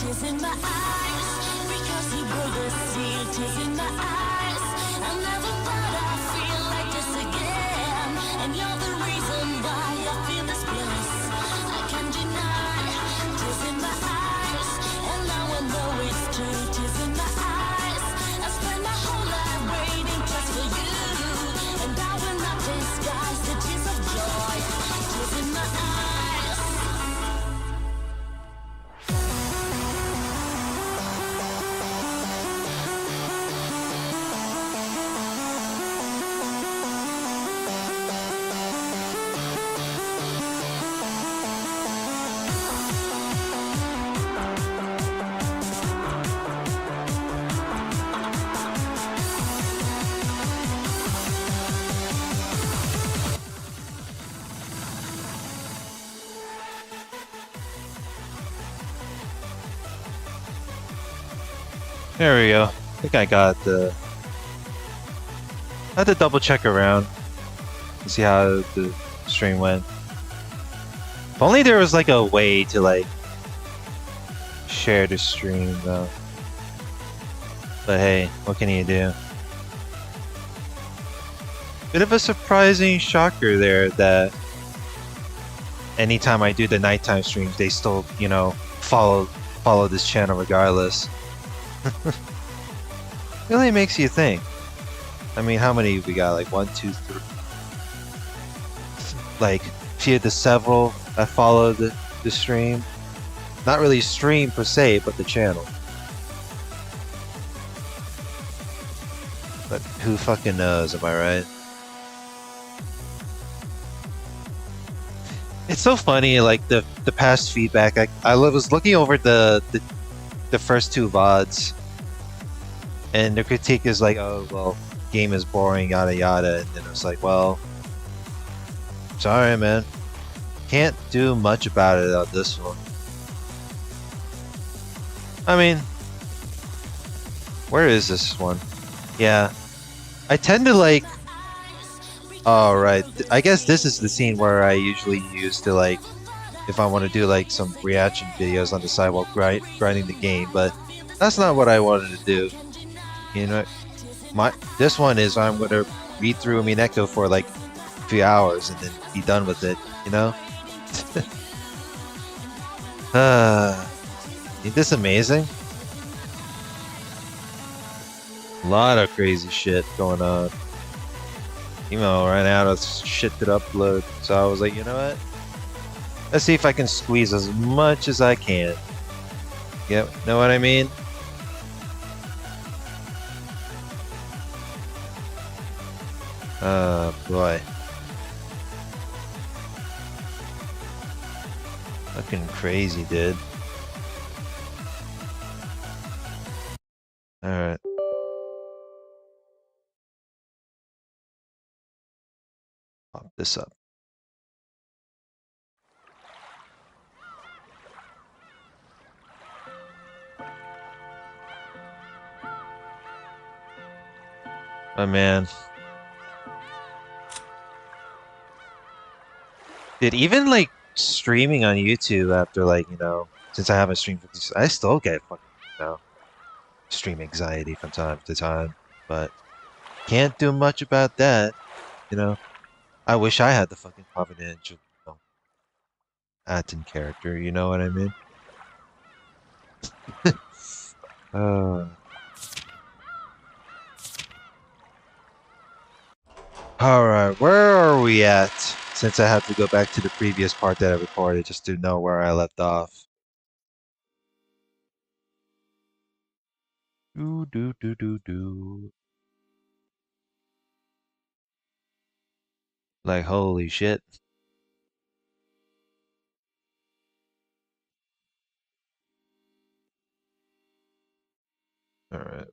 Tears in my eyes, because you broke the seal. Tears in my eyes, I never thought I'd feel like this again. And you're the reason why I feel this bliss. I can't deny. Tears in my eyes, and now I know it's true. Tears in my eyes, I spent my whole life waiting just for you. And I will not disguise the tears of joy. Tears in my eyes. There we go. I think I got the... I had to double check around to see how the stream went. If only there was like a way to like share the stream though. But hey, what can you do? Bit of a surprising shocker there that anytime I do the nighttime streams, they still, you know, follow this channel regardless. Really makes you think. I mean, how many we got? Like one, two, three. Like few to several that follow the stream. Not really stream per se, but the channel. But who fucking knows? Am I right? It's so funny. Like the past feedback. I was looking over the first two VODs, and the critique is like, oh well, game is boring, yada yada, and then it's like, well, sorry man, can't do much about it on this one. I mean, where is this one? Yeah, I tend to like. Oh right, I guess this is the scene where I usually use to like, if I want to do like some reaction videos on the side while grinding the game, but that's not what I wanted to do. You know, this one is I'm gonna read through Umineko for like a few hours and then be done with it. You know. Ain't this amazing? A lot of crazy shit going on. Email ran out of shit to upload, so I was like, you know what? Let's see if I can squeeze as much as I can. Yep, know what I mean? Oh boy. Fucking crazy, dude. Alright. Pop this up. Oh man. Dude, even like streaming on YouTube after like, you know, since I haven't streamed for this, I still get fucking, you know, stream anxiety from time to time, but can't do much about that, you know. I wish I had the fucking confidential, you know, Aten character, you know what I mean? uh, Alright, where are we at? Since I have to go back to the previous part that I recorded just to know where I left off. Do do do do do. Like holy shit. Alright.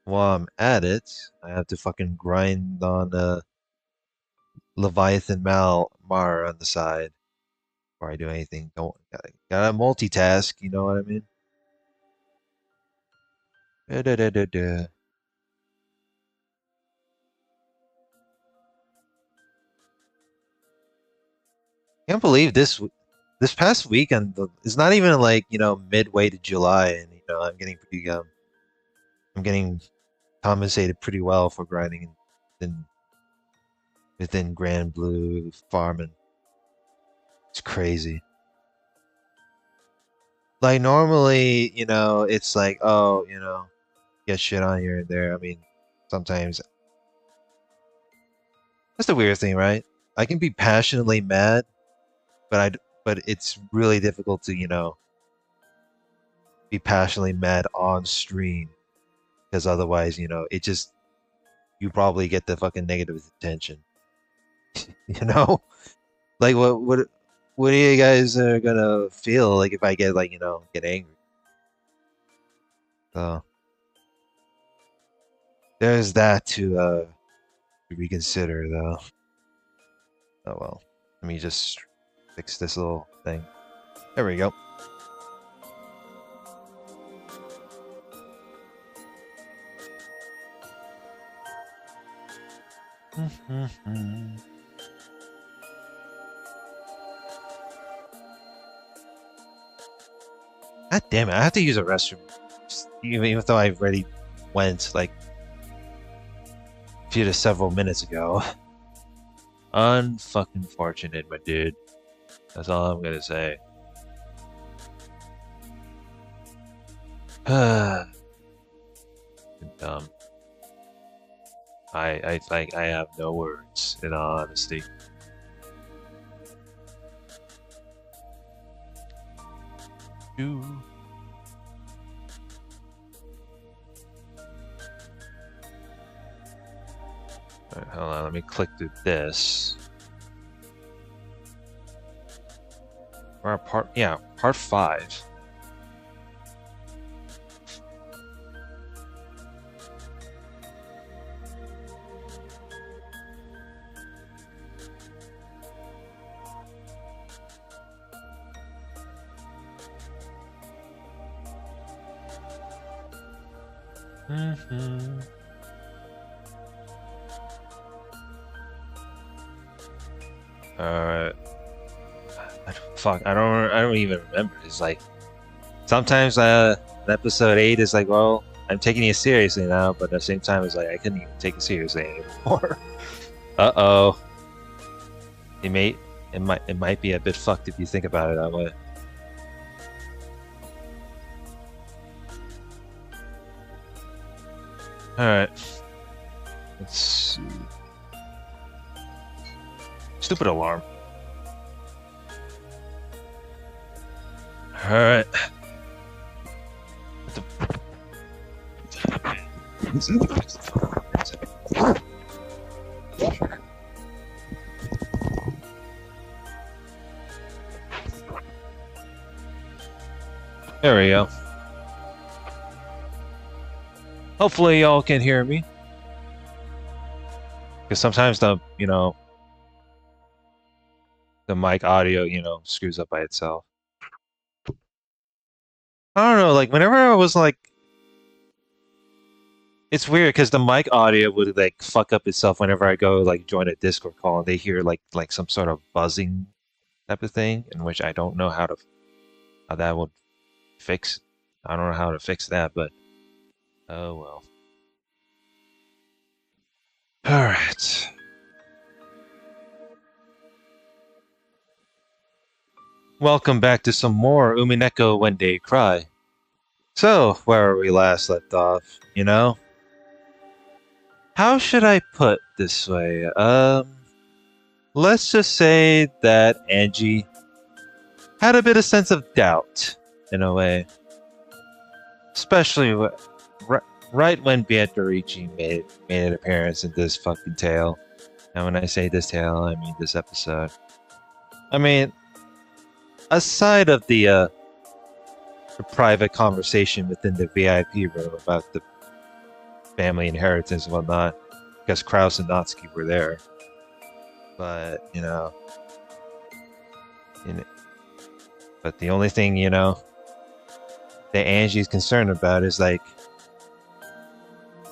While I'm at it, I have to fucking grind on Leviathan Mar on the side before I do anything. Don't gotta multitask, you know what I mean? Da, da, da, da, da. Can't believe this past weekend it's not even like, you know, midway to July, and you know I'm getting pretty I'm getting compensated pretty well for grinding within within Grand Blue Farm, and it's crazy. Like normally, you know, it's like, oh, you know, get shit on here and there. I mean, sometimes that's the weird thing, right? I can be passionately mad, but but it's really difficult to, you know, be passionately mad on stream because otherwise, you know, it just you probably get the fucking negative attention. You know? Like what are you guys gonna feel like if I get like, you know, get angry? So there's that to reconsider though. Oh well. Let me just fix this little thing. There we go. God damn it, I have to use a restroom. Even though I already went like a few to several minutes ago. Unfucking fortunate, my dude. That's all I'm gonna say. Dumb. I have no words, in all honesty. Alright, hold on, let me click through this. We're at part 5. Alright. Fuck, I don't even remember. It's like sometimes episode 8 is like, well, I'm taking it seriously now, but at the same time it's like I couldn't even take it seriously anymore. Uh-oh. It might be a bit fucked if you think about it that way. Alright. Let's see. Stupid alarm. Alright. There we go. Hopefully y'all can hear me. Because sometimes the mic audio, screws up by itself. I don't know, like whenever I was like, it's weird because the mic audio would like fuck up itself whenever I go like join a Discord call and they hear like some sort of buzzing type of thing, in which I don't know how that would fix. I don't know how to fix that, but oh well. All right. Welcome back to some more Umineko When They Cry. So, where we last left off, How should I put this way? Let's just say that Angie had a bit of sense of doubt, in a way. Especially right when Beatrice made an appearance in this fucking tale. And when I say this tale, I mean this episode. I mean, aside of the private conversation within the VIP room about the family inheritance and whatnot, because Kraus and Natsuki were there. But, but the only thing, that Angie's concerned about is like,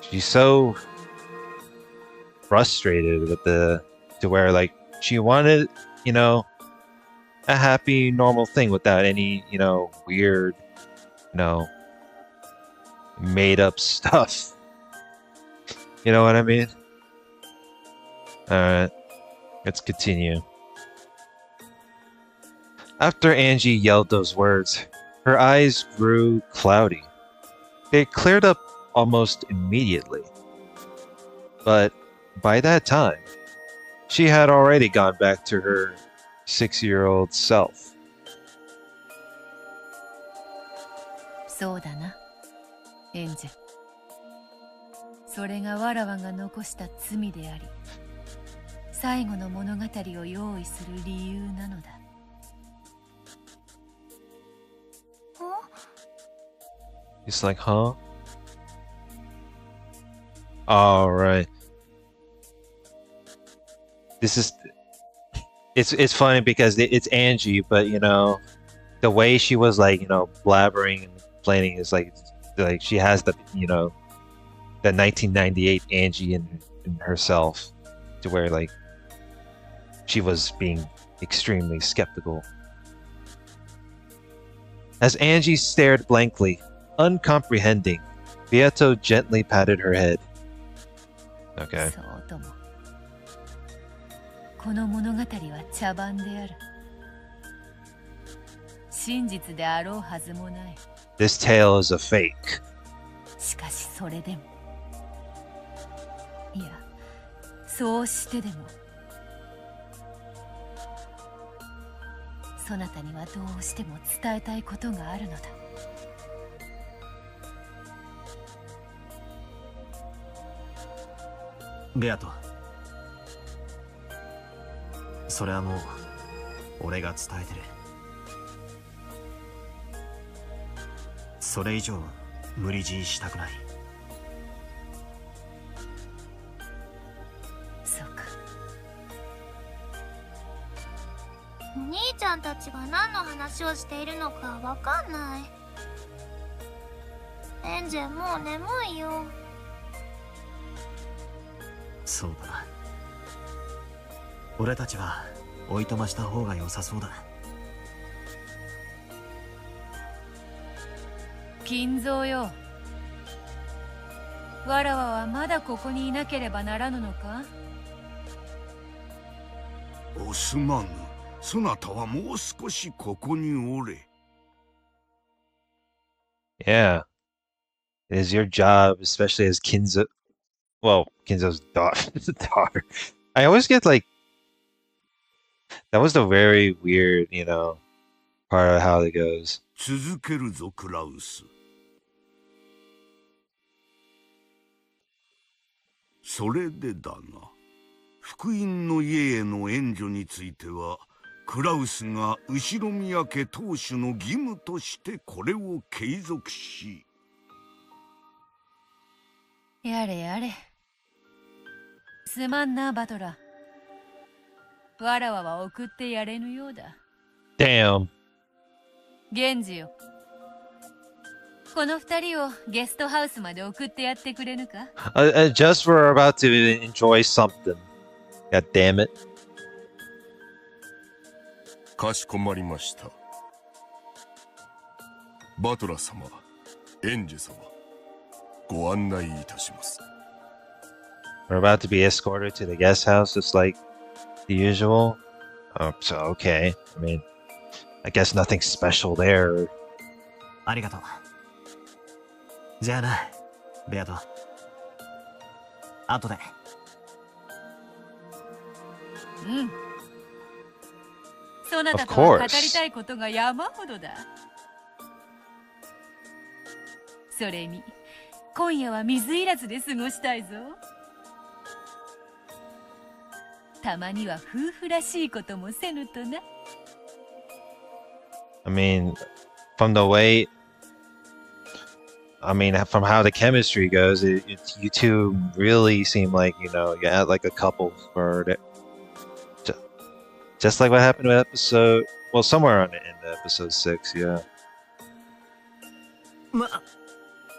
she's so frustrated with to where like she wanted, a happy, normal thing without any, weird, made up stuff. You know what I mean? Alright, let's continue. After Angie yelled those words, her eyes grew cloudy. They cleared up almost immediately. But by that time, she had already gone back to her 6-year-old self. そうだな、エンジェ。それがわらわが残した罪であり、最後の物語を用意する理由なのだ。He's like, huh? Alright. This is... It's funny because it's Angie, but, the way she was, like, blabbering and complaining is, like she has the, the 1998 Angie in herself, to where, like, she was being extremely skeptical. As Angie stared blankly, uncomprehending, Beato gently patted her head. Okay. そうとも。この物語は茶番である。真実であろうはずもない。This tale is a fake. しかしそれでも。いや、そうしてでもそなたにはどうしても伝えたいことがあるのだ。ベアト、それはもう俺が伝えてる。それ以上無理強いしたくない。そうか。兄ちゃんたちが何の話をしているのかわかんない。エンジェもう眠いよ。そうだな。俺たちはおいとました方が良さそうだ。金蔵よ、わらわはまだここにいなければならぬのか。おすまぬ。そなたはもう少しここにおれ。Yeah. It is your job, especially as Kinzo. Well, Kinzo's daughter. I always get like that was the very weird, part of how it goes. 続けるぞ、クラウス。それでだが、福音の家への援助については、クラウスが後宮家当主の義務としてこれを継続し。やれやれ。すまんな、バトラ。わらわは送ってやれぬようだ。Damn. 源氏よ。この二人をゲストハウスまで送ってやってくれぬか。Just we're about to enjoy something. God damn it. かしこまりました。バトラ様、エンジェ様、ご案内いたします。We're about to be escorted to the guest house, just like the usual. Oh, so okay. I mean, I guess nothing special there. ありがとう。じゃあな、ベアト。後で。うん。そなたとは語りたいことが山ほどだ。それに、今夜は水入らずで過ごしたいぞ。たまには夫婦らしいこともせぬとな。I mean, from from how the chemistry goes, you two really seem like, you had like a couple for it. Just like what happened with somewhere in episode 6, yeah.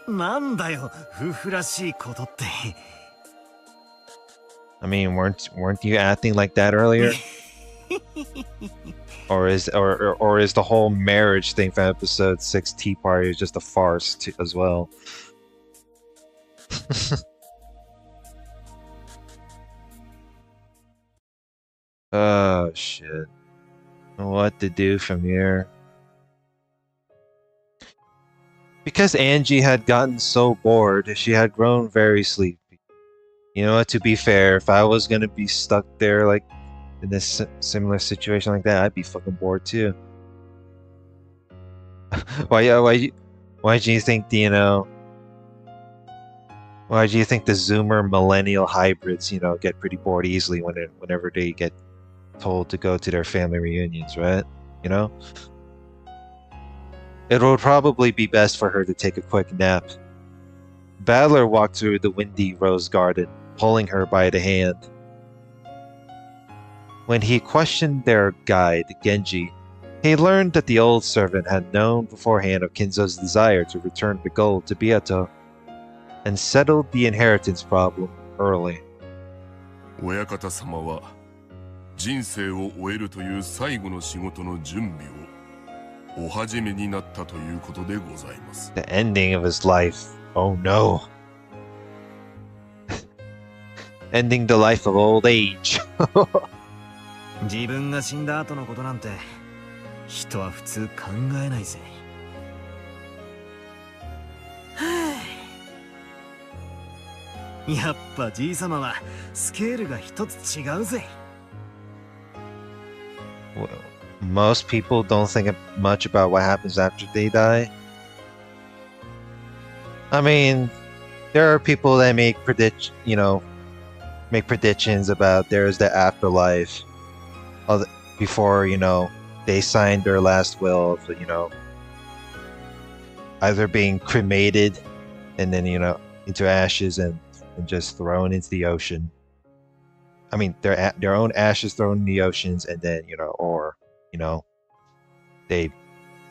なんだよ、夫婦らしいことって。I mean, weren't you acting like that earlier? or is the whole marriage thing from episode 6 Tea Party just a farce as well? Oh shit. What to do from here? Because Angie had gotten so bored, she had grown very sleepy. You know what, to be fair, if I was gonna be stuck there like in this similar situation like that, I'd be fucking bored too. Why do you think why do you think the Zoomer millennial hybrids, get pretty bored easily whenever they get told to go to their family reunions, right? It would probably be best for her to take a quick nap. Battler walked through the windy rose garden, pulling her by the hand. When he questioned their guide, Genji, he learned that the old servant had known beforehand of Kinzo's desire to return the gold to Beato, and settled the inheritance problem early. 親方様は人生を終えるという最後の仕事の準備をお始めになったということでございます。The ending of his life. Oh no. Ending the life of old age. 自分が死んだ後のことなんて人は普通考えないぜ。やっぱじいさまはスケールが一つ違うぜ。Well, most people don't think much about what happens after they die. I mean, there are people that make predictions about there's the afterlife before, they signed their last will of, either being cremated and then, into ashes and just thrown into the ocean. I mean, their own ashes thrown in the oceans, and then or they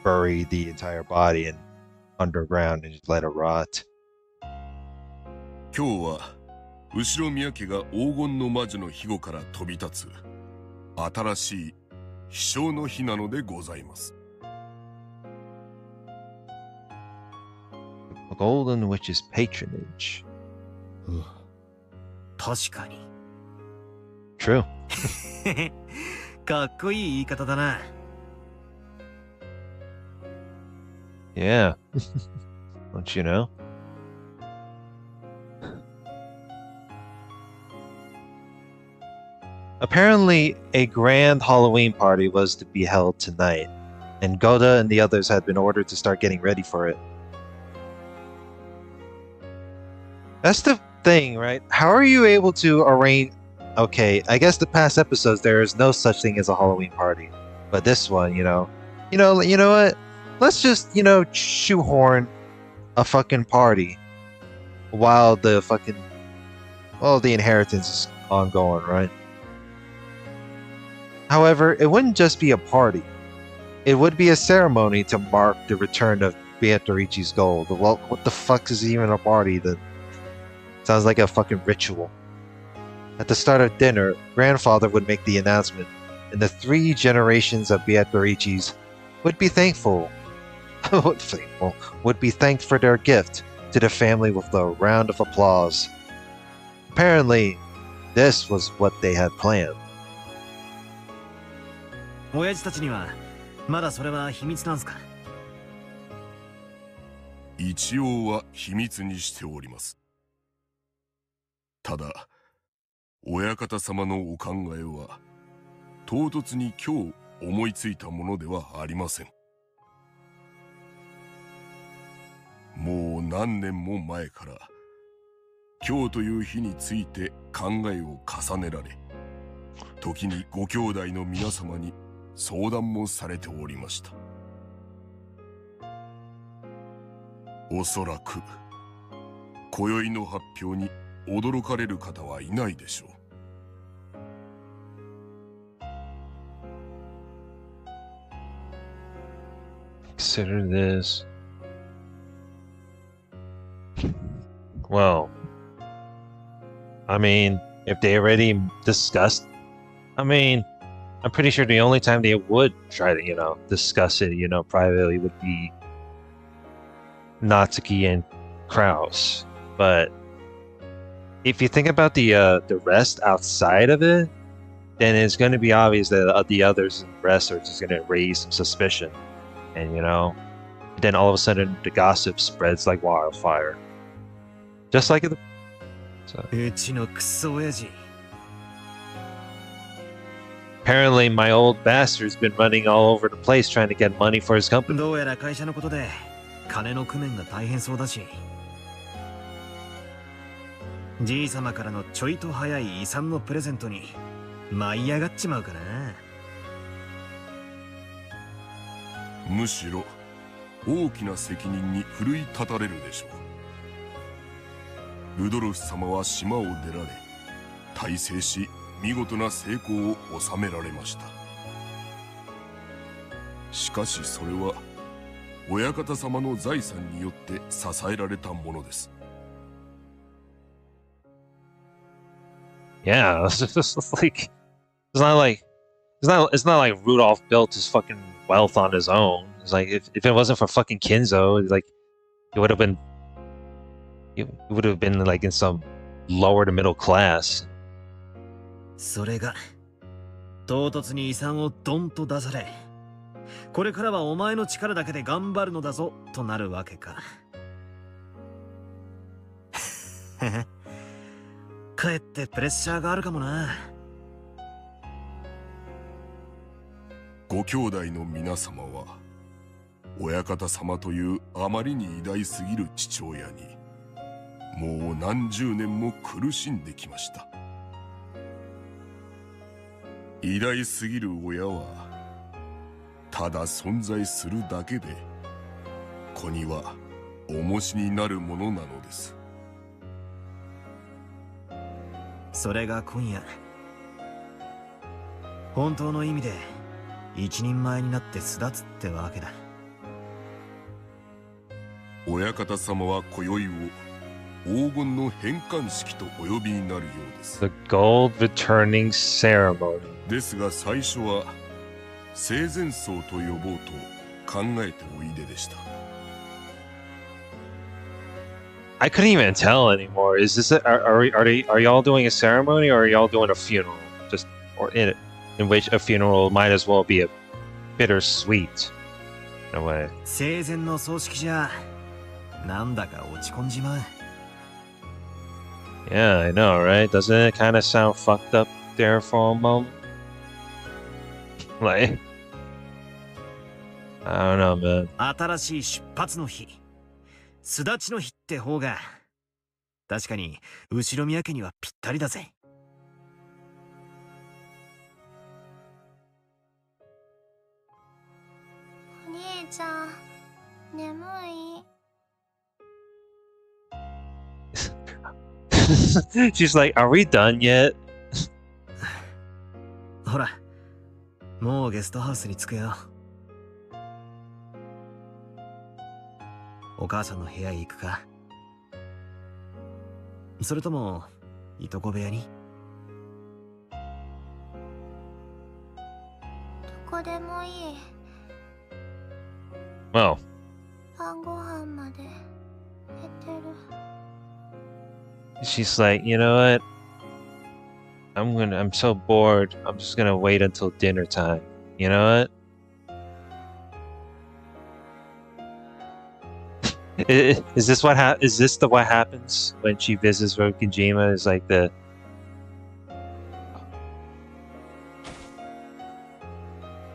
bury the entire body in underground and just let it rot. 今日は後宮家が黄金の魔女の庇護から飛び立つ新しい飛翔の日なのでございます。The Golden Witch's patronage. 確かに。True. かっこいい言い方だな。Yeah. Don't you know? Apparently, a grand Halloween party was to be held tonight, and Goda and the others had been ordered to start getting ready for it. That's the thing, right? How are you able to arrange... Okay, I guess the past episodes there is no such thing as a Halloween party. But this one, you know what? Let's just, shoehorn a fucking party while the inheritance is ongoing, right? However, it wouldn't just be a party. It would be a ceremony to mark the return of Beatrice's gold. Well, what the fuck is even a party then? Sounds like a fucking ritual. At the start of dinner, grandfather would make the announcement, and the 3 generations of Beatrices would be thanked for their gift to the family with a round of applause. Apparently, this was what they had planned. 親父たちにはまだそれは秘密なんすか？一応は秘密にしております。ただ、親方様のお考えは唐突に今日思いついたものではありません。もう何年も前から今日という日について考えを重ねられ、時にご兄弟の皆様に相談もされておりました。おそらく今宵の発表に驚かれる方はいないでしょう。Consider this. Well, I mean, if they already discussed, I'm pretty sure the only time they would try to, discuss it, privately would be Natsuki and Kraus. But if you think about the rest outside of it, then it's going to be obvious that the others and the rest are just going to raise some suspicion. And, then all of a sudden the gossip spreads like wildfire. Just like the... So. Apparently, my old bastard's been running all over the place trying to get money for his company. どうやら会社のことで金の工面が大変そうだし、じい様からのちょいと早い遺産のプレゼントに舞い上がっちまうかな。むしろ大きな責任に奮い立たれるでしょう。ルドルフ様は島を出られ、大成し見事な成功を収められました。しかしそれは親方様の財産によって支えられたものです。Yeah, it's not like Rudolph built his fucking wealth on his own. It's like if it wasn't for fucking Kinzo, like it would have been like in some lower to middle class. それが唐突に遺産をドンと出され、これからはお前の力だけで頑張るのだぞとなるわけか。かえってプレッシャーがあるかもな。ご兄弟の皆様は親方様というあまりに偉大すぎる父親にもう何十年も苦しんできました。偉大すぎる親はただ存在するだけで子には重しになるものなのです。それが今夜本当の意味で一人前になって巣立つってわけだ。親方様は今宵を黄金の返還式とお呼びになるようです。 The gold returning ceremony. ですが最初は生前葬と呼ぼうと考えておいででした。I couldn't even tell anymore. Is this are y'all doing a ceremony or are y'all doing a funeral? Just or in which a funeral might as well be a bittersweet in a way. 生前の葬式じゃなんだか落ち込んじまう。Yeah, I know, right? Doesn't it kind of sound fucked up there for a moment? Like, I don't know, man. 新しい出発の日、巣立ちの日って方が確かに後ろ宮家にはぴったりだぜ。お兄ちゃん、眠い？ She's like, are we done yet? ほら、もうゲストハウスに着くよ。お母さんの部屋へ行くか？それともいとこ部屋に？どこでもいい。 Well, 晩ご飯まで寝てる。 she's like, you know what? I'm so bored. I'm just gonna wait until dinner time. You know what? Is this what what happens when she visits Rokujima? Is like the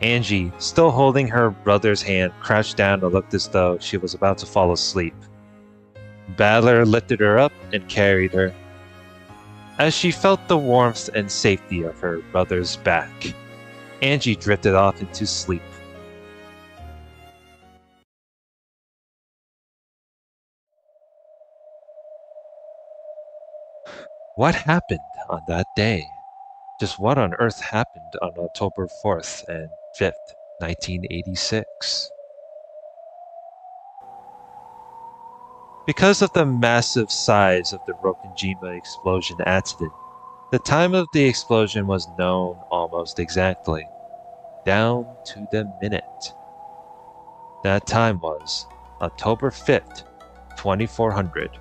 Angie, still holding her brother's hand, crouched down and looked as though she was about to fall asleep. Battler lifted her up and carried her. As she felt the warmth and safety of her brother's back, Angie drifted off into sleep. What happened on that day? Just what on earth happened on October 4th and 5th, 1986? Because of the massive size of the Rokujima explosion accident, the time of the explosion was known almost exactly, down to the minute. That time was October 5th, 2400.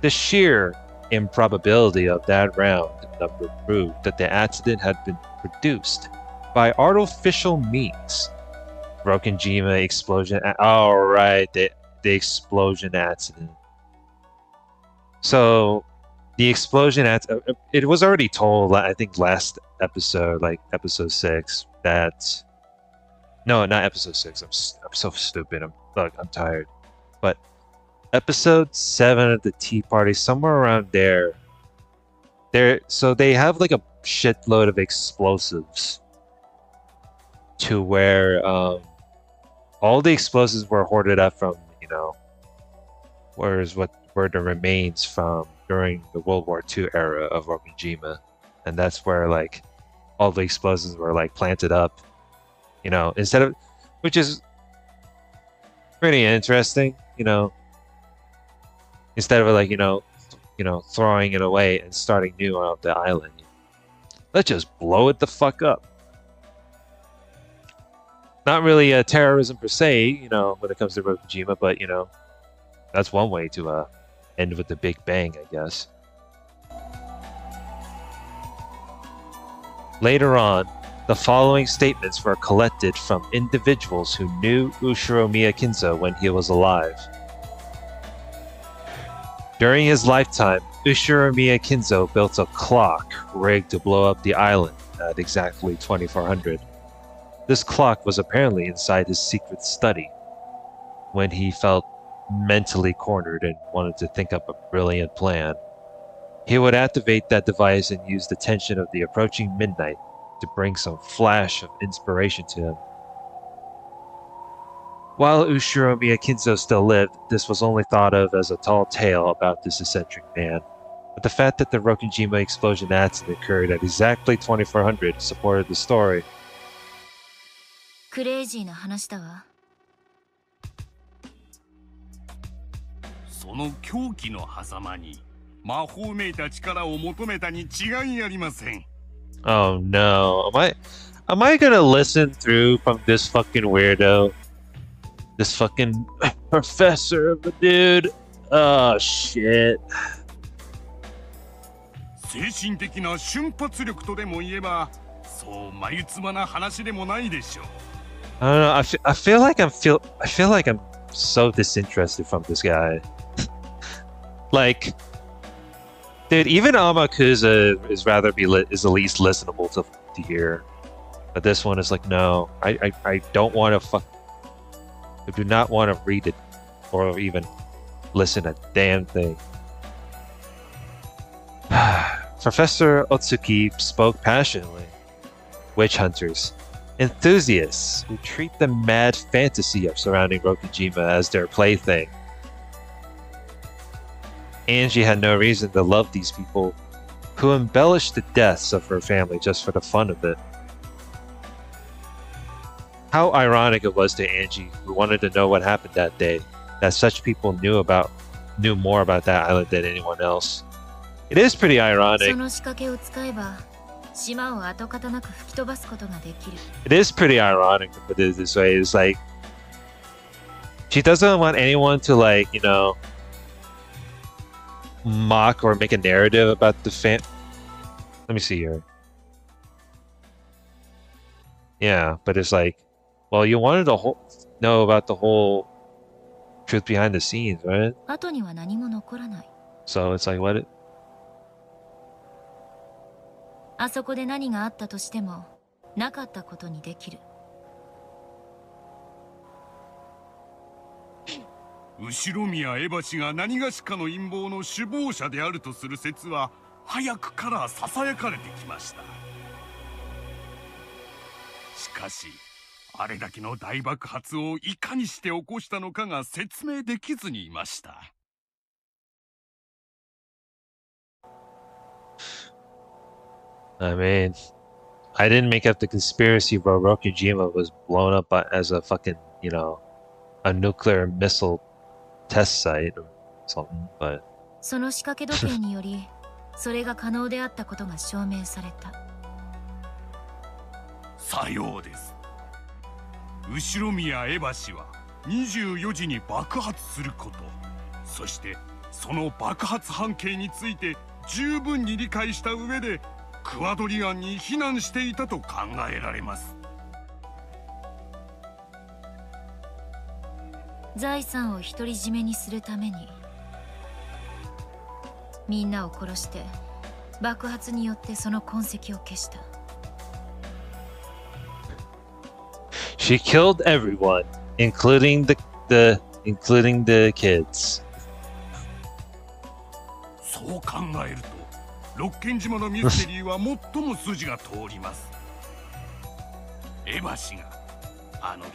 The sheer improbability of that round number proved that the accident had been produced by artificial means. Rokujima explosion. Oh, right, the explosion accident. So, the explosion it was already told, I think, last episode, like episode 6, that. No, not episode 6. I'm so stupid. I'm tired. But episode 7 of the Tea Party, somewhere around there. So they have like a shitload of explosives to where all the explosives were hoarded up from, where the remains from during the World War II era of Rokujima, and that's where like all the explosives were like planted up, instead of, which is pretty interesting, instead of like throwing it away and starting new on the island. Let's just blow it the fuck up. Not really a terrorism per se, when it comes to Rokujima, but that's one way to end with the big bang, I guess. Later on, the following statements were collected from individuals who knew Ushiro Miyakinzo when he was alive. During his lifetime, Ushiromiya Kinzo built a clock rigged to blow up the island at exactly 2400. This clock was apparently inside his secret study. When he felt mentally cornered and wanted to think up a brilliant plan, he would activate that device and use the tension of the approaching midnight to bring some flash of inspiration to him. While Ushiromiya Kinzo still lived, this was only thought of as a tall tale about this eccentric man. But the fact that the Rokujima explosion accident occurred at exactly 2400 supported the story. クレイジーな話だわ。その狂気の狭間に魔法めいた力を求めたに違いありません。 Oh no. Am I gonna listen through from this fucking weirdo? This fucking professor of a dude? Oh shit. 精神的な瞬発力とでも言えば、そう眉唾な話でもないでしょう。 I don't know. I feel like I'm so disinterested from this guy. Like, dude, even Amakusa is the least listenable to hear, but this one is like, no, I don't want to I do not want to read it or even listen a damn thing. Professor Otsuki spoke passionately. Witch hunters, enthusiasts who treat the mad fantasy of surrounding Rokujima as their plaything. Angie had no reason to love these people who embellished the deaths of her family just for the fun of it. How ironic it was to Angie, who wanted to know what happened that day, that such people knew more about that island than anyone else. It is pretty ironic. It is pretty ironic to put it this way. It's like she doesn't want anyone to, like, you know, mock or make a narrative about the Let me see here. Yeah, but it's like, well, you wanted to know about the whole truth behind the scenes, right? So it's like, what? あそこで何があったとしてもなかったことにできる。後宮エバ氏が何がしかの陰謀の首謀者であるとする説は早くからささやかれてきました。しかしあれだけの大爆発をいかにして起こしたのかが説明できずにいました。 I mean, I didn't make up the conspiracy where Rokujima was blown up as a fucking, you know, a nuclear missile test site or something, but... その仕掛け時計により、それが可能であったことが証明された。さようです。後宮エバ氏は24時に爆発すること、そしてその爆発半径について十分に理解した上で、 クワドリアンに避難していたと考えられます。財産を独り占めにするためにみんなを殺して爆発によってその痕跡を消した。 She killed everyone, including the kids. そう考えると 六軒島のミステリーは最も筋が通ります。エバ氏があの日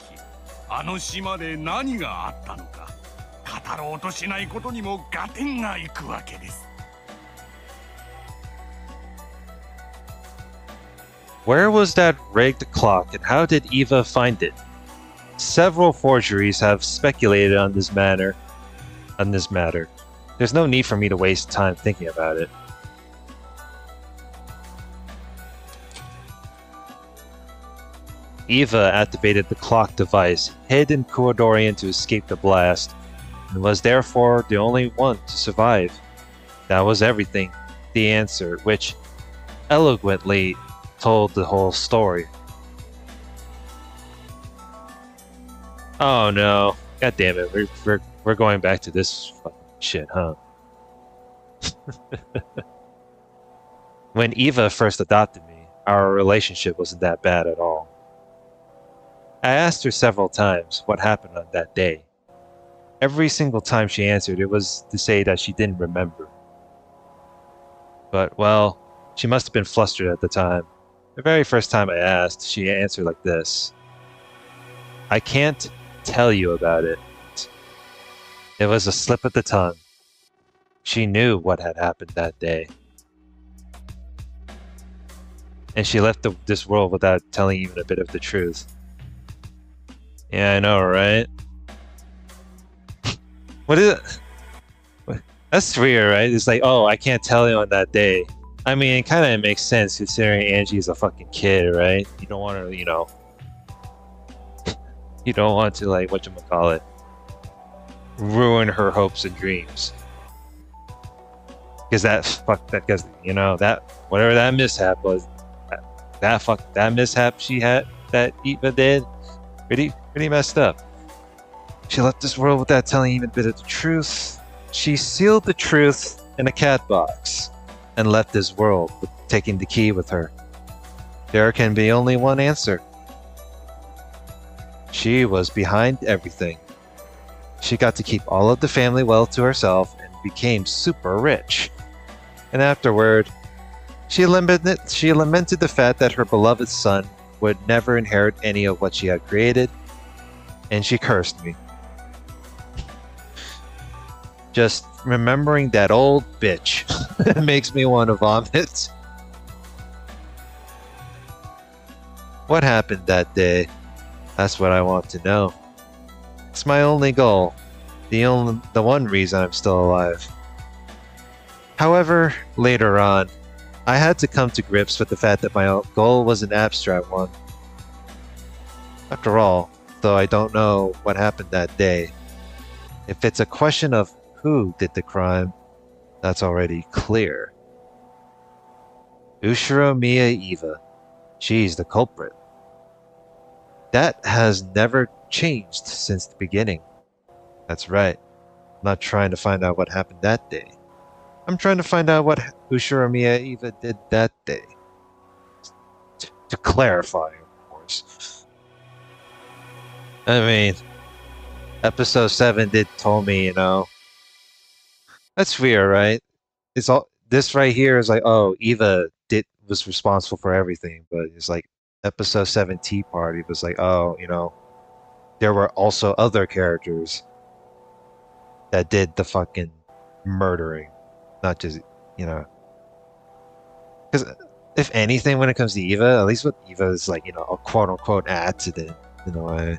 あの島で何があったのか語ろうとしないことにも合点がいくわけです。 Where was that rigged clock and how did Eva find it? Several forgeries have speculated on this matter. There's no need for me to waste time thinking about it. Eva activated the clock device, hid in Kuodorian to escape the blast, and was therefore the only one to survive. That was everything. The answer, which eloquently told the whole story. Oh no. God damn it. We're going back to this fucking shit, huh? When Eva first adopted me, our relationship wasn't that bad at all. I asked her several times what happened on that day. Every single time she answered, it was to say that she didn't remember. But, well, she must have been flustered at the time. The very first time I asked, she answered like this. I can't tell you about it. It was a slip of the tongue. She knew what had happened that day. And she left this world without telling even a bit of the truth. Yeah, I know, right? What is it? That's weird, right? It's like, oh, I can't tell you on that day. I mean, it kind of makes sense considering Angie's a fucking kid, right? You don't want to, you know... You don't want to, like, whatchamacallit, ruin her hopes and dreams. Because because, you know, that, whatever that mishap was, that mishap she had, that Eva did, pretty messed up. She left this world without telling even a bit of the truth. She sealed the truth in a cat box and left this world, taking the key with her. There can be only one answer. She was behind everything. She got to keep all of the family wealth to herself and became super rich. And afterward, she lamented the fact that her beloved son would never inherit any of what she had created, and she cursed me. Just remembering that old bitch makes me want to vomit. What happened that day? That's what I want to know. It's my only goal. The one reason I'm still alive. However, later on, I had to come to grips with the fact that my goal was an abstract one. After all, though I don't know what happened that day, if it's a question of who did the crime, that's already clear. Ushiro Mia Eva. She's the culprit. That has never changed since the beginning. That's right. I'm not trying to find out what happened that day. I'm trying to find out what Ushiro Mia Eva did that day. To clarify, of course. I mean, episode 7 did told me, you know. That's weird, right? It's all this right here is like, oh, Eva was responsible for everything, but it's like episode 7 Tea Party was like, oh, you know, there were also other characters that did the fucking murdering, not just, you know. Because if anything, when it comes to Eva, at least with Eva is like, you know, a quote unquote accident in a way.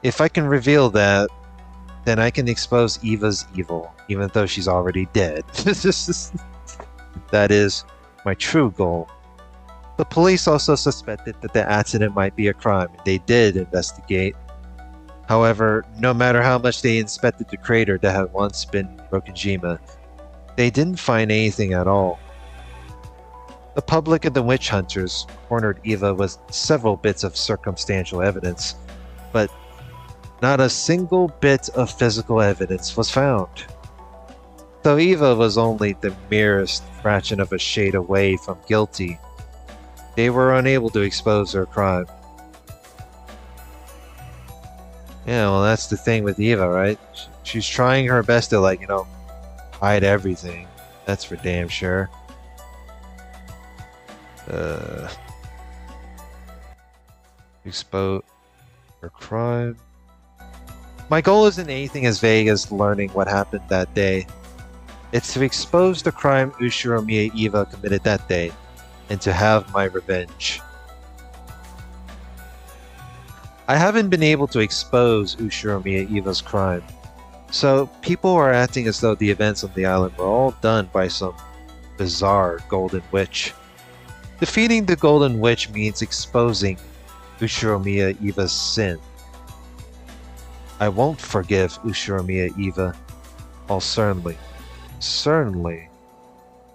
If I can reveal that, then I can expose Eva's evil, even though she's already dead. That is my true goal. The police also suspected that the accident might be a crime, and they did investigate. However, no matter how much they inspected the crater that had once been Rokujima, they didn't find anything at all. The public and the witch hunters cornered Eva with several bits of circumstantial evidence, but not a single bit of physical evidence was found. Though Eva was only the merest fraction of a shade away from guilty, they were unable to expose her crime. Yeah, well, that's the thing with Eva, right? She's trying her best to, like, you know, hide everything. That's for damn sure. Expose her crime. My goal isn't anything as vague as learning what happened that day. It's to expose the crime Ushiro Mie Eva committed that day, and to have my revenge. I haven't been able to expose Ushiro Mie Eva's crime, so people are acting as though the events on the island were all done by some bizarre Golden Witch. Defeating the Golden Witch means exposing Ushiro Mie Eva's sin. I won't forgive Ushiro Mie Eva. I'll certainly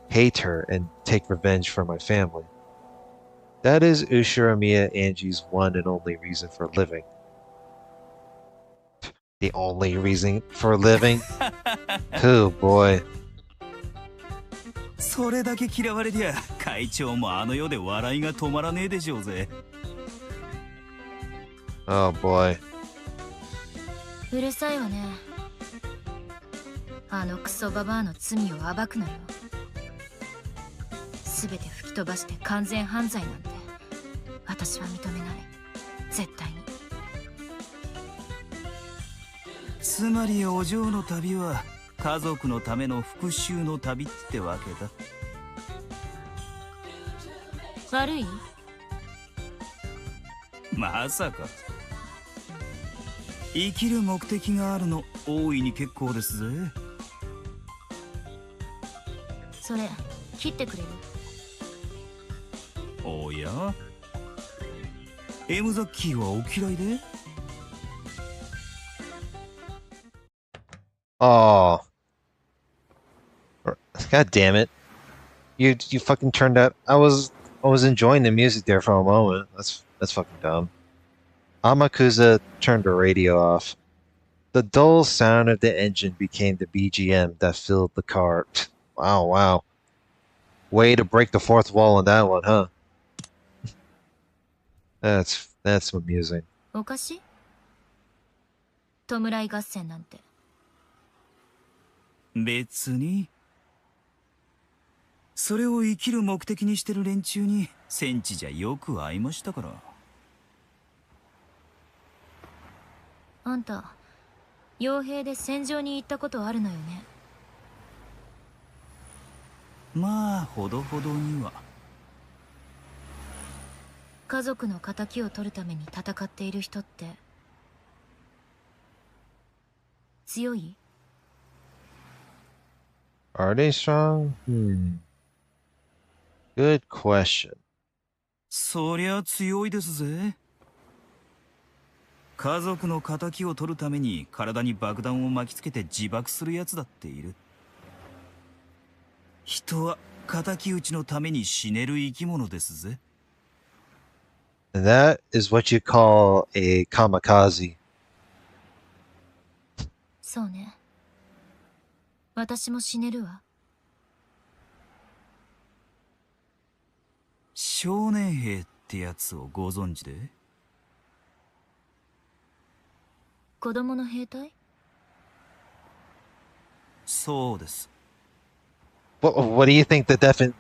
hate her and take revenge for my family. That is Ushiro Mie Angie's one and only reason for living. The only reason for living? Oh boy. それだけ嫌われりゃ会長もあの世で笑いが止まらねえでしょうぜ。 Oh boy. うるさいわね。あのクソババアの罪を暴くのよ。全て吹き飛ばして完全犯罪なんて私は認めない。絶対に。つまりお嬢の旅は家族のための復讐の旅ってわけだ。悪い？まさか。生きる目的があるの大いに結構ですぜ。それ切ってくれる？おや、エムザッキーはお嫌いで？ Oh. God damn it. You fucking turned out I was enjoying the music there for a moment. That's fucking dumb. Amakusa turned the radio off. The dull sound of the engine became the BGM that filled the car. Wow, wow. Way to break the fourth wall on that one, huh? That's amusing. おかしい？弔い合戦なんて。別に。それを生きる目的にしてる連中に戦地じゃよく会いましたから。あんた傭兵で戦場に行ったことあるのよね。まあほどほどには。家族の仇を取るために戦っている人って強い？ Are they strong? Good question. そりゃ強いですぜ。家族の仇を取るために体に爆弾を巻きつけて自爆するやつだっている。人は仇討ちのために死ねる生き物ですぜ。And that is what you call a kamikaze. そうね。私も死ねるわ。少年兵ってやつをご存知で？子供の兵隊？そうです。What do you think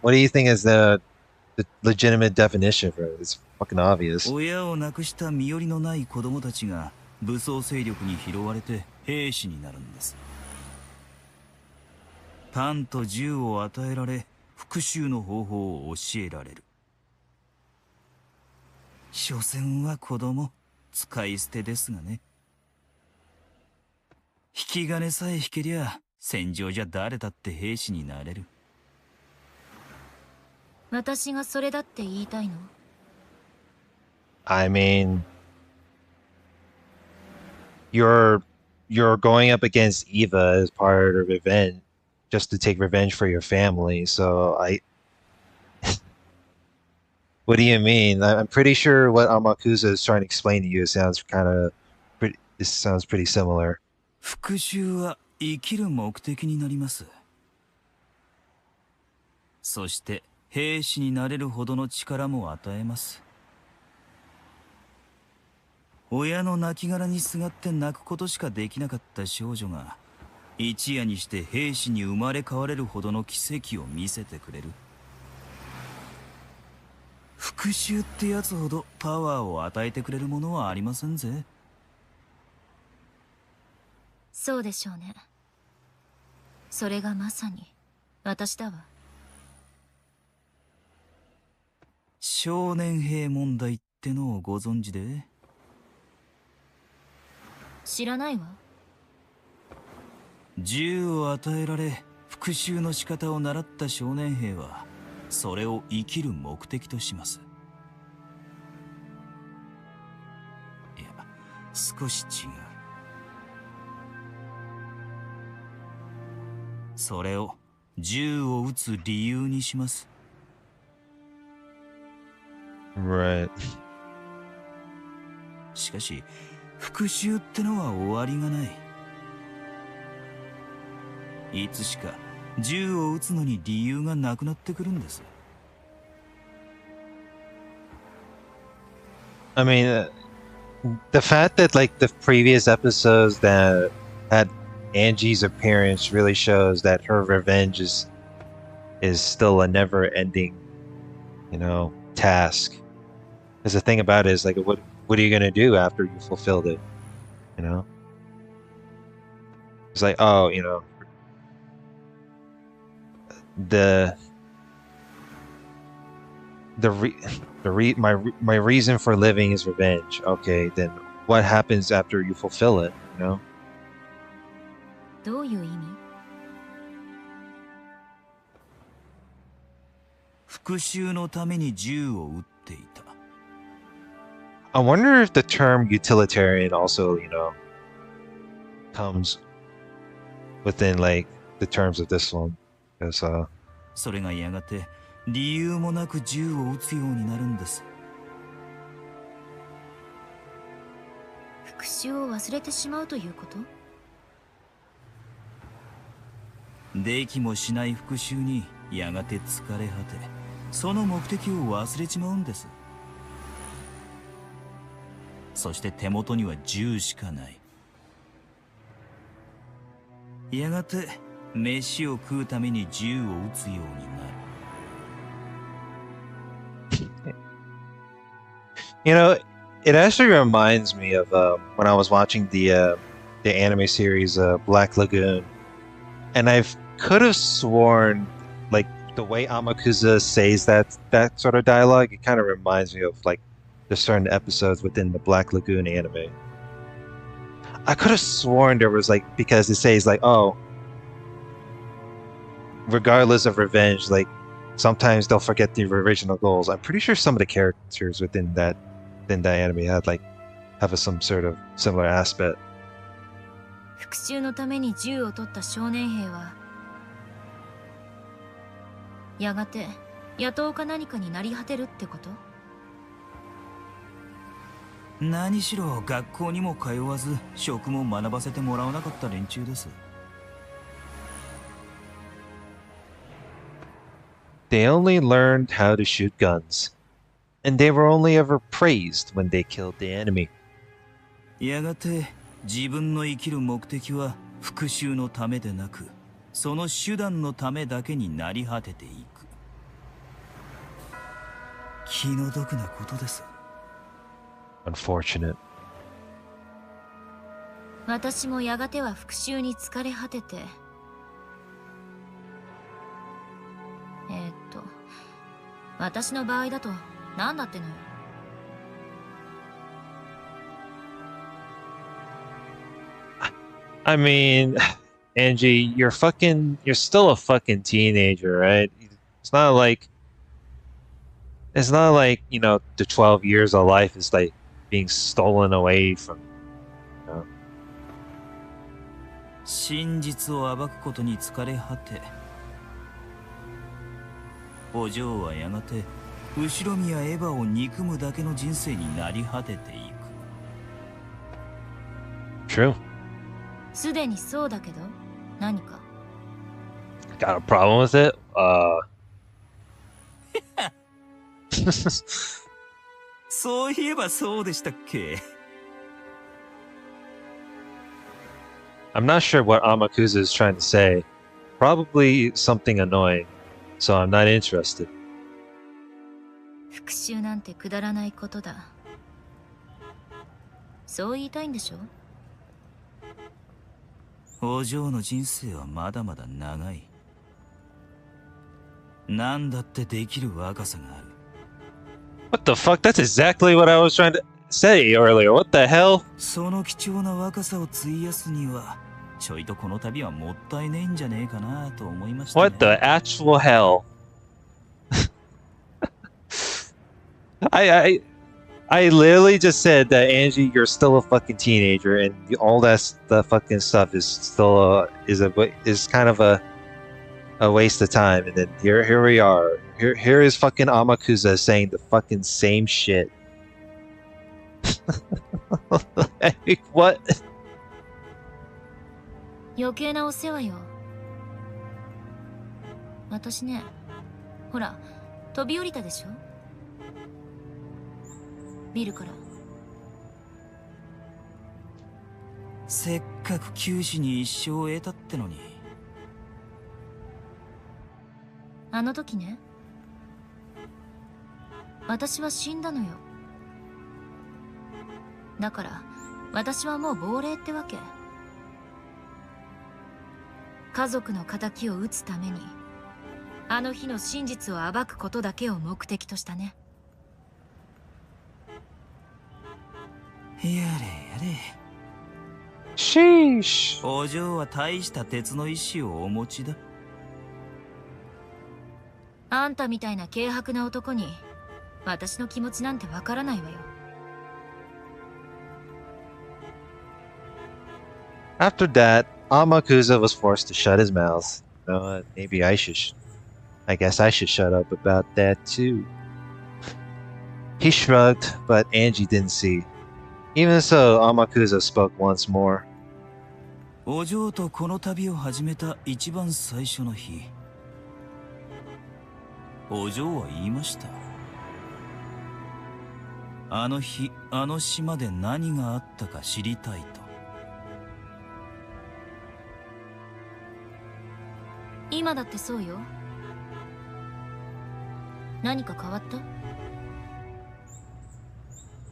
what do you think is the legitimate definition for it? It's fucking obvious. 親を亡くした身寄りのない子供たちが武装勢力に拾われて兵士になるんです。パンと銃を与えられ復讐の方法を教えられる。所詮は子供、使い捨てですがね。引き金さえ引けりゃ戦場じゃ誰だって兵士になれる。私がそれだって言いたいの？ I mean, you're going up against Eva as part of revenge, just to take revenge for your family. So what do you mean? I'm pretty sure what Amakusa is trying to explain to you sounds pretty similar. 復讐は生きる目的になります。そして兵士になれるほどの力も与えます。親の亡骸にすがって泣くことしかできなかった少女が一夜にして兵士に生まれ変われるほどの奇跡を見せてくれる。復讐ってやつほどパワーを与えてくれるものはありませんぜ。そうでしょうね。それがまさに私だわ。少年兵問題ってのをご存知で？知らないわ。銃を与えられ復讐の仕方を習った少年兵はそれを生きる目的とします。いや、少し違う。それを銃を撃つ理由にします。Right. しかし復讐ってのは終わりがない。いつしか銃を撃つのに理由がなくなってくるんです。I mean, the fact that like the previous episodes that had Angie's appearance really shows that her revenge is still a never-ending, task. Because the thing about it is like, what are you gonna do after you fulfilled it? It's like, oh, my reason for living is revenge. Okay, then what happens after you fulfill it? どういう意味？復讐のために銃を撃っていた。I wonder if the term utilitarian also, comes within like the terms of this one. Because それがやがて理由もなく銃を撃つようになるんです。復讐を忘れてしまうということ？できもしない復讐にやがて疲れ果て、その目的を忘れちまうんです。そして手元には銃しかない。やがて飯を食うために銃を撃つようになる。It actually reminds me of when I was watching the anime series Black Lagoon, and I could have sworn like the way Amakusa says that sort of dialogue, it kind of reminds me of like the certain episodes within the Black Lagoon anime. I could have sworn there was like, because it says like, oh, regardless of revenge, like sometimes they'll forget the original goals. I'm pretty sure some of the characters within that anime had like have some sort of similar aspect. 復讐のために銃を取った少年兵はやがて野党か何かになり果てるってこと？何しろ学校にも通わず職も学ばせてもらわなかった連中です。They only learned how to shoot guns, and they were only ever praised when they killed the enemy. やがて自分の生きる目的は復讐のためでなく、その手段のためだけになり果てていく。気の毒なことです。Unfortunate. 私もやがては復讐に疲れ果てて、私の場合だと何だってのよ。I mean, Angie, you're still a fucking teenager, right? It's not like, the 12 years of life is like being stolen away from, 真実を暴くことに疲れ果て、お嬢はやがて後ろ宮エヴァを憎むだけの人生になり果てていく。True. すでにそうだけど、何か Got a problem with it? そういえばそうでしたっけ。I'm not sure what Amakusa is trying to say. Probably something annoying, so I'm not interested. 復讐なんてくだらないことだ。そう言いたいんでしょ？お嬢の人生はまだまだ長い。何だってできる若さがある。What the fuck? That's exactly what I was trying to say earlier. What the hell? その貴重な若さを費やすには、ちょいとこの旅はもったいないんじゃねえかなと思いましたね。What the actual hell? I literally just said that Angie, you're still a fucking teenager, and all the fucking stuff is still is kind of a waste of time. And then here we are. Here is fucking Amakusa saying the fucking same shit. Like, what? 余計なお世話よ。私ね、ほら、飛び降りたでしょ？ビルから。せっかく九死に一生を得たってのに。あの時ね、私は死んだのよ。だから私はもう亡霊ってわけ。家族の仇を討つためにあの日の真実を暴くことだけを目的としたね。やれやれ。Sheesh. お嬢は大した鉄の意志をお持ちだ。あんたみたいな軽薄な男に私の気持ちなんてわからないわよ。After that, Amakusa was forced to shut his mouth. Maybe I should. I guess I should shut up about that too. He shrugged, but Angie didn't see. Even so, Amakusa spoke once more. お嬢とこの旅を始めた一番最初の日、お嬢は言いました。あの日、あの島で何があったか知りたいと。今だってそうよ。何か変わった？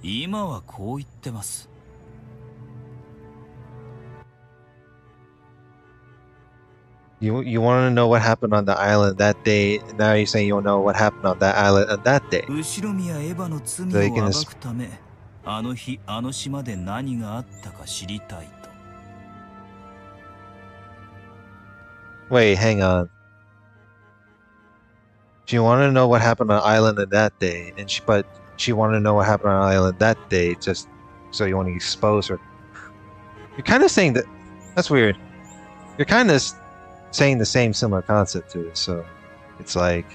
今はこう言ってます。You want to know what happened on the island that day? Now you're saying you don't know what happened on that island on that day. 後ろ宮エヴァの罪を暴くため、あの日あの島で何があったか知りたいと。Wait, hang on. She wanted to know what happened on the island on that day, but she wanted to know what happened on the island that day just so you want to expose her. You're kind of saying that. That's weird. You're kind of saying the same similar concept to it, so it's like,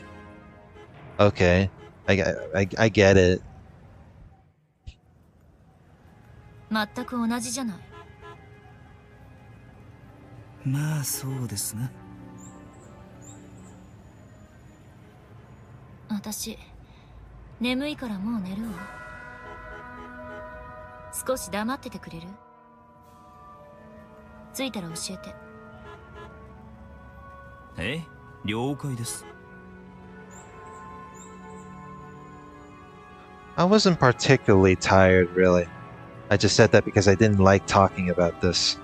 okay, I get it. 全く同じじゃない。まあそうですが。私、眠いからもう寝るわ。少し黙っててくれる？着いたら教えて。え、了解です。I wasn't particularly tired, really. I just said that because I didn't like talking about this.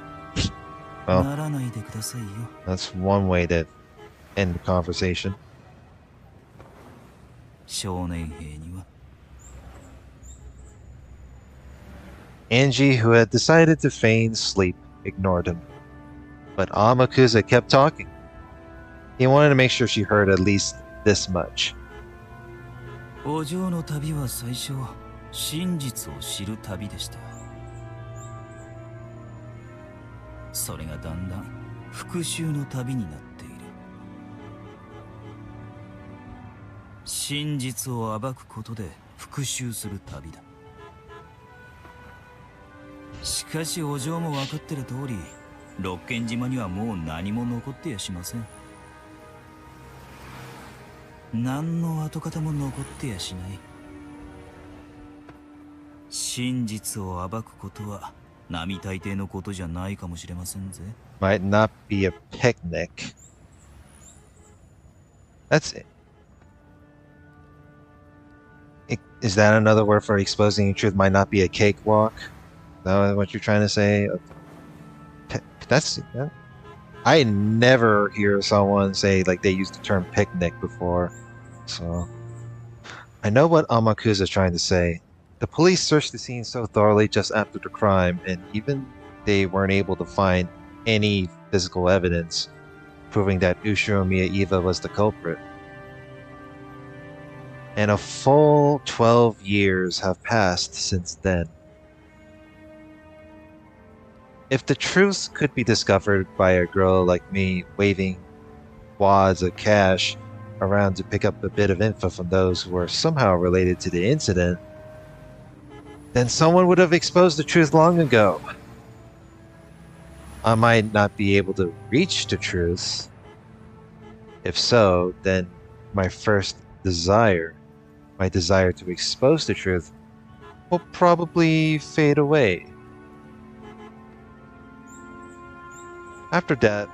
Well, ならないでくださいよ。 that's one way to end the conversation. 少年兵には。Angie, who had decided to feign sleep, ignored him. But Amakusa kept talking. He wanted to make sure she heard at least this much. お嬢の旅は最初、真実を知る旅でした。それがだんだん復讐の旅になっている。真実を暴くことで復讐する旅だ。しかしお嬢も分かってる通り、六軒島にはもう何も残ってやしません。何の跡形も残ってやしない。真実を暴くことは並大抵のことじゃないかもしれませんぜ。Might not be a picnic. That's it. Is that another word for exposing the truth? Might not be a cakewalk? Is that what you're trying to say? That's... I never hear someone say like they used the term picnic before. So... I know what Amakusa is trying to say. The police searched the scene so thoroughly just after the crime, and even they weren't able to find any physical evidence proving that Ushiromiya Eva was the culprit. And a full 12 years have passed since then. If the truth could be discovered by a girl like me waving wads of cash around to pick up a bit of info from those who were somehow related to the incident, then someone would have exposed the truth long ago. I might not be able to reach the truth, If so, then my first desire, my desire to expose the truth, will probably fade away. After that,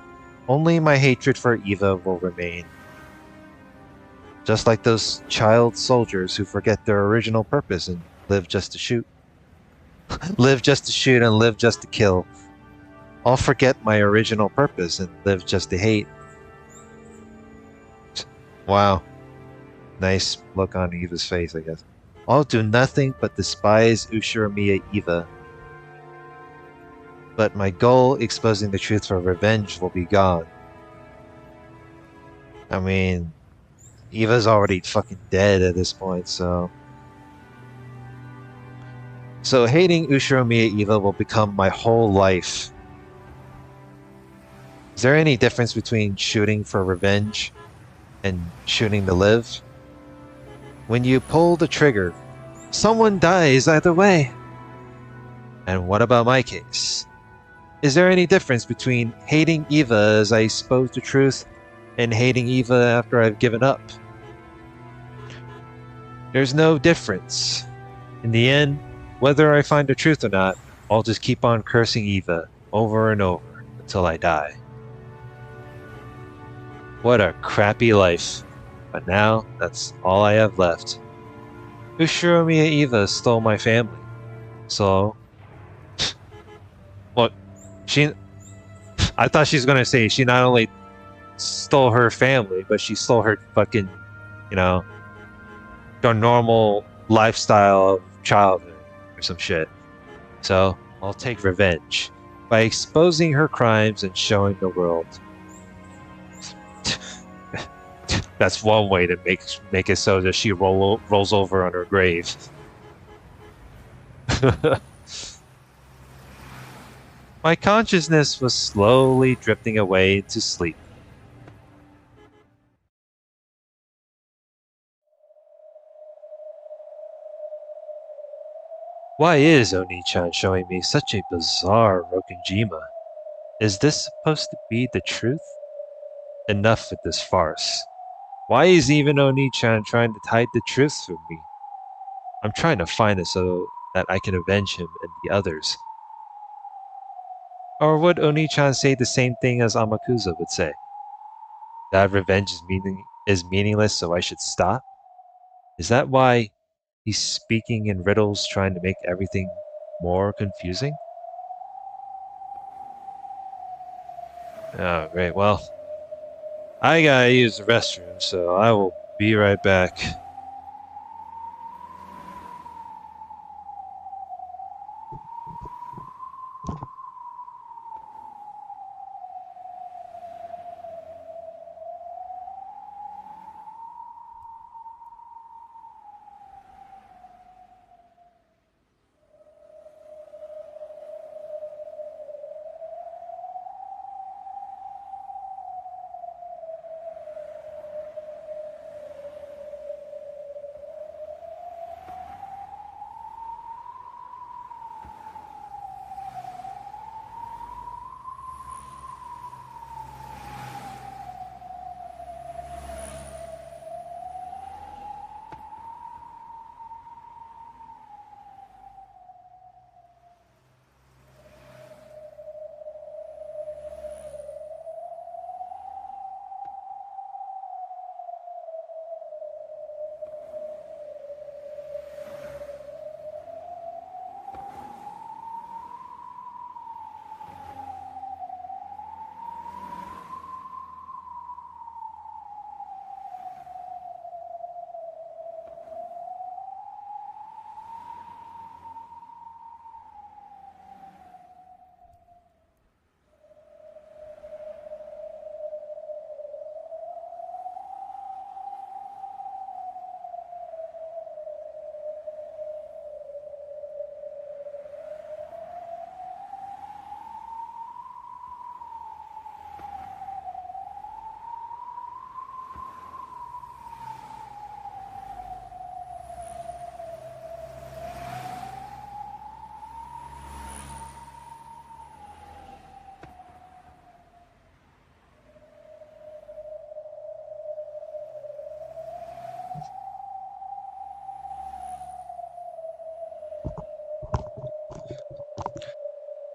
only my hatred for Eva will remain. Just like those child soldiers who forget their original purpose and live just to shoot. Live just to shoot and live just to kill. I'll forget my original purpose and live just to hate. Wow. Nice look on Eva's face, I guess. I'll do nothing but despise Ushiromiya Eva. But my goal, exposing the truth for revenge, will be gone. I mean, Eva's already fucking dead at this point, so... So hating Ushiromiya Eva will become my whole life. Is there any difference between shooting for revenge and shooting to live? When you pull the trigger, someone dies either way. And what about my case? Is there any difference between hating Eva as I expose the truth and hating Eva after I've given up? There's no difference. In the end, whether I find the truth or not, I'll just keep on cursing Eva over and over until I die. What a crappy life. But now, that's all I have left. Ushiromiya Eva stole my family. So... Look, I thought she was gonna say she not only stole her family, but she stole her fucking, you know, her normal lifestyle of childhood or some shit. So, I'll take revenge by exposing her crimes and showing the world. That's one way to make it so that she rolls over on her grave. My consciousness was slowly drifting away into sleep. Why is Oni-chan showing me such a bizarre Rokunjima? Is this supposed to be the truth? Enough with this farce. Why is even Oni-chan trying to hide the truth from me? I'm trying to find it so that I can avenge him and the others. Or would Oni-chan say the same thing as Amakusa would say? That revenge is meaningless, so I should stop? Is that why he's speaking in riddles, trying to make everything more confusing? Oh, great. Well, I gotta use the restroom, so I will be right back.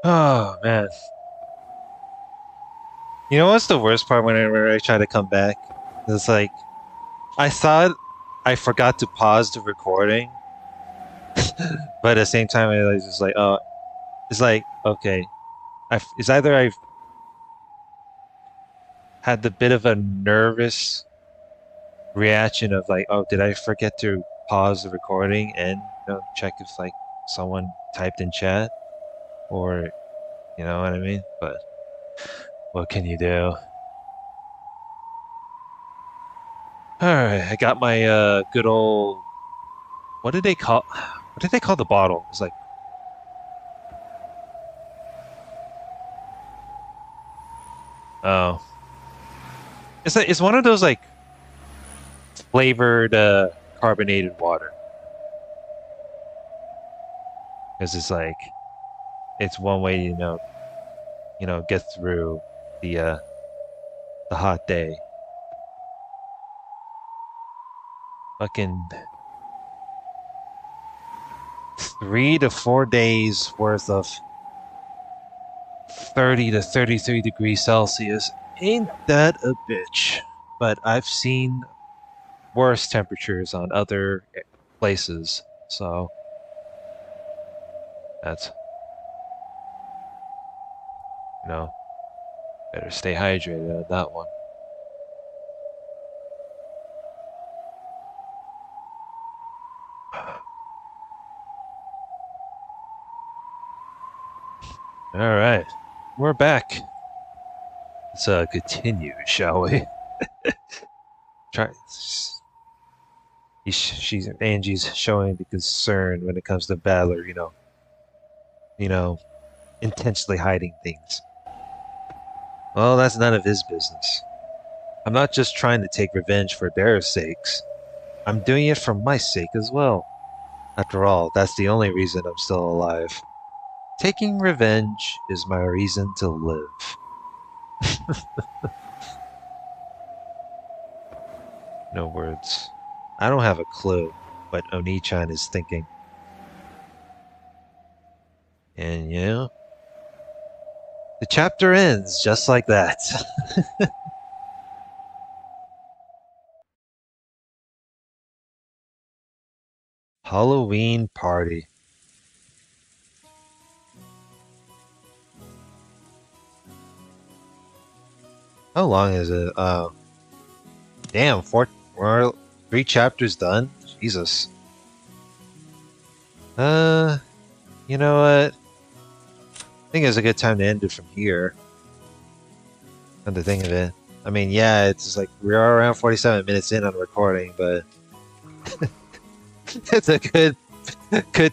Oh man. You know what's the worst part whenever I try to come back? It's like I thought I forgot to pause the recording, but at the same time I was just like, oh, it's like okay, it's either I've had the bit of a nervous reaction of like, oh, did I forget to pause the recording and check if like someone typed in chat, or you know what I mean? But what can you do? All right, I got my good old what did they call the bottle? It's like oh, it's one of those like flavored carbonated water because it's like it's one way to get through the hot day. Fucking 3 to 4 days worth of 30 to 33 degrees Celsius. Ain't that a bitch? But I've seen worse temperatures on other places, so that's you know better stay hydrated on that one. All right, we're back. Let's continue, shall we? Try. She's Angie's showing the concern when it comes to Battler. Intentionally hiding things. Well, that's none of his business. I'm not just trying to take revenge for their sakes. I'm doing it for my sake as well. After all, that's the only reason I'm still alive. Taking revenge is my reason to live. No words. I don't have a clue what Oni-chan is thinking. And the chapter ends just like that. Halloween party. How long is it? Damn, we're 3 chapters done? Jesus. You know what? I think it's a good time to end it from here. Come to think of it. I mean, yeah, it's just like we are around 47 minutes in on recording, but it's a good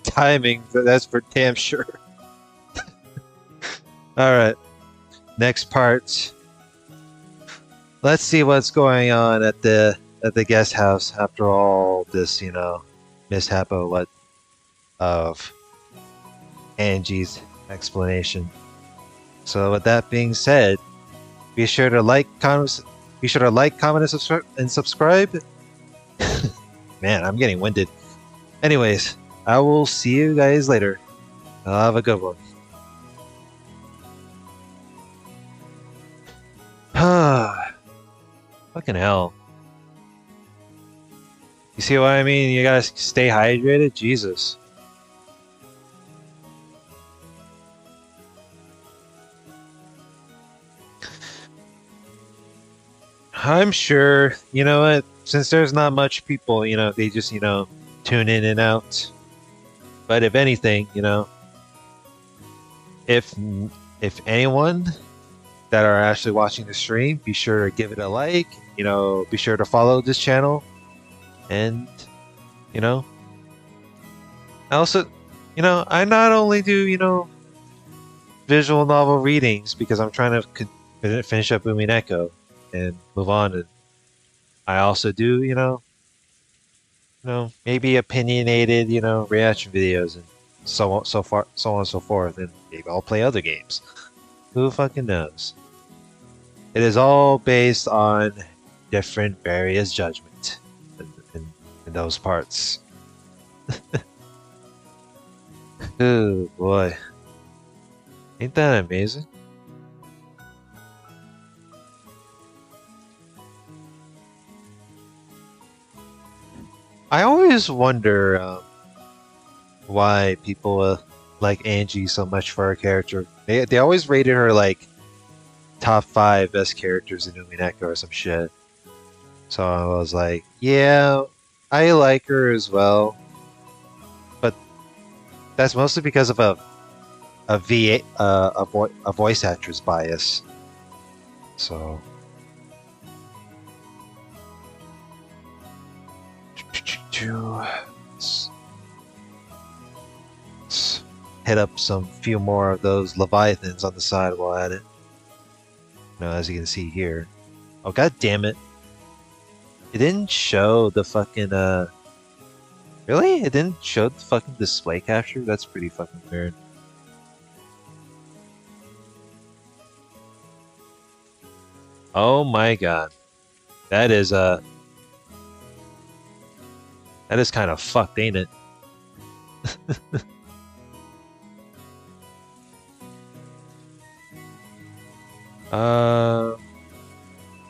timing. That's for damn sure. All right, next part. Let's see what's going on at the guest house after all this, mishap of Angie's explanation. So with that being said, be sure to like, comment, and subscribe. Man, I'm getting winded. Anyways, I will see you guys later. Have a good one. Fucking hell. You see what I mean? You gotta stay hydrated? Jesus. I'm sure, you know what, since there's not much people, they just, tune in and out. But if anything, if anyone that are actually watching the stream, be sure to give it a like, be sure to follow this channel. And, I also, I not only do, visual novel readings because I'm trying to finish up Umineko and move on. And I also do, maybe opinionated, reaction videos and so on, so on and so forth. And maybe I'll play other games. Who fucking knows? It is all based on different various judgment in those parts. Oh boy. Ain't that amazing? I always wonder why people like Angie so much for her character. They always rated her like top 5 best characters in Umineko or some shit. So I was like, yeah, I like her as well, but that's mostly because of a voice actress bias. So let's hit up some few more of those Leviathans on the side while at it. As you can see here. Oh, god damn it. It didn't show the fucking, Really? It didn't show the fucking display capture? That's pretty fucking weird. Oh my god. That is, that is kind of fucked, ain't it?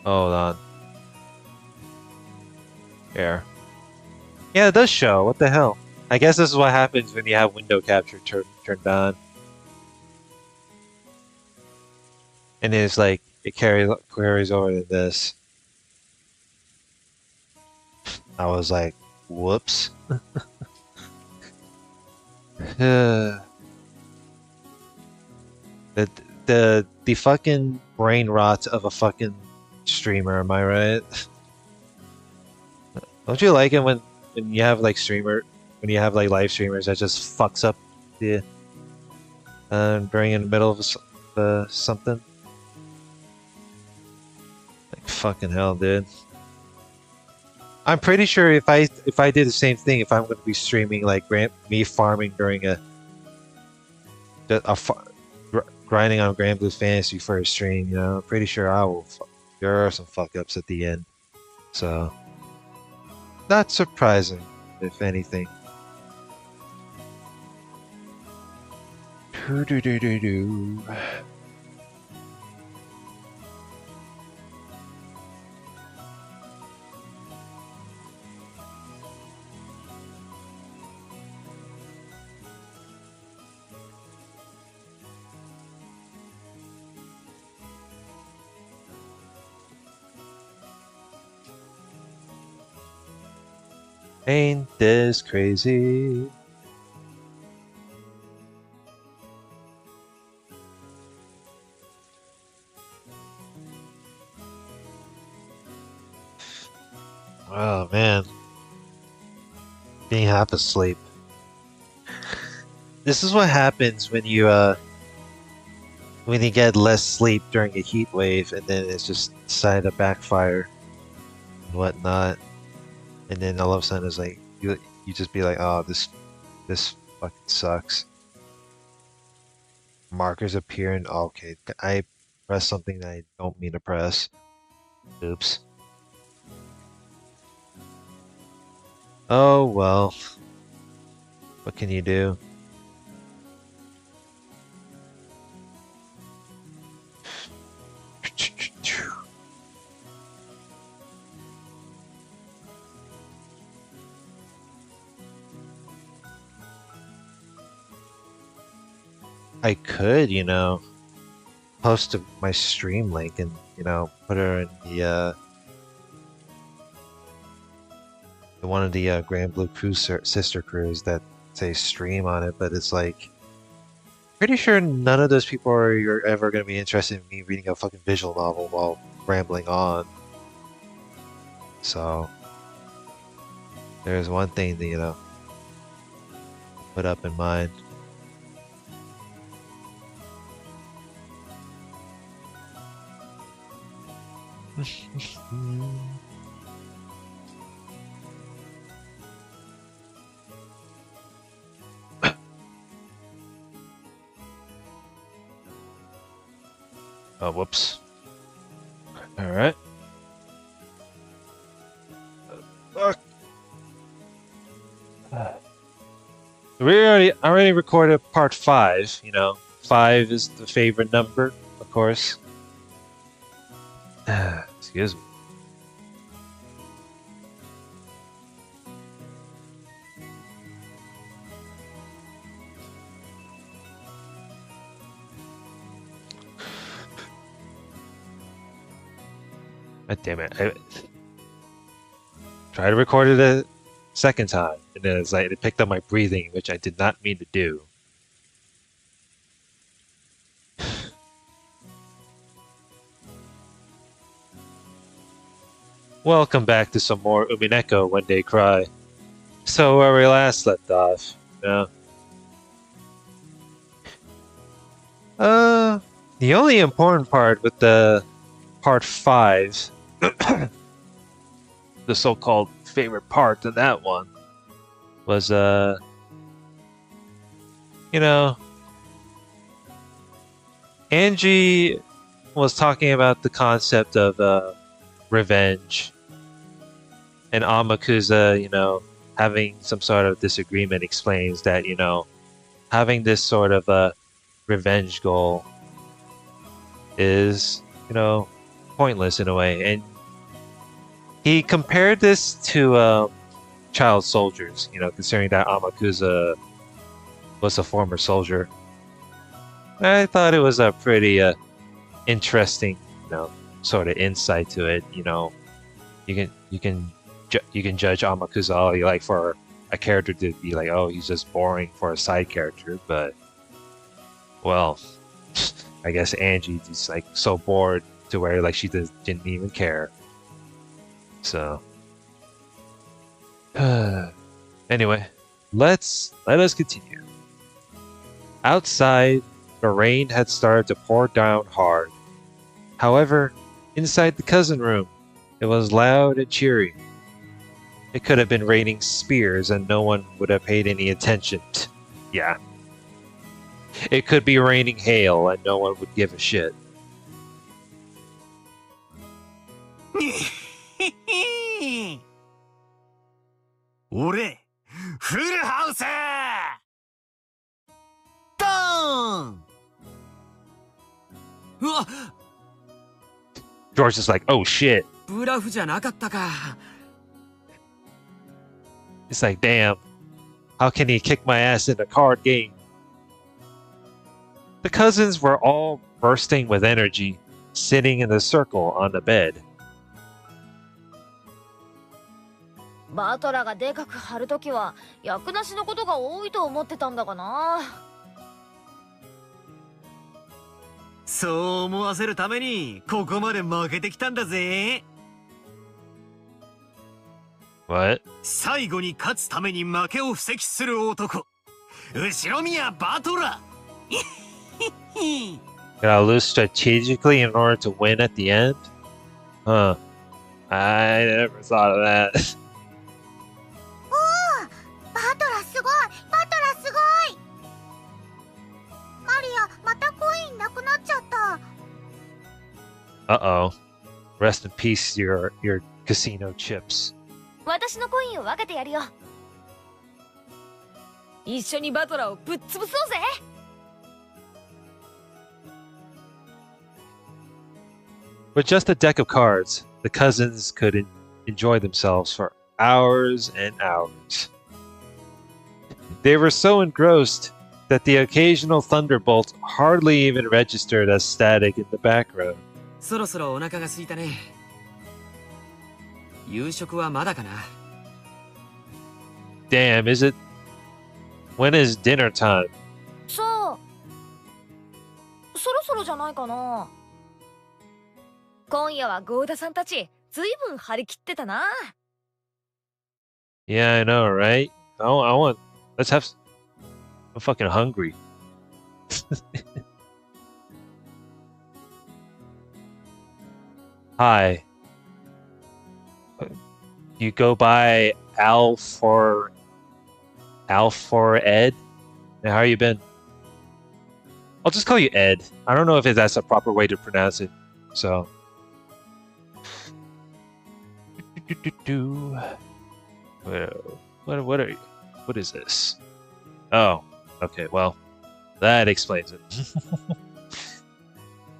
Hold on. Here. Yeah, it does show. What the hell? I guess this is what happens when you have window capture turned on. And it's like, it carries over to this. I was like, whoops. the fucking brain rot of a fucking streamer, am I right? Don't you like it when you have like when you have like live streamers that just fucks up the during in the middle of something? Like fucking hell, dude. I'm pretty sure if I did the same thing, if I'm going to be streaming like me farming during grinding on Grand Blue Fantasy for a stream, I'm pretty sure there are some fuck ups at the end. So not surprising, if anything. Do. Ain't this crazy? Oh man. Being half asleep. This is what happens when you get less sleep during a heat wave and then it's just decided to backfire and whatnot. And then all of a sudden it's like you just be like, oh, this fucking sucks. Markers appear and okay, I press something that I don't mean to press. Oops. Oh well. What can you do? I could, post my stream link and, put her in the one of the Grand Blue Cruise sister crews that say stream on it, but it's like, pretty sure none of those people are ever going to be interested in me reading a fucking visual novel while rambling on. So, there's one thing to, put up in mind. Oh, whoops. All right. We already recorded part 5, 5 is the favorite number, of course. Excuse me. God damn it. I tried to record it a second time, and then it's like it picked up my breathing, which I did not mean to do. Welcome back to some more Umineko When They Cry. So where we last left off, yeah. The only important part with the part 5, the so-called favorite part of that one, was you know, Angie was talking about the concept of revenge, and Amakusa, having some sort of disagreement, explains that, having this sort of a revenge goal is, pointless in a way. And he compared this to child soldiers, considering that Amakusa was a former soldier. I thought it was a pretty interesting, sort of insight to it. You can judge Amakusa all you like for a character to be like, oh, he's just boring for a side character, but well, I guess Angie is like so bored to where like she didn't even care. So anyway, let us continue. Outside, the rain had started to pour down hard. However, inside the cousin room, it was loud and cheery. It could have been raining spears and no one would have paid any attention. Yeah. It could be raining hail and no one would give a shit. Ore, full house! Done! George is like, oh shit. ブラフじゃなかったか。 It's like, damn. How can he kick my ass in a card game? The cousins were all bursting with energy, sitting in a circle on the bed. バトラがでかく張るときは役なしのことが多いと思ってたんだがな。そう思わせるためにここまで負けてきたんだぜ。 What? 最後に勝つために負けを布石する男、後宮バトラ。Gotta lose strategically in order to win at the end? Huh. I never thought of that. バトラすごい、バトラすごい。マリア、またコインなくなっちゃった。 Uh-oh. Rest in peace, your casino chips. 私のコインを分けてやるよ。一緒にバトラをぶっ潰そうぜ。 With just a deck of cards, the cousins could enjoy themselves for hours and hours. They were so engrossed that the occasional thunderbolt hardly even registered as static in the background. そろそろお腹が空いたね。夕食はまだかな。 Damn, is it? When is dinner time? さあ、そろそろじゃないかな。今夜はゴーダさんたちずいぶん張り切ってたな。 Yeah, I know, right? I want. Let's have. I'm fucking hungry. Hi. You go by Al for Ed? Now, how you been? I'll just call you Ed. I don't know if that's a proper way to pronounce it. So. What are you? What is this? Oh, okay. Well, That explains it.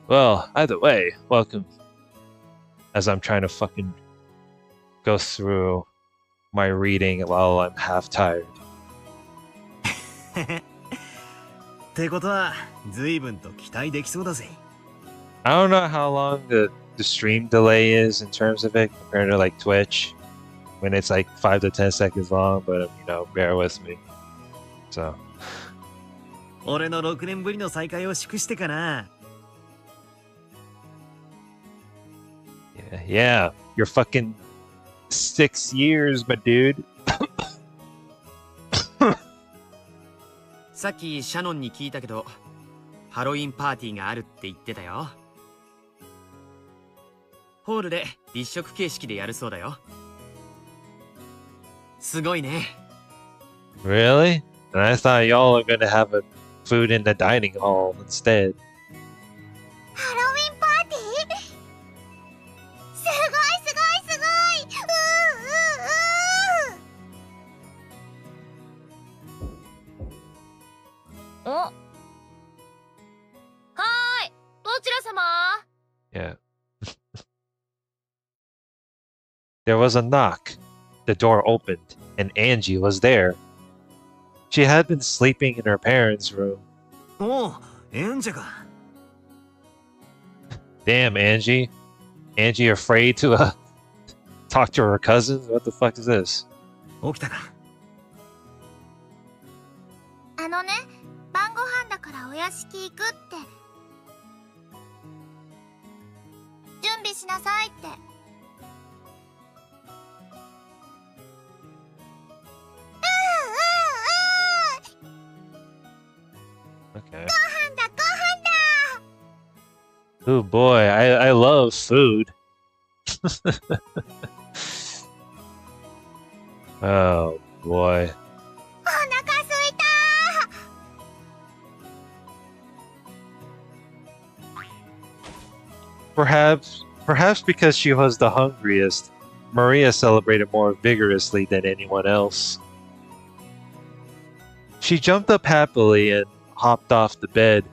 Well, either way, welcome. As I'm trying to fucking go through my reading while I'm half tired. ってことは随分と期待できそうだぜ。 I don't know how long the stream delay is in terms of it compared to like Twitch when it's like 5 to 10 seconds long, but bear with me. So 俺の6年ぶりの再会を祝してかな。 yeah, you're fucking 6 years, my dude. さっきシャノンに聞いたけど、ハロウィンパーティーがあるって言ってたよ。ホールで立食形式でやるそうだよ。すごいね。Really? And I thought y'all are gonna have a food in the dining hall instead. ハロウィンパーティー、すごいすごいすごい。お、はーい、どちら様？ Yeah. There was a knock. The door opened, and Angie was there. She had been sleeping in her parents' room. おう、エンジェか。 Damn, Angie. Angie afraid to talk to her cousins? What the fuck is this? 起きたか。あのね、晩ご飯だからお屋敷行くって。準備しなさいって。 Okay. Oh boy, I love food. Oh boy. Perhaps because she was the hungriest, Maria celebrated more vigorously than anyone else. She jumped up happily and hopped off the bed.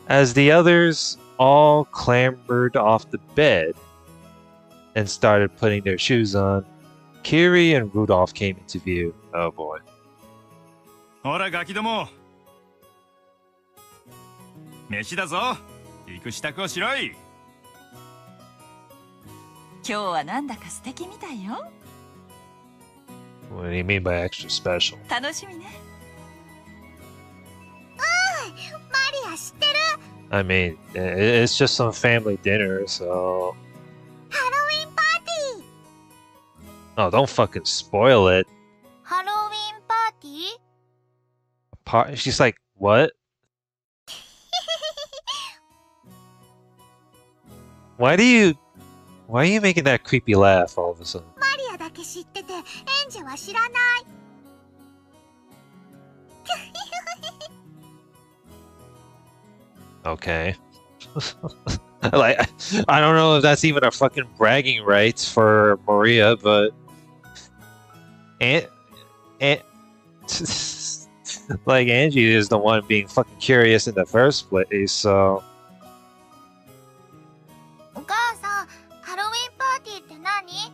As the others all clambered off the bed and started putting their shoes on, Kiri and Rudolph came into view. Oh boy. ほらガキども、飯だぞ。行く支度をしろい。今日はなんだか素敵みたいよ。 What do you mean by extra special? 楽しみね。マリア知ってる？ I mean, it's just some family dinner, so... ハロウィンパーティー。 Oh, don't fucking spoil it. ハロウィンパーティー？ She's like, what? Why are you making that creepy laugh all of a sudden? マリアだけ知ってて、エンジェは知らない。Okay. Like, I don't know if that's even a fucking bragging rights for Maria, but... And... like, Angie is the one being fucking curious in the first place, so... お母さん、ハロウィンパーティーって何？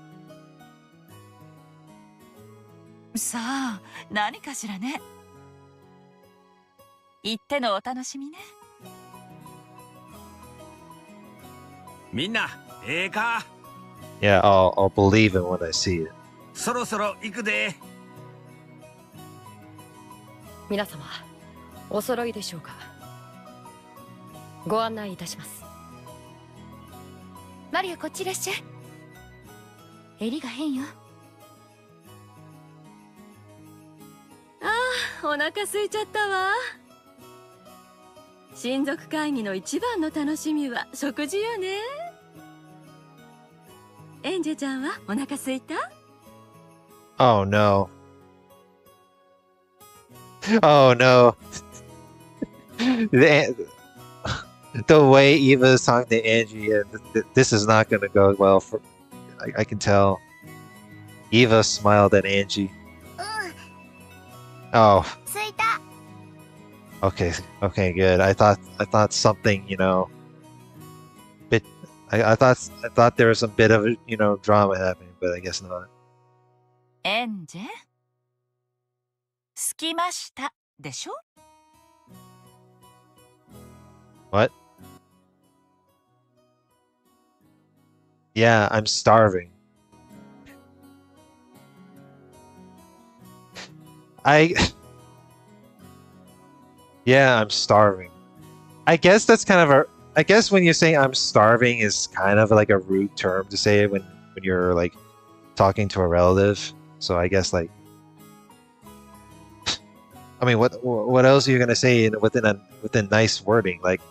さあ、何かしらね。行ってのお楽しみね。みんな、ええか。 Yeah, I'll believe it when I see it. そろそろ行くで。皆様、お揃いでしょうか。ご案内いたします。マリア、こっちいらっしゃい。襟が変よ。お腹空いちゃったわ。親族会議の一番の楽しみは食事よね。エンジェちゃんはお腹空いた？ Oh no. Oh no. The way Eva is talking to Angie, this is not going to go well for... I can tell. Eva smiled at Angie. Oh, 着いた。 okay, okay, good. I thought something, bit. I thought there was some bit of drama happening, but I guess not. エンジェ着きましたでしょ What? Yeah, I'm starving. Yeah, I'm starving. I guess that's kind of a. I guess when you say I'm starving is kind of like a rude term to say when you're like talking to a relative. So I guess like. I mean, what else are you gonna say within nice wording? Like,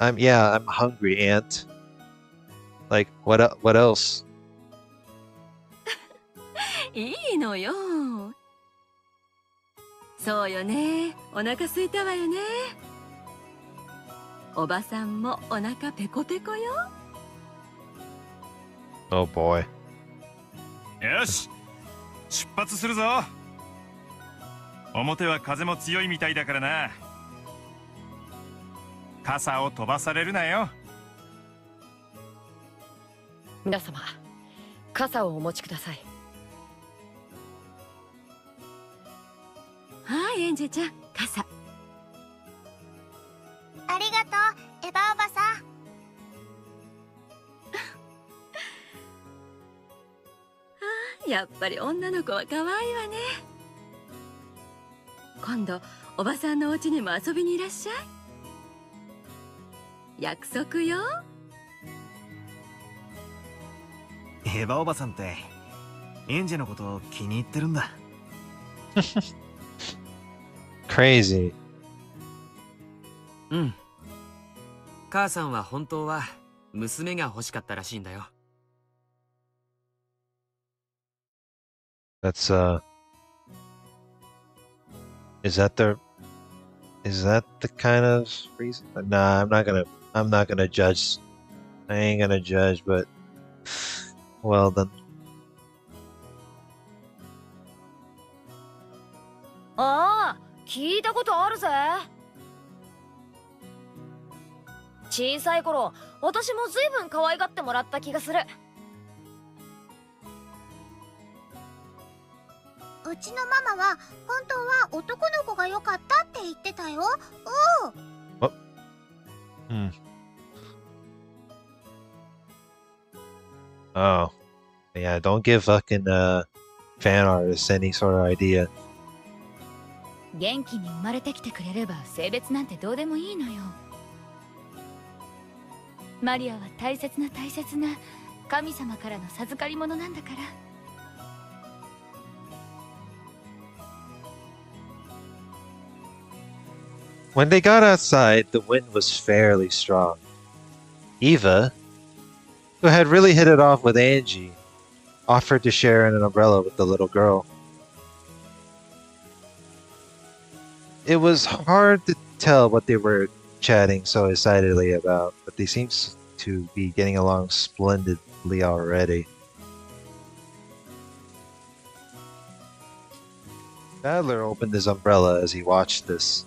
I'm hungry, aunt. Like, what else? いいのよ。そうよね。お腹空いたわよね。おばさんもお腹ペコペコよ。Oh boy. よし、出発するぞ。表は風も強いみたいだからな。傘を飛ばされるなよ。皆様、傘をお持ちください。はい、エンジェちゃん、傘。ありがとう、エヴァおばさん。やっぱり女の子は可愛いわね。今度おばさんのお家にも遊びにいらっしゃい。約束よ。エヴァおばさんってエンジェのことを気に入ってるんだ。Crazy. うん。母さんは本当は娘が欲しかったらしいんだよ。That's Is that the kind of reason? Nah, I'm not gonna judge. I ain't gonna judge, but well then. ああ、聞いたことあるぜ。小さい頃、私もずいぶん可愛がってもらった気がする。うちのママは本当は男の子が良かったって言ってたよ。Hmm. Oh. Yeah, don't give fucking fan artists any sort of idea. 元気に生まれてきてくれれば性別なんてどうでもいいのよ。マリアは大切な神様からの授かり物なんだから。When they got outside, the wind was fairly strong. Eva, who had really hit it off with Angie, offered to share an umbrella with the little girl. It was hard to tell what they were chatting so excitedly about, but they seemed to be getting along splendidly already. Adler opened his umbrella as he watched this.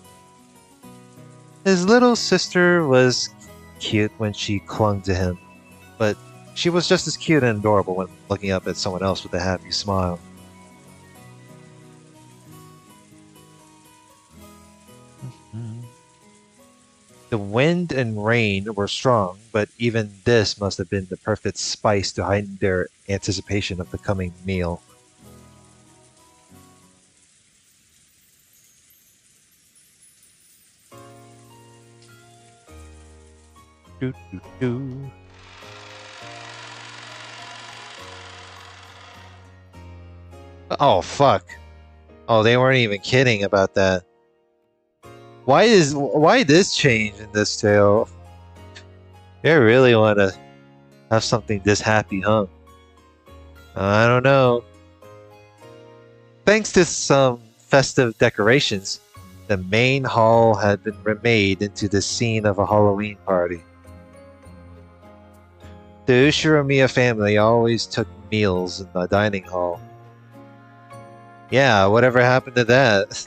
His little sister was cute when she clung to him, but she was just as cute and adorable when looking up at someone else with a happy smile. The wind and rain were strong, but even this must have been the perfect spice to heighten their anticipation of the coming meal. Doo, doo, doo. Oh, fuck. Oh, they weren't even kidding about that. Why this change in this tale? They really want to have something this happy, huh? I don't know. Thanks to some festive decorations, the main hall had been remade into the scene of a Halloween party. The Ushiromiya family always took meals in the dining hall. Yeah, whatever happened to that?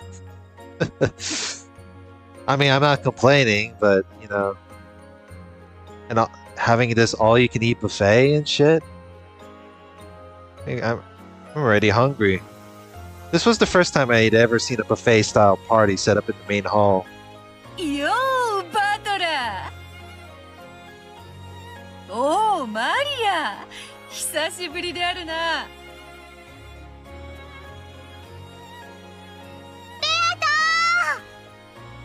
I mean, I'm not complaining, but you know, and having this all-you-can-eat buffet and shit. I'm already hungry. This was the first time I had ever seen a buffet-style party set up in the main hall. Yo, バトラー。おお、マリア。久しぶりであるな。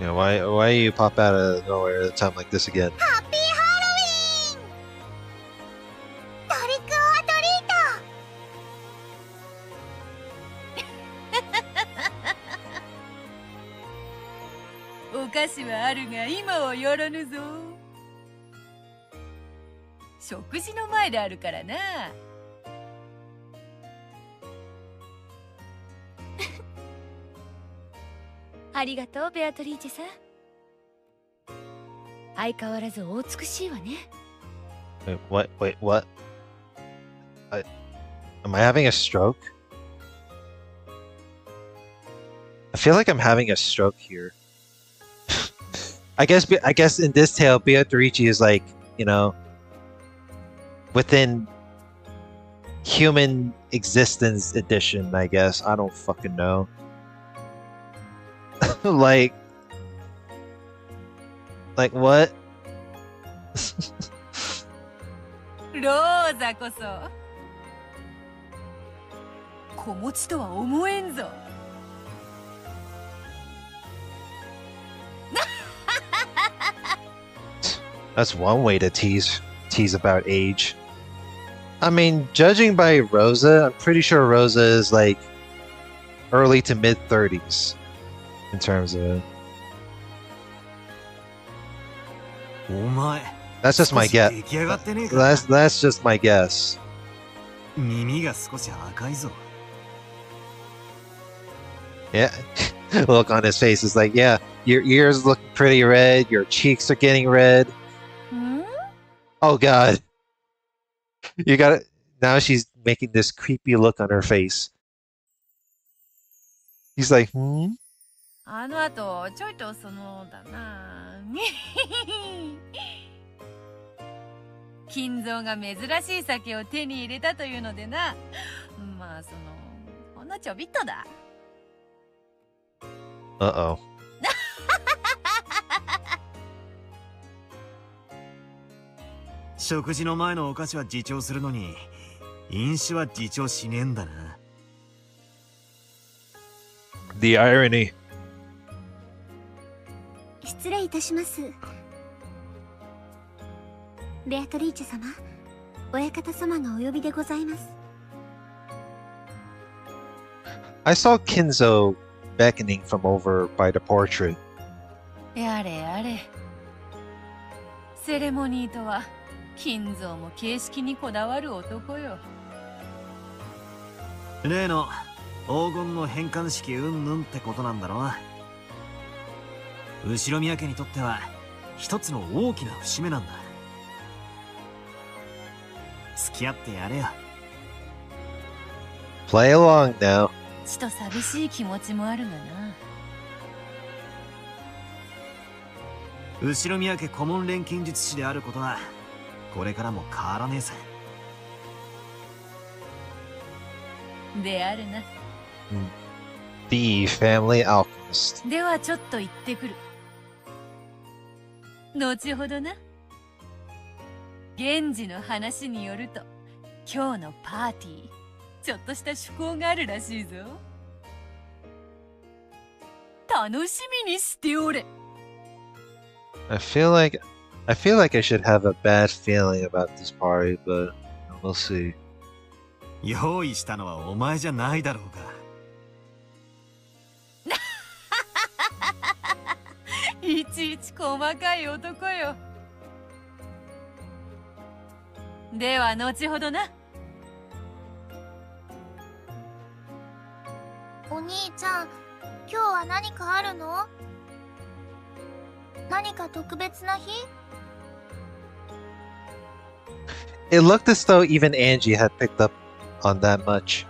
You know, why you pop out of nowhere at a time like this again? ハッピーハロウィーン。トリックオアトリート。お菓子はあるが今はやらぬぞ。食事の前であるからな。ありがとうベアトリーチェさん。相変わらずお美しいわね。Wait, what? Am I having a stroke? I feel like I'm having a stroke here. I guess in this tale, Beatrice is like, you know, within human existence edition, I guess. I don't fucking know. like what? ローザこそ子持ちとは思えんぞ。That's one way to tease about age. I mean, judging by Rosa, I'm pretty sure Rosa is like early to mid 30s in terms of it. お前 That's just my 少し guess. 出来上がってねえか。 That's just my guess. 耳が少し赤いぞ。 Yeah. Look on his face is like, yeah, your ears look pretty red, your cheeks are getting red. Oh god. You got it. Now she's making this creepy look on her face. He's like, あの後ちょいとそのだな。金蔵が珍しい酒を手に入れたというのでな。まあそのほんのちょびっとだ。Uh-oh. 食事の前のお菓子は自重するのに飲酒は自重しねえんだな。 The irony. 失礼いたします。ベアトリーチェ様、親方様がお呼びでございます。 I saw Kinzo beckoning from over by the portrait. やれやれ。セレモニーとは金蔵も形式にこだわる男よ。例の黄金の返還式うんぬんってことなんだろう。後宮家にとっては一つの大きな節目なんだ。付き合ってやれよ。 Play along now. ちと寂しい気持ちもあるがな。後宮家顧問錬金術師であることはこれからも変わらねえさ。であるな。The family alchemist. ではちょっと行ってくる。後ほどな。源氏の話によると今日のパーティーちょっとした趣向があるらしいぞ。楽しみにしておれ。 I feel like I should have a bad feeling about this party, but we'll see. 用意したのはお前じゃないだろうが。いちいち細かい男よ。では後ほどな。お兄ちゃん、今日は何かあるの？何か特別な日？ It looked as though even Angie had picked up on that much.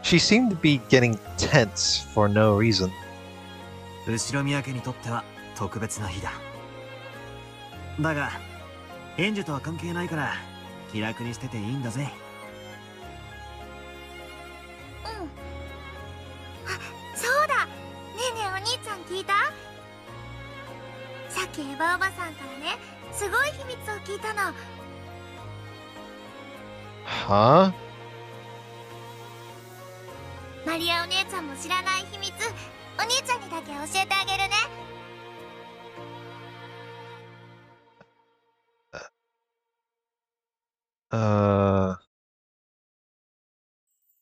She seemed to be getting tense for no reason. 後ろ宮家にとっては特別な日だ。だがエンジェとは関係ないから気楽にしてていいんだぜ。そうだ。ねえねえお兄ちゃん聞いた？さっきエヴァおばさんからね、すごい秘密を聞いたの。Huh? マリアお姉ちゃんも知らない秘密、お兄ちゃんにだけ教えてあげるね。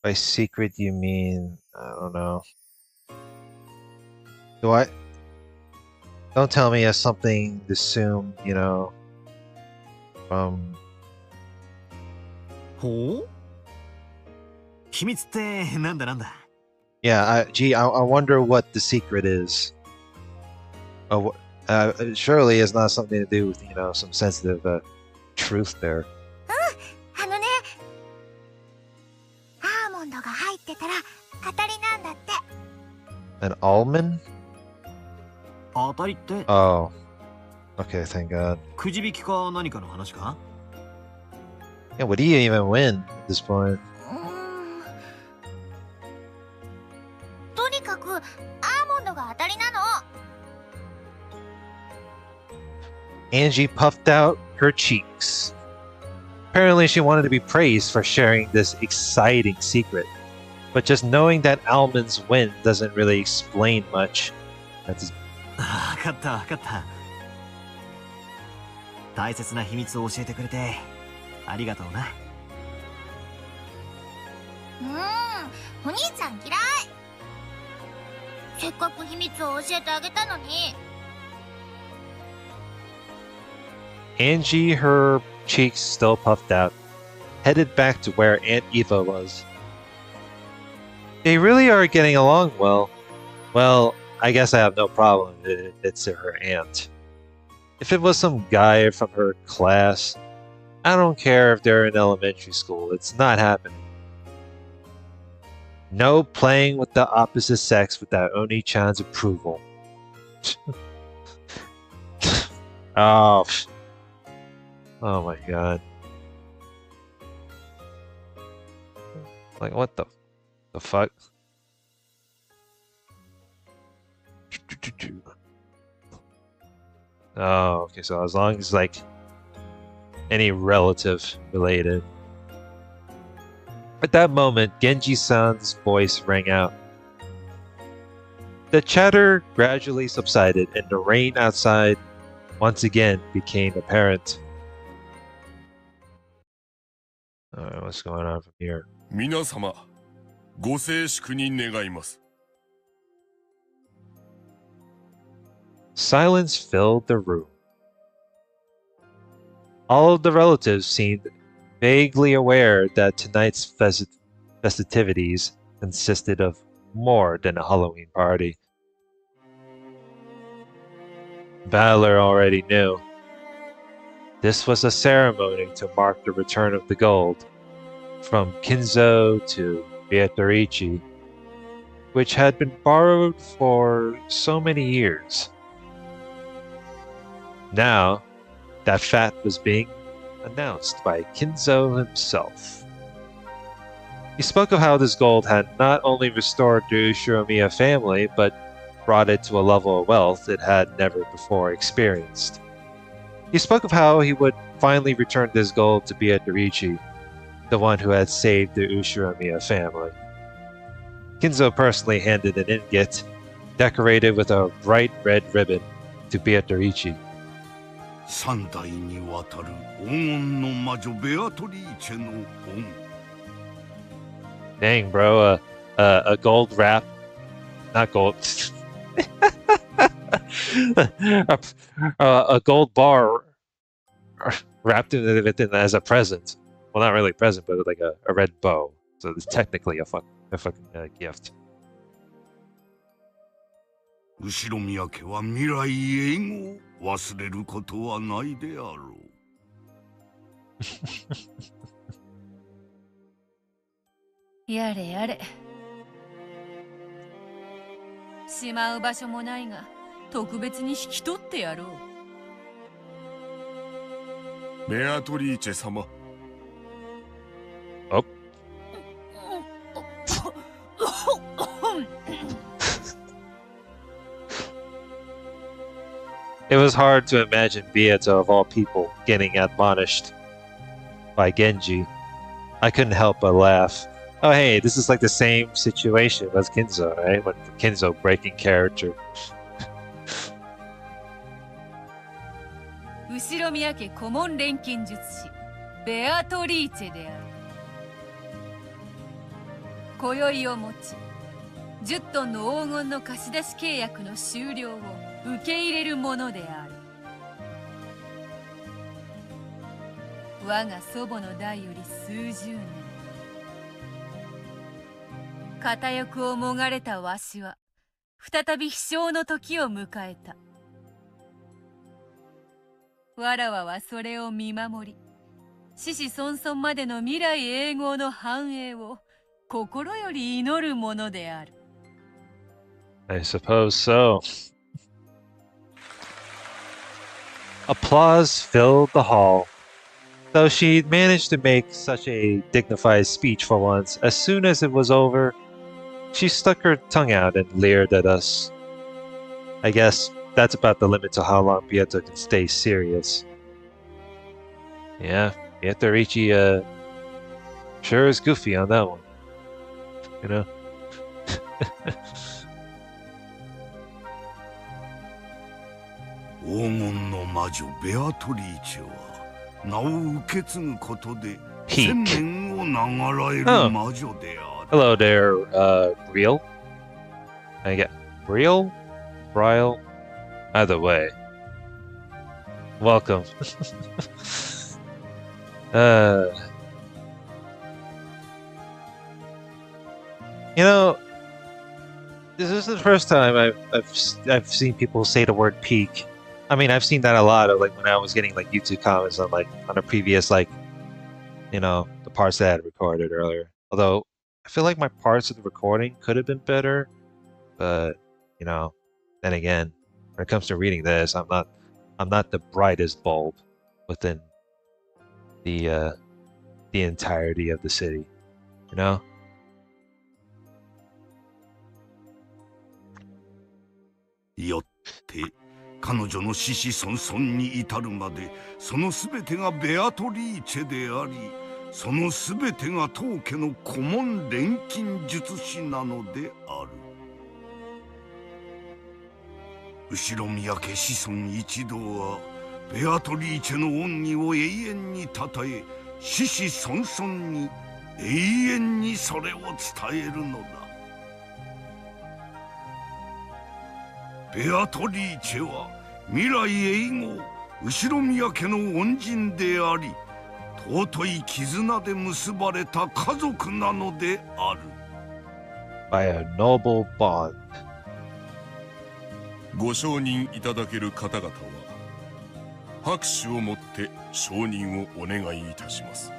By secret you mean, I don't know. Do I? Don't tell me as something to assume, you know, from... ほう？秘密ってなんだなんだ？ Yeah, gee, I wonder what the secret is. Surely it's not something to do with, you know, some sensitive truth there. あのね、アーモンドが入ってたら当たりなんだって。 An almond? 当たりって？ Oh. Okay, thank God. くじ引きか何かの話か？ Yeah, what do you even win at this point? とにかくアーモンドが当たりなの。 Angie puffed out her cheeks. Apparently she wanted to be praised for sharing this exciting secret. But just knowing that almonds win doesn't really explain much. That's... わかったわかった。大切な秘密を教えてくれてありがとうな。お兄ちゃん嫌い。せっかく秘密を教えてあげたのに。 Angie, her cheeks still puffed out, headed back to where Aunt Eva was. They really are getting along well. Well, I guess I have no problem if it's her aunt. If it was some guy from her class, I don't care if they're in elementary school, it's not happening. No playing with the opposite sex without Oni-chan's approval. Oh, oh my God. Like, what the fuck? Oh, okay, so as long as, like, any relative related. At that moment, Genji-san's voice rang out. The chatter gradually subsided, and the rain outside once again became apparent. Alright, what's going on from here? 皆様、ご静粛に願います。 Silence filled the room. All of the relatives seemed vaguely aware that tonight's festivities consisted of more than a Halloween party. Valor already knew. This was a ceremony to mark the return of the gold, from Kinzo to Beatrice, which had been borrowed for so many years. Now, that fact was being announced by Kinzo himself. He spoke of how this gold had not only restored the Ushiromiya family, but brought it to a level of wealth it had never before experienced. He spoke of how he would finally return this gold to Beatrice, the one who had saved the Ushiromiya family. Kinzo personally handed an ingot, decorated with a bright red ribbon, to Beatrice. 三代にわたる黄金の魔女ベアトリーチェの本。 Dang, bro, a gold wrap, not gold, a gold bar wrapped in it as a present. Well, not really a present, but like a red bow. So it's technically a fucking gift. 後宮家は未来永劫忘れることはないであろう。やれやれ、しまう場所もないが、特別に引き取ってやろう。ベアトリーチェ様。Oh. It was hard to imagine Bieto, of all people, getting admonished by Genji. I couldn't help but laugh. Oh hey, this is like the same situation as Kinzo, right? When Kinzo breaking character. 後ろ宮家顧問錬金術師ベアトリーチェである。今宵をもち10トンの黄金の貸し出し契約の終了を受け入れるものである。我が祖母の代より数十年、片翼をもがれたわしは再び飛翔の時を迎えた。わらわはそれを見守り、子々孫々までの未来永劫の繁栄を心より祈るものである。I suppose so. Applause filled the hall. Though she managed to make such a dignified speech for once, as soon as it was over, she stuck her tongue out and leered at us. I guess that's about the limit to how long Pietro can stay serious. Yeah, Pietro Ricci sure is goofy on that one. You know? 黄金の魔女ベアトリーチェは名を受け継ぐことで千年を長らえる魔女である。Hello there, Real. I get Real, Brial. Either way, welcome. You know, this is the first time I've seen people say the word peak. I mean, I've seen that a lot of like when I was getting like YouTube comments on like on a previous like, you know, the parts that I had recorded earlier. Although I feel like my parts of the recording could have been better, but you know, then again, when it comes to reading this, I'm not the brightest bulb within the entirety of the city, you know. よって彼女の子々孫々に至るまでそのすべてがベアトリーチェであり、そのすべてが当家の顧問錬金術師なのである。後ろ宮家子孫一同はベアトリーチェの恩義を永遠にたたえ、子々孫々に永遠にそれを伝えるのだ。ベアトリーチェは未来永劫後ろ宮家の恩人であり、尊い絆で結ばれた家族なのである。By a noble bond. ご承認いただける方々は拍手をもって承認をお願いいたします。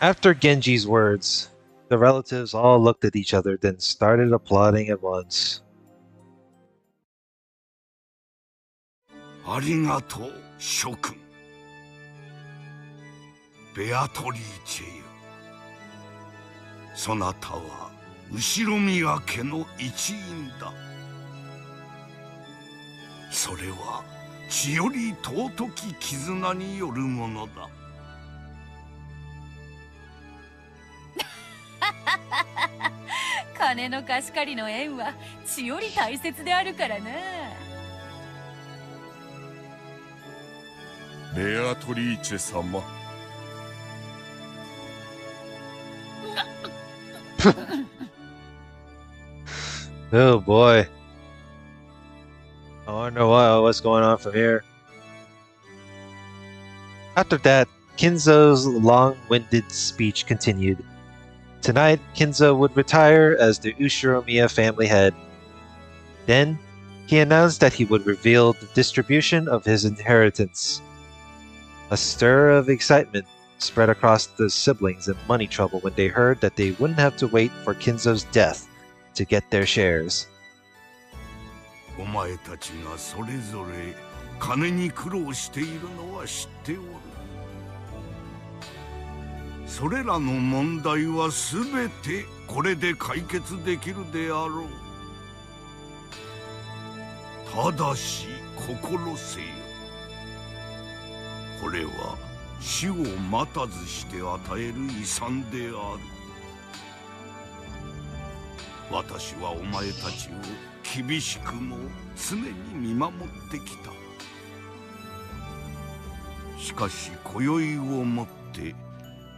After Genji's words, the relatives all looked at each other, then started applauding at once. ありがとう諸君。ベアトリーチェよ、そなたは後ろ宮家の一員だ。それは血より尊き絆によるものだ。金の貸し借りの縁は血より大切であるからな。ベアトリーチェ様。Oh boy. I wonder what's going on from here. After that, Kinzo's long-winded speech continued. Tonight, Kinzo would retire as the Ushiromiya family head. Then, he announced that he would reveal the distribution of his inheritance. A stir of excitement spread across the siblings in money trouble when they heard that they wouldn't have to wait for Kinzo's death to get their shares. お前たちがそれぞれ金に苦労しているのは知っておる。それらの問題はすべてこれで解決できるであろう。ただし心せよ。これは死を待たずして与える遺産である。私はお前たちを厳しくも常に見守ってきた。しかし今宵をもって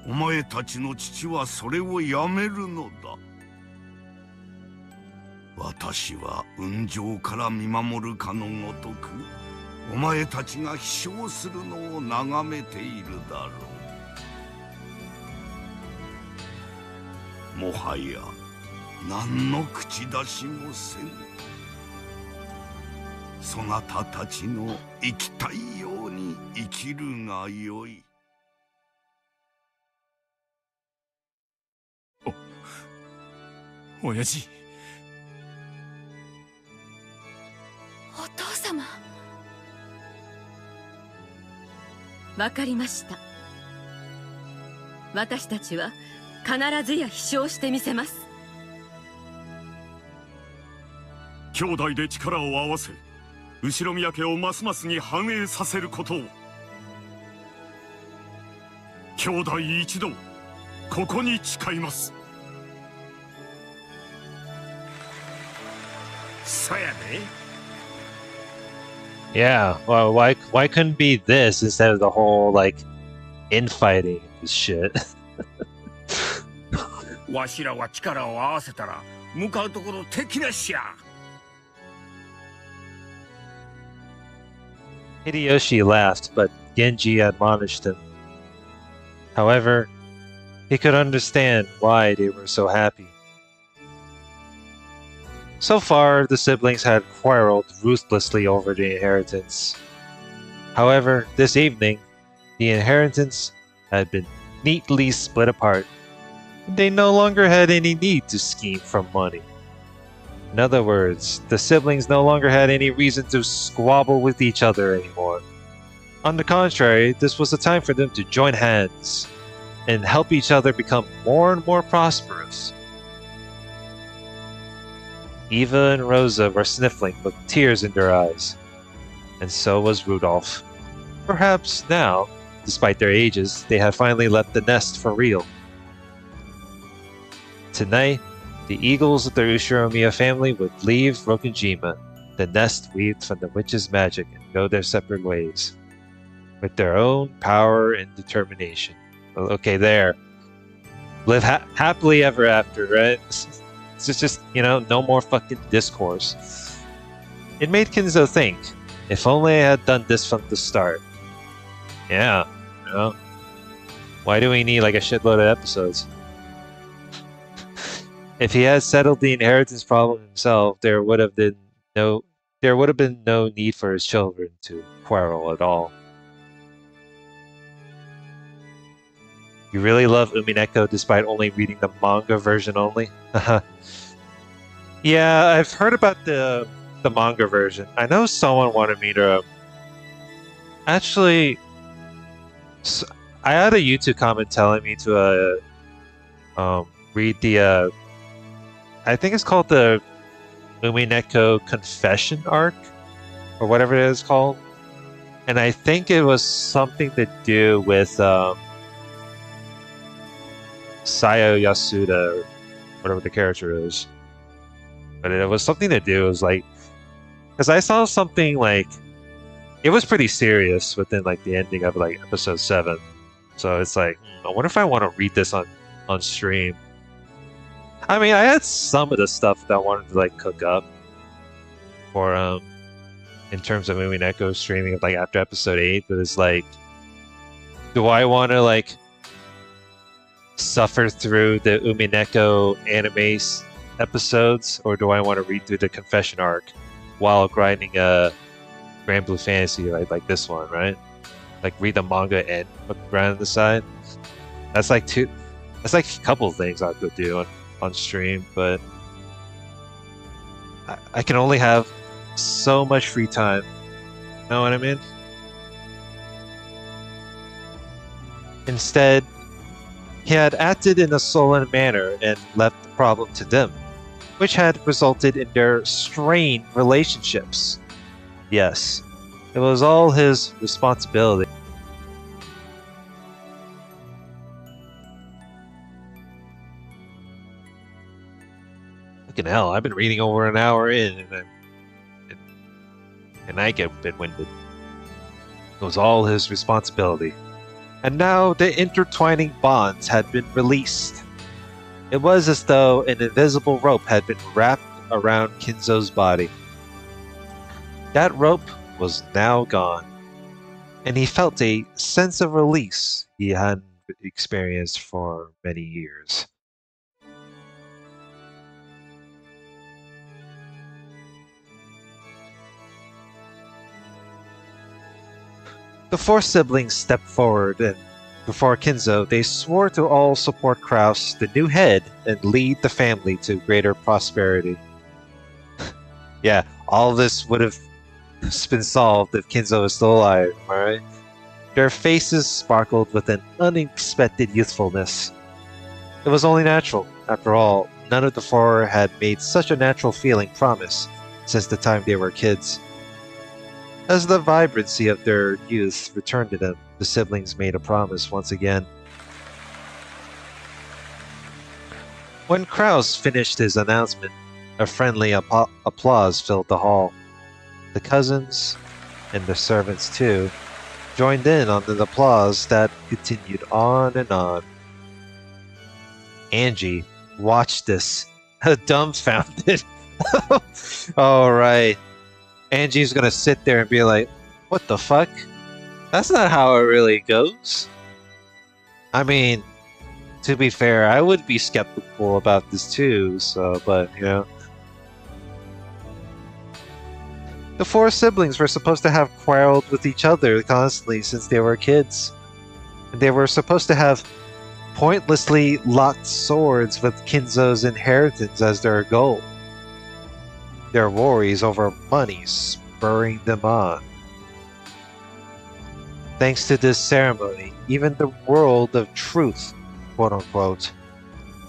お前たちの父はそれをやめるのだ。私は雲上から見守るかのごとくお前たちが飛翔するのを眺めているだろう。もはや何の口出しもせぬ。そなたたちの生きたいように生きるがよい。親父。お父様。わかりました。私たちは必ずや飛翔してみせます。兄弟で力を合わせ後宮家をますますに繁栄させることを。兄弟一同ここに誓います。そやで。Yeah, well, why couldn't be this instead of the whole like infighting and shit? わしらは力を合わせたら向かうところ敵なしや。Hideyoshi laughed, but Genji admonished him. However, he could understand why they were so happy. So far, the siblings had quarreled ruthlessly over the inheritance. However, this evening, the inheritance had been neatly split apart, and they no longer had any need to scheme for money. In other words, the siblings no longer had any reason to squabble with each other anymore. On the contrary, this was a time for them to join hands and help each other become more and more prosperous. Eva and Rosa were sniffling with tears in their eyes, and so was Rudolph. Perhaps now, despite their ages, they had finally left the nest for real. Tonight, the eagles of the Ushiromiya family would leave Rokunjima, the nest weaved from the witch's magic, and go their separate ways, with their own power and determination. Well, okay, there. Live happily ever after, right? It's just, you know, no more fucking discourse. It made Kinzo think, if only I had done this from the start. Yeah, you know? Why do we need like a shitload of episodes? If he had settled the inheritance problem himself, there would have been no need for his children to quarrel at all. You really love Umineko despite only reading the manga version only? Yeah, I've heard about the manga version. I know someone wanted me to... Actually, I had a YouTube comment telling me to read the... I think it's called the Umineko Confession arc, or whatever it is called. And I think it was something to do with Sayo Yasuda, or whatever the character is. But it was something to do, it was like... Because I saw something like... It was pretty serious within like the ending of like episode 7. So it's like, I wonder if I want to read this on stream. I mean, I had some of the stuff that I wanted to like cook up for in terms of Umineko streaming like after episode 8, but it's like, do I want to like suffer through the Umineko anime episodes, or do I want to read through the confession arc? while grinding a Grand Blue Fantasy, right? Like this one, right? Like read the manga and grind on the side. That's like that's like a couple of things I could do on stream, but I can only have so much free time. Know what I mean? Instead, he had acted in a sullen manner and left the problem to them, which had resulted in their strained relationships. Yes, it was all his responsibility. Fucking hell, I've been reading over an hour in, and I get a bit winded. It was all his responsibility. And now the intertwining bonds had been released. It was as though an invisible rope had been wrapped around Kinzo's body. That rope was now gone, and he felt a sense of release he hadn't experienced for many years. The four siblings stepped forward, and before Kinzo, they swore to all support Kraus, the new head, and lead the family to greater prosperity. Yeah, all this would have been solved if Kinzo was still alive, alright? Their faces sparkled with an unexpected youthfulness. It was only natural. After all, none of the four had made such a natural feeling promise since the time they were kids. As the vibrancy of their youth returned to them, the siblings made a promise once again. When Kraus finished his announcement, a friendly applause filled the hall. The cousins, and the servants too, joined in on the applause that continued on and on. Angie watched this, dumbfounded. Alright. Angie's gonna sit there and be like, what the fuck? That's not how it really goes. I mean, to be fair, I would be skeptical about this too, so, but, you know. The four siblings were supposed to have quarreled with each other constantly since they were kids. And they were supposed to have pointlessly locked swords with Kinzo's inheritance as their goal. Their worries over money spurring them on. Thanks to this ceremony, even the world of truth, quote unquote,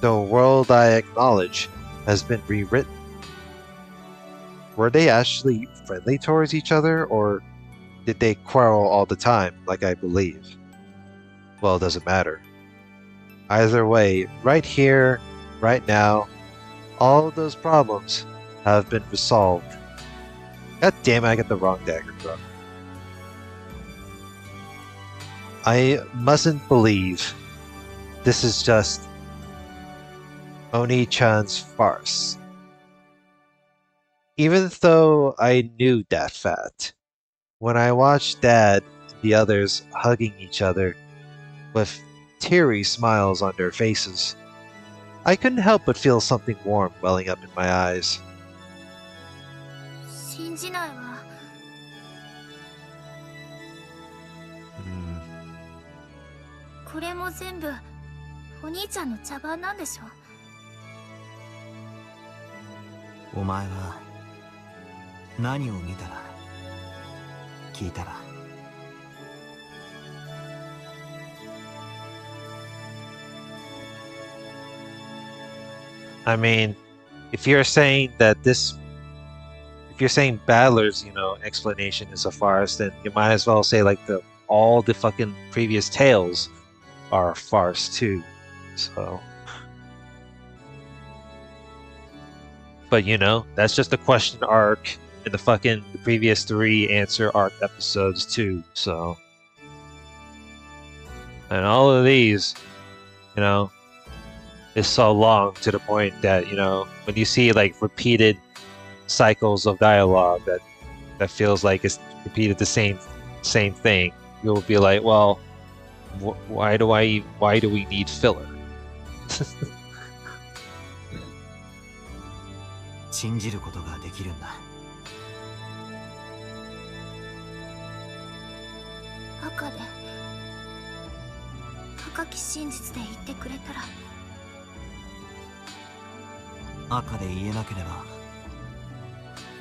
the world I acknowledge, has been rewritten. Were they actually friendly towards each other, or did they quarrel all the time, like I believe? Well, it doesn't matter. Either way, right here, right now, all of those problems have been resolved. God damn it, I got the wrong dagger, bro. I mustn't believe this is just Oni-chan's farce. Even though I knew that fact, when I watched Dad and the others hugging each other with teary smiles on their faces, I couldn't help but feel something warm welling up in my eyes. 信じないわ。これも全部お兄ちゃんの茶番なんでしょ。お前は何を見たら聞いたら I mean, if you're saying that if you're saying Battler's, explanation is a farce, then you might as well say like all the fucking previous tales are a farce too. So, but that's just the question arc in the previous 3 answer arc episodes too. So, and all of these, is so long to the point that when you see like repeated cycles of dialogue that feels like it's repeated the same thing, you'll be like, well, why do we need filler? 信じることができるんだ赤で高き真実で言ってくれたら。赤で言えなければ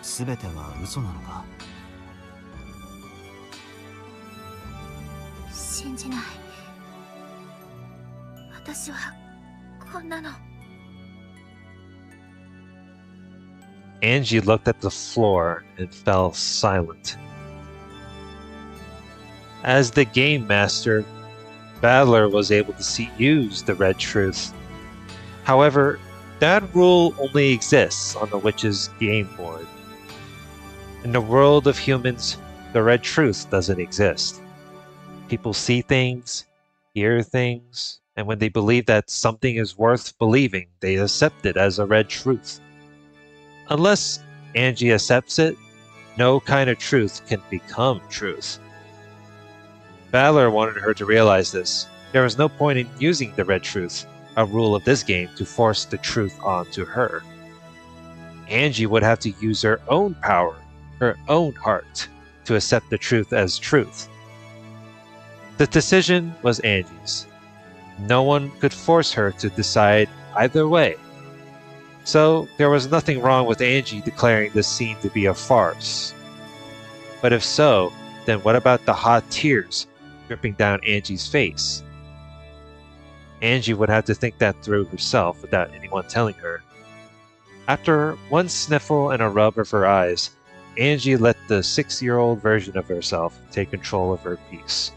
全ては嘘なのか？信じない。私はこんなの。 Angie looked at the floor and fell silent. As the game master, Battler was able to use the red truth. However, that rule only exists on the witch's game board. In the world of humans, the red truth doesn't exist. People see things, hear things, and when they believe that something is worth believing, they accept it as a red truth. Unless Angie accepts it, no kind of truth can become truth. Battler wanted her to realize this. There was no point in using the red truth, a rule of this game, to force the truth onto her. Angie would have to use her own power, her own heart, to accept the truth as truth. The decision was Angie's. No one could force her to decide either way. So there was nothing wrong with Angie declaring this scene to be a farce. But if so, then what about the hot tears dripping down Angie's face? Angie would have to think that through herself without anyone telling her. After one sniffle and a rub of her eyes, Angie let the 6-year-old version of herself take control of her piece.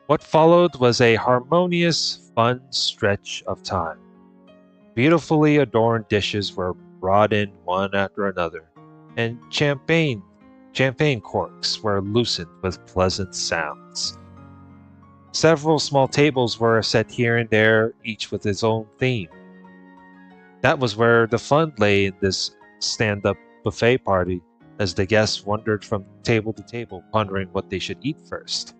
What followed was a harmonious, fun stretch of time. Beautifully adorned dishes were brought in one after another, and champagne corks were loosened with pleasant sounds. Several small tables were set here and there, each with its own theme. That was where the fun lay in this stand-up buffet party, as the guests wandered from table to table, pondering what they should eat first.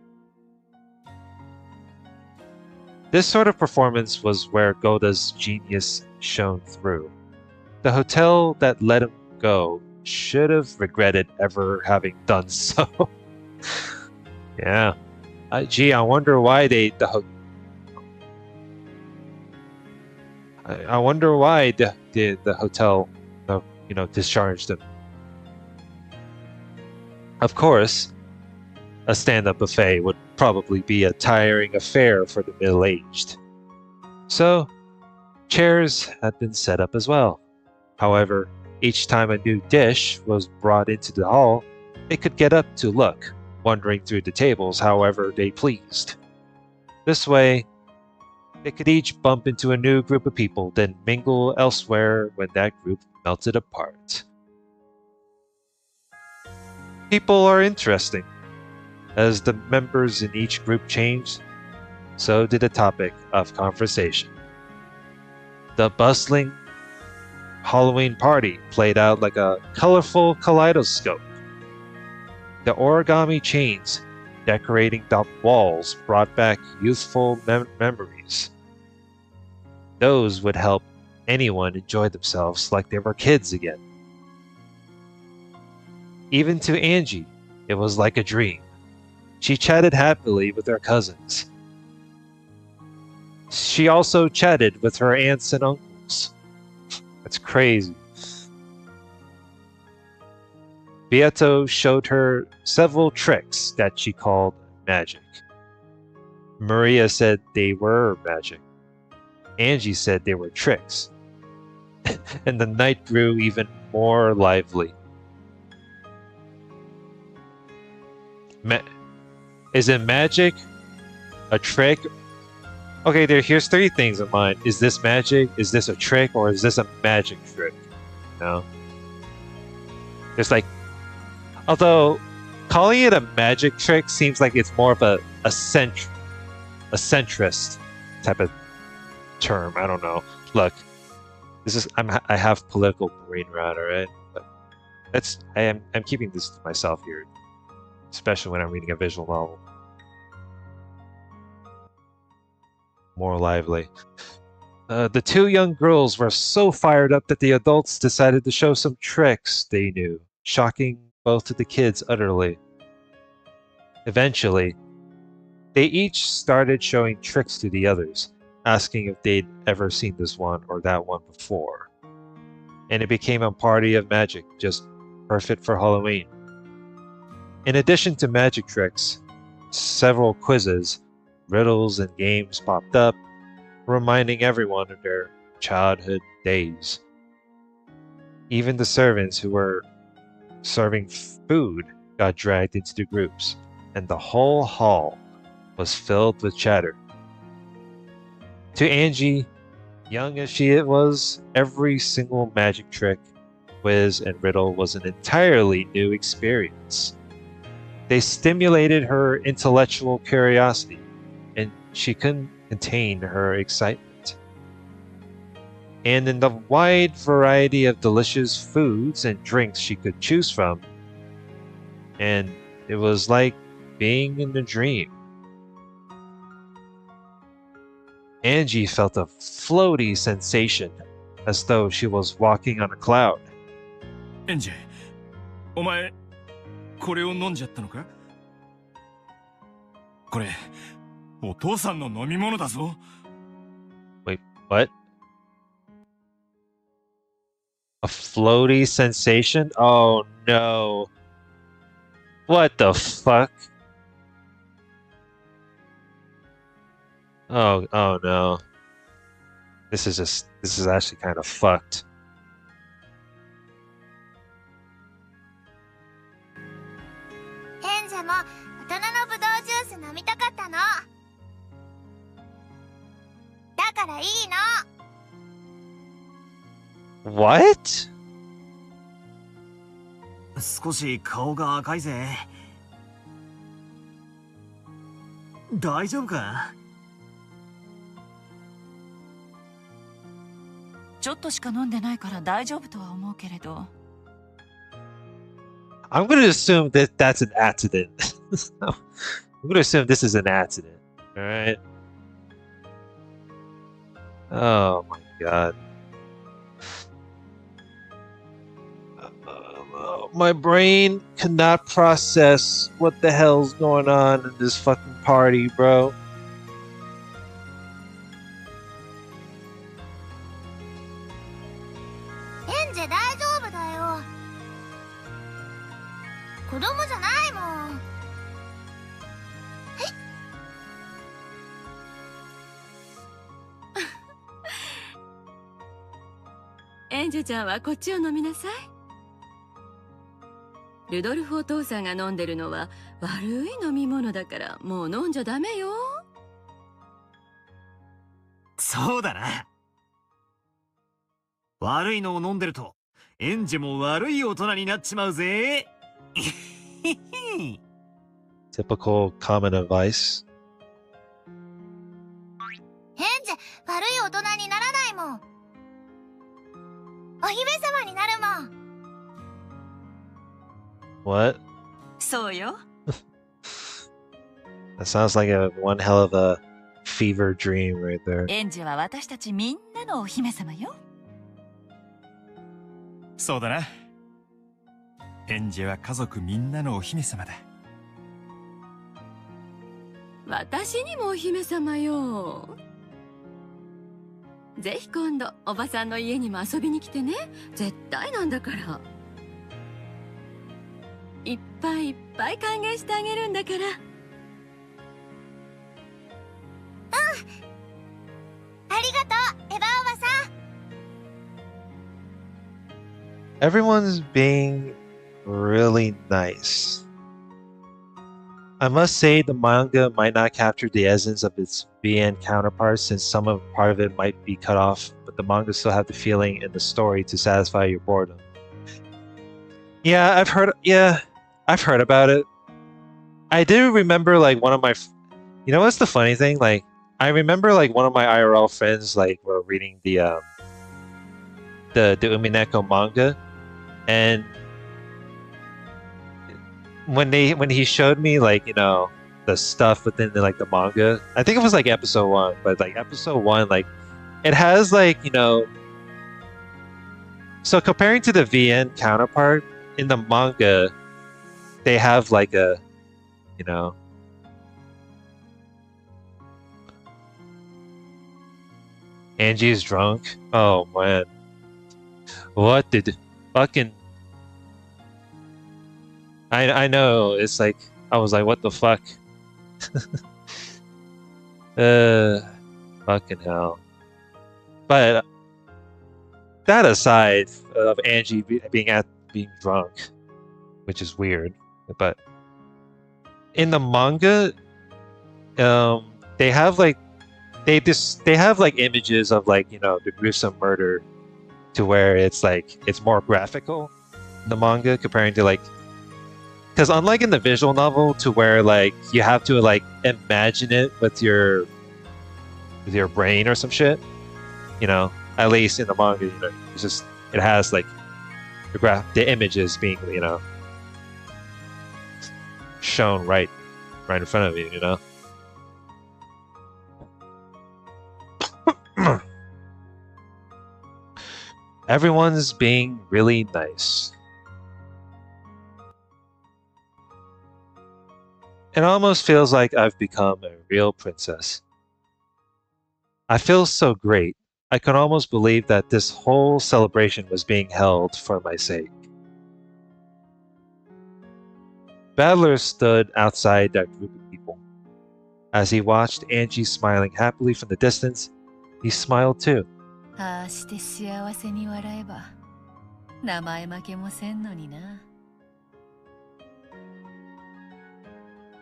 This sort of performance was where Goda's genius shone through. The hotel that let him go should have regretted ever having done so. Yeah. Gee, I wonder why I wonder why the hotel, discharged him. Of course, a stand-up buffet would probably be a tiring affair for the middle-aged. So, chairs had been set up as well. However, each time a new dish was brought into the hall, they could get up to look, wandering through the tables however they pleased. This way, they could each bump into a new group of people, then mingle elsewhere when that group melted apart. People are interesting. As the members in each group changed, so did the topic of conversation. The bustling Halloween party played out like a colorful kaleidoscope. The origami chains decorating the walls brought back youthful memories. Those would help anyone enjoy themselves like they were kids again. Even to Angie, it was like a dream. She chatted happily with her cousins. She also chatted with her aunts and uncles. That's crazy. Beato showed her several tricks that she called magic. Maria said they were magic. Angie said they were tricks. And the night grew even more lively. Is it magic? A trick? Okay, here's 3 things in mind. Is this magic? Is this a trick? Or is this a magic trick? No. There's although calling it a magic trick seems like it's more of a centrist type of term. I don't know. Look, I have political brain around, alright? But I'm keeping this to myself here, especially when I'm reading a visual novel. More lively. The two young girls were so fired up that the adults decided to show some tricks they knew, shocking both of the kids utterly. Eventually, they each started showing tricks to the others, asking if they'd ever seen this one or that one before. And it became a party of magic, just perfect for Halloween. In addition to magic tricks, several quizzes, riddles, and games popped up, reminding everyone of their childhood days. Even the servants who were serving food got dragged into the groups, and the whole hall was filled with chatter. To Angie, young as she was, every single magic trick, quiz, and riddle was an entirely new experience. They stimulated her intellectual curiosity, and she couldn't contain her excitement. And in the wide variety of delicious foods and drinks she could choose from, and it was like being in a dream. Angie felt a floaty sensation, as though she was walking on a cloud. エンジェ、お前これを飲んじゃったのか？これお父さんの飲み物だぞ。 Wait, what? A floaty sensation? Oh no. What the fuck? Oh no. This is actually kind of fucked. エンジェも大人のブドウジュース飲みたかったの。だからいいの。 What? 少し顔が赤いぜ。大丈夫か？ちょっとしか飲んでないから大丈夫とは思うけれど。I'm gonna assume that that's an accident. I'm gonna assume this is an accident. Alright. Oh my god. My brain cannot process what the hell's going on in this fucking party, bro. エンジェ大丈夫だよ。子供じゃないもん。エンジェちゃんはこっちを飲みなさい。ルドルフお父さんが飲んでるのは悪い飲み物だからもう飲んじゃダメよ。そうだな。悪いのを飲んでるとエンジェも悪い大人になっちまうぜ。Typical common advice. エンジェ悪い大人にならないもん。お姫様になるもん。 What? そうよ。That sounds like one hell of a fever dream right there. エンジェは私たちみんなのお姫様よ。そうだな。エンジェは家族みんなのお姫様だ。私にもお姫様よ。ぜひ今度おばさんの家にも遊びに来てね。絶対なんだから。いっぱいいっぱい歓迎してあげるんだから。ありがとうエヴァおばさん。 Everyone's being really nice. I must say the manga might not capture the essence of its VN counterparts since part of it might be cut off, but the manga still have the feeling and the story to satisfy your boredom. Yeah, I've heard about it. I do remember like one of my, you know what's the funny thing? Like I remember like one of my IRL friends like were reading the Umineko manga, and when he showed me like the stuff within the manga, I think it was like episode 1, but like episode 1 like it has like, you know, so comparing to the VN counterpart in the manga, they have like a, you know, Angie's drunk. Oh man, what did fucking? I know it's like I was like, what the fuck? Fucking hell. But that aside of Angie being drunk, which is weird, but in the manga, they have like they have like images of like, you know, the gruesome murder to where it's like it's more graphical in the manga comparing to like, because unlike in the visual novel to where like you have to like imagine it with your brain or some shit, you know, at least in the manga, you know, it's just it has like the images being, you know, shown right in front of you, you know. Everyone's being really nice. It almost feels like I've become a real princess. I feel so great. I can almost believe that this whole celebration was being held for my sake. Battler stood outside that group of people. As he watched Angie smiling happily from the distance, he smiled too. ああして幸せに笑えば名前負けもせんのにな。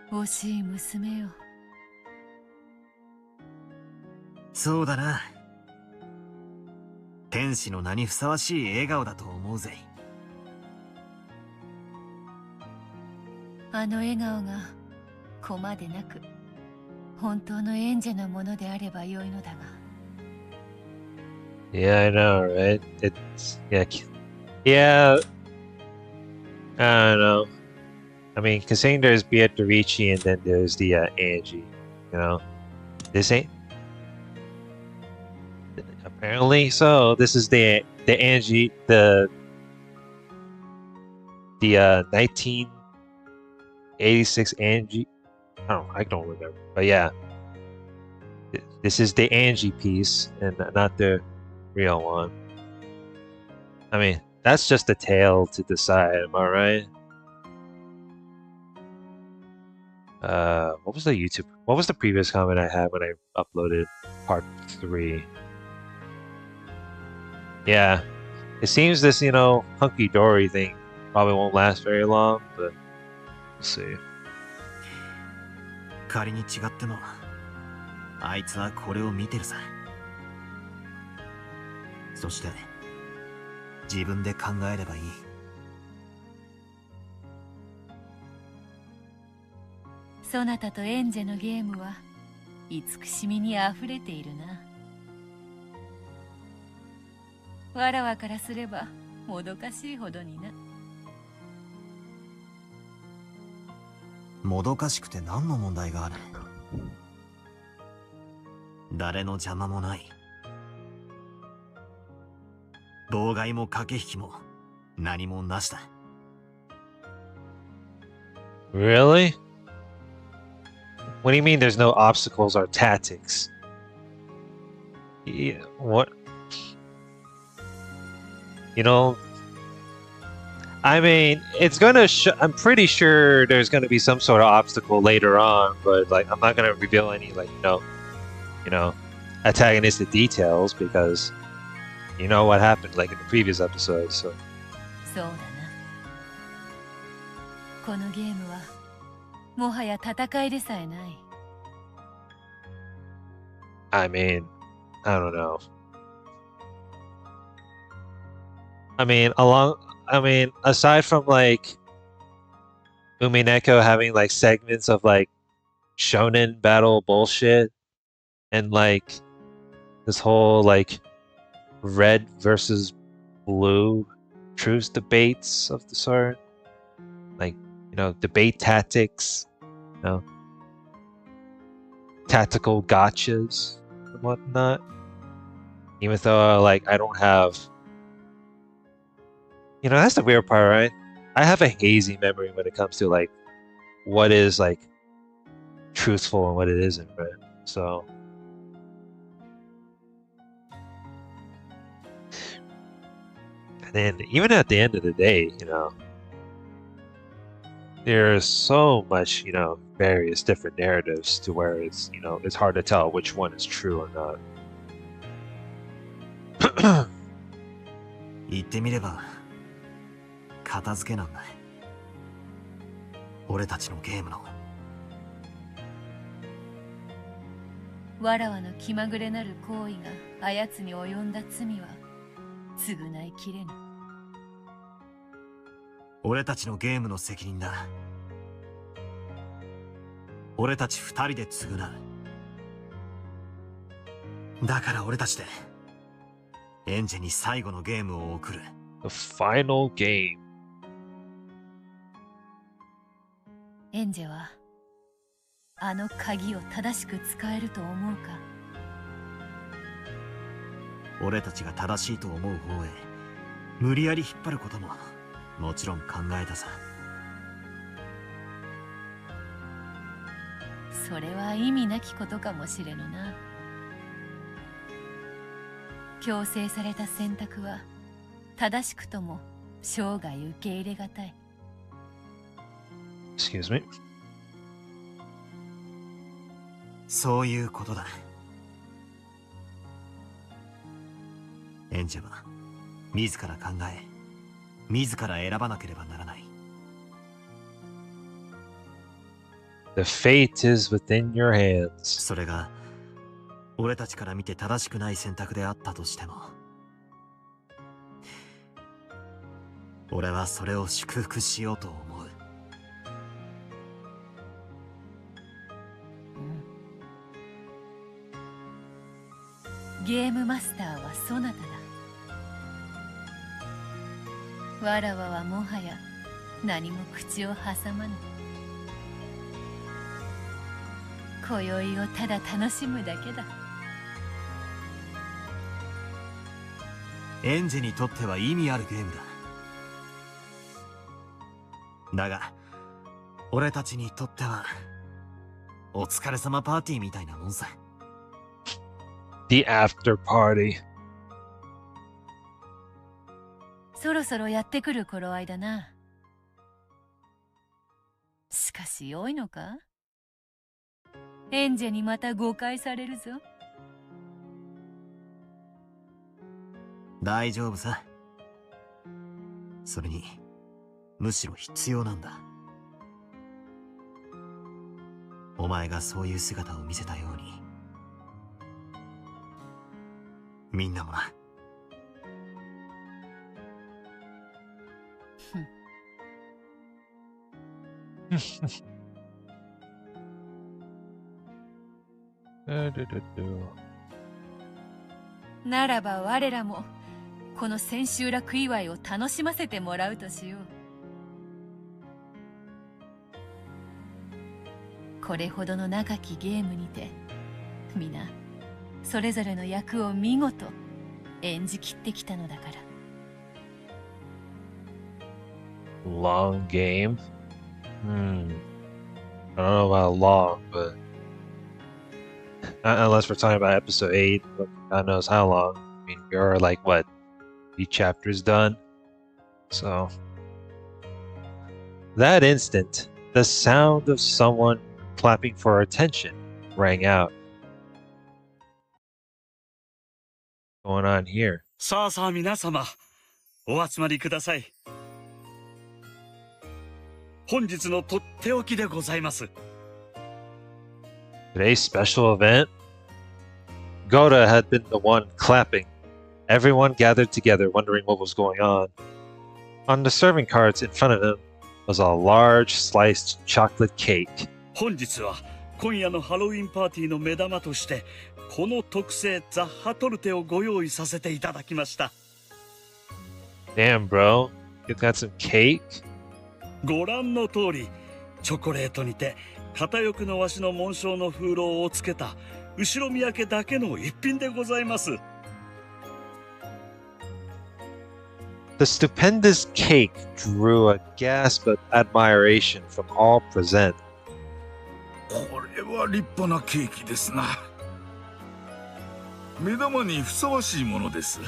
惜しい娘よ。そうだな。天使の名にふさわしい笑顔だと思うぜ。あの笑顔がコマでなく本当のエンジェのものであればよいのだが。Yeah, I know, right? It's yeah. I don't know. I mean, considering there's Beatrice and then there's the Angie, you know, this ain't apparently so. This is the Angie, the 1986 Angie. I don't remember, but yeah, this is the Angie piece and not the real one. I mean, that's just a tale to decide, am I right? What was the previous comment I had when I uploaded part 3? Yeah, it seems this, you know, hunky-dory thing probably won't last very long, but we'll see. 仮に違っても、あいつはこれを見てるさ。そして自分で考えればいい。そなたとエンジェのゲームは慈しみにあふれているな。わらわからすればもどかしいほどにな。もどかしくて何の問題がある？誰の邪魔もない。妨害も駆け引きも何もなしだ。Really? What do you mean there's no obstacles or tactics? Yeah, what? You know, I mean, it's gonna. I'm pretty sure there's gonna be some sort of obstacle later on, but like, I'm not gonna reveal any like, you know, antagonistic details because you know what happened like in the previous episode. So. そうだな。このゲームはもはや戦いでさえない。I mean, I don't know. I mean, aside from like Umineko having like segments of like shonen battle bullshit and like this whole like red versus blue truce debates of the sort, like, you know, debate tactics, you know, tactical gotchas and whatnot. Even though, like, I don't have... You know, that's the weird part, right? I have a hazy memory when it comes to, like, what is, like, truthful and what it isn't, right? So... And then, even at the end of the day, you know, there's so much, you know, various different narratives to where it's, you know, it's hard to tell which one is true or not. 言ってみれば片付けなんだ。俺たちのゲームの。わらわの気まぐれなる行為があやつに及んだ罪は償いきれぬ。俺たちのゲームの責任だ。俺たち二人で償う。だから俺たちでエンジェに最後のゲームを送る。The final game. エンジェはあの鍵を正しく使えると思うか？俺たちが正しいと思う方へ無理やり引っ張ることももちろん考えたさ。それは意味なきことかもしれぬな。強制された選択は正しくとも生涯受け入れがたい。Excuse me. そういうことだ。エンジェは自ら考え自ら選ばなければならない。 The fate is within your hands. それが俺たちから見て正しくない選択であったとしても、俺はそれを祝福しようと思う。ゲームマスターはそなただ。わらわはもはや何も口を挟まぬ。今宵をただ楽しむだけだ。エンジェにとっては意味あるゲームだ。だが俺たちにとってはお疲れ様パーティーみたいなもんさ。The after party. そろそろやってくる頃合いだな。しかし良いのか？エンジェにまた誤解されるぞ。大丈夫さ。それにむしろ必要なんだ。お前がそういう姿を見せたようにみんなもな。ならば我らもこの千秋楽祝いを楽しませてもらうとしよう。これほどの長きゲームにて皆それぞれの役を見事演じきってきたのだから。 Long game? I don't know about long, but unless we're talking about episode 8, but God knows how long. I mean, we are like, what, 3 chapters done? So, that instant, the sound of someone clapping for attention rang out. What's going on here? さあさあ皆様、お集まりください。本日のとっておきでございます。Today's special event? Goda had been the one clapping. Everyone gathered together, wondering what was going on. On the serving cards in front of him was a large sliced chocolate cake. 本日は今夜のハロウィンパーティーの目玉として、この特製ザッハトルテをご用意させていただきました。Damn, bro. You got some cake? ご覧の通り、チョコレートにて片翼のわしの紋章の風浪をつけた後ろ見分けだけの一品でございます。The stupendous cake drew a gasp of admiration from all present. これは立派なケーキですな。目玉にふさわしいものです。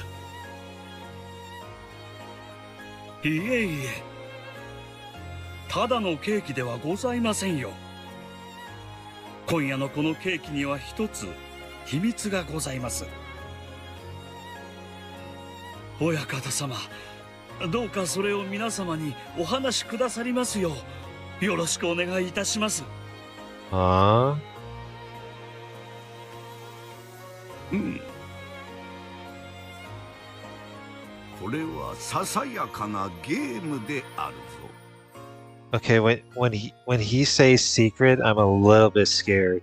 いえいえ、ただのケーキではございませんよ。今夜のこのケーキには一つ秘密がございます。親方様、どうかそれを皆様にお話しくださりますようよろしくお願いいたします。Aww. これはささやかなゲームであるぞ。Okay, when he says secret, I'm a little bit scared.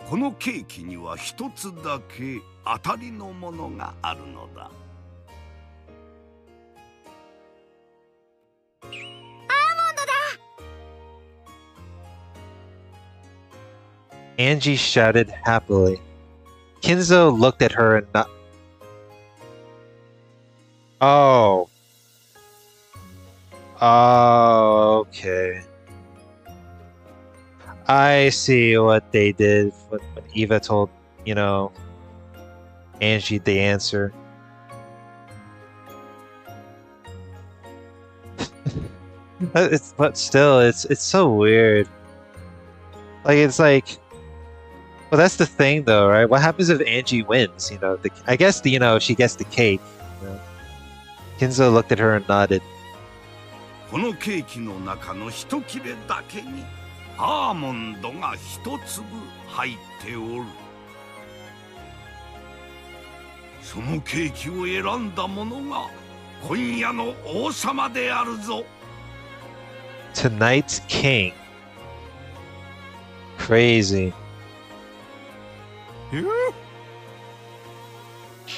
このケーキには一つだけ当たりのものがあるのだ。Angie shouted happily. Kinzo looked at her and not. Oh. Oh, okay. I see what they did when Eva told, Angie the answer. But still, it's so weird. It's like. Well, that's the thing, though, right? What happens if Angie wins? I guess she gets the cake. Kinzo looked at her and nodded. このケーキの中の一切れだけにアーモンドが一粒入っておる。そのケーキを選んだ者が今夜の王様であるぞ。Tonight's king. Crazy.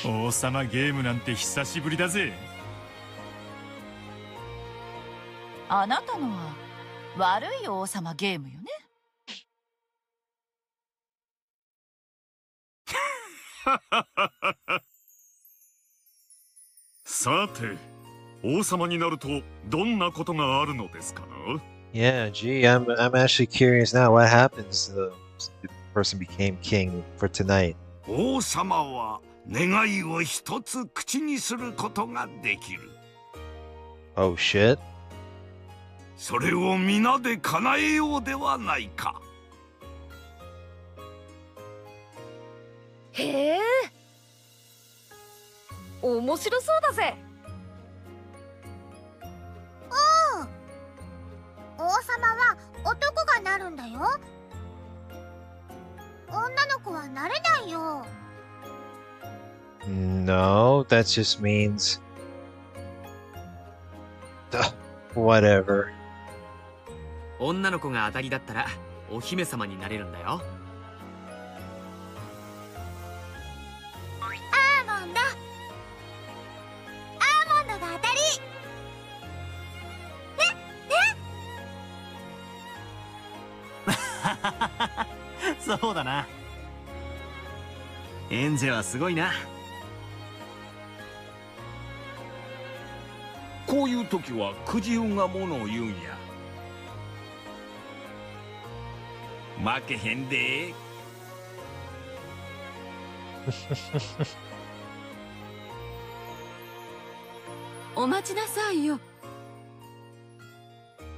王様ゲームなんて久しぶりだぜ。あなたのは悪い王様ゲームよね。さて、王様になるとどんなことがあるのですかな？ Yeah, gee, I'm actually curious now. What happens if the person became king for tonight? 王様は願いを一つ口にすることができる。Oh shit. それを皆で叶えようではないか。へえ、面白そうだぜ。王様は男がなるんだよ。女の子はなれないよ。No, that just means... Whatever. 女の子が当たりだったらお姫様になれるんだよ。アーモンド。アーモンドが当たり。そうだな。エンジェはすごいな。こういう時はくじ運がものを言うんや。負けへんで。お待ちなさいよ。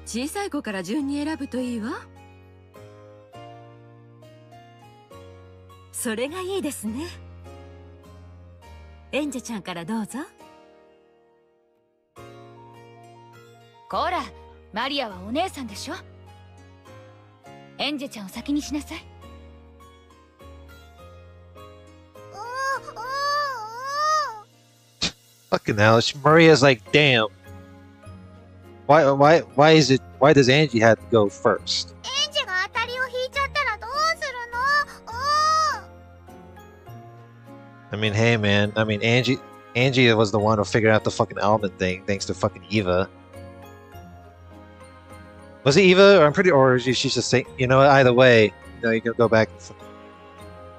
小さい子から順に選ぶといいわ。それがいいですね。エンジェちゃんからどうぞ。こら、マリアはお姉さんでしょ。エンジェちゃんを先にしなさい。Fucking hell, Maria's like, damn. Why does Angie have to go first? エンジェが当たりを引いちゃったらどうするのI mean, hey man, Angie was the one who figured out the fucking almond thing thanks to fucking Eva. Was it Eva? Or I'm pretty, or she's just saying, either way, you can go back and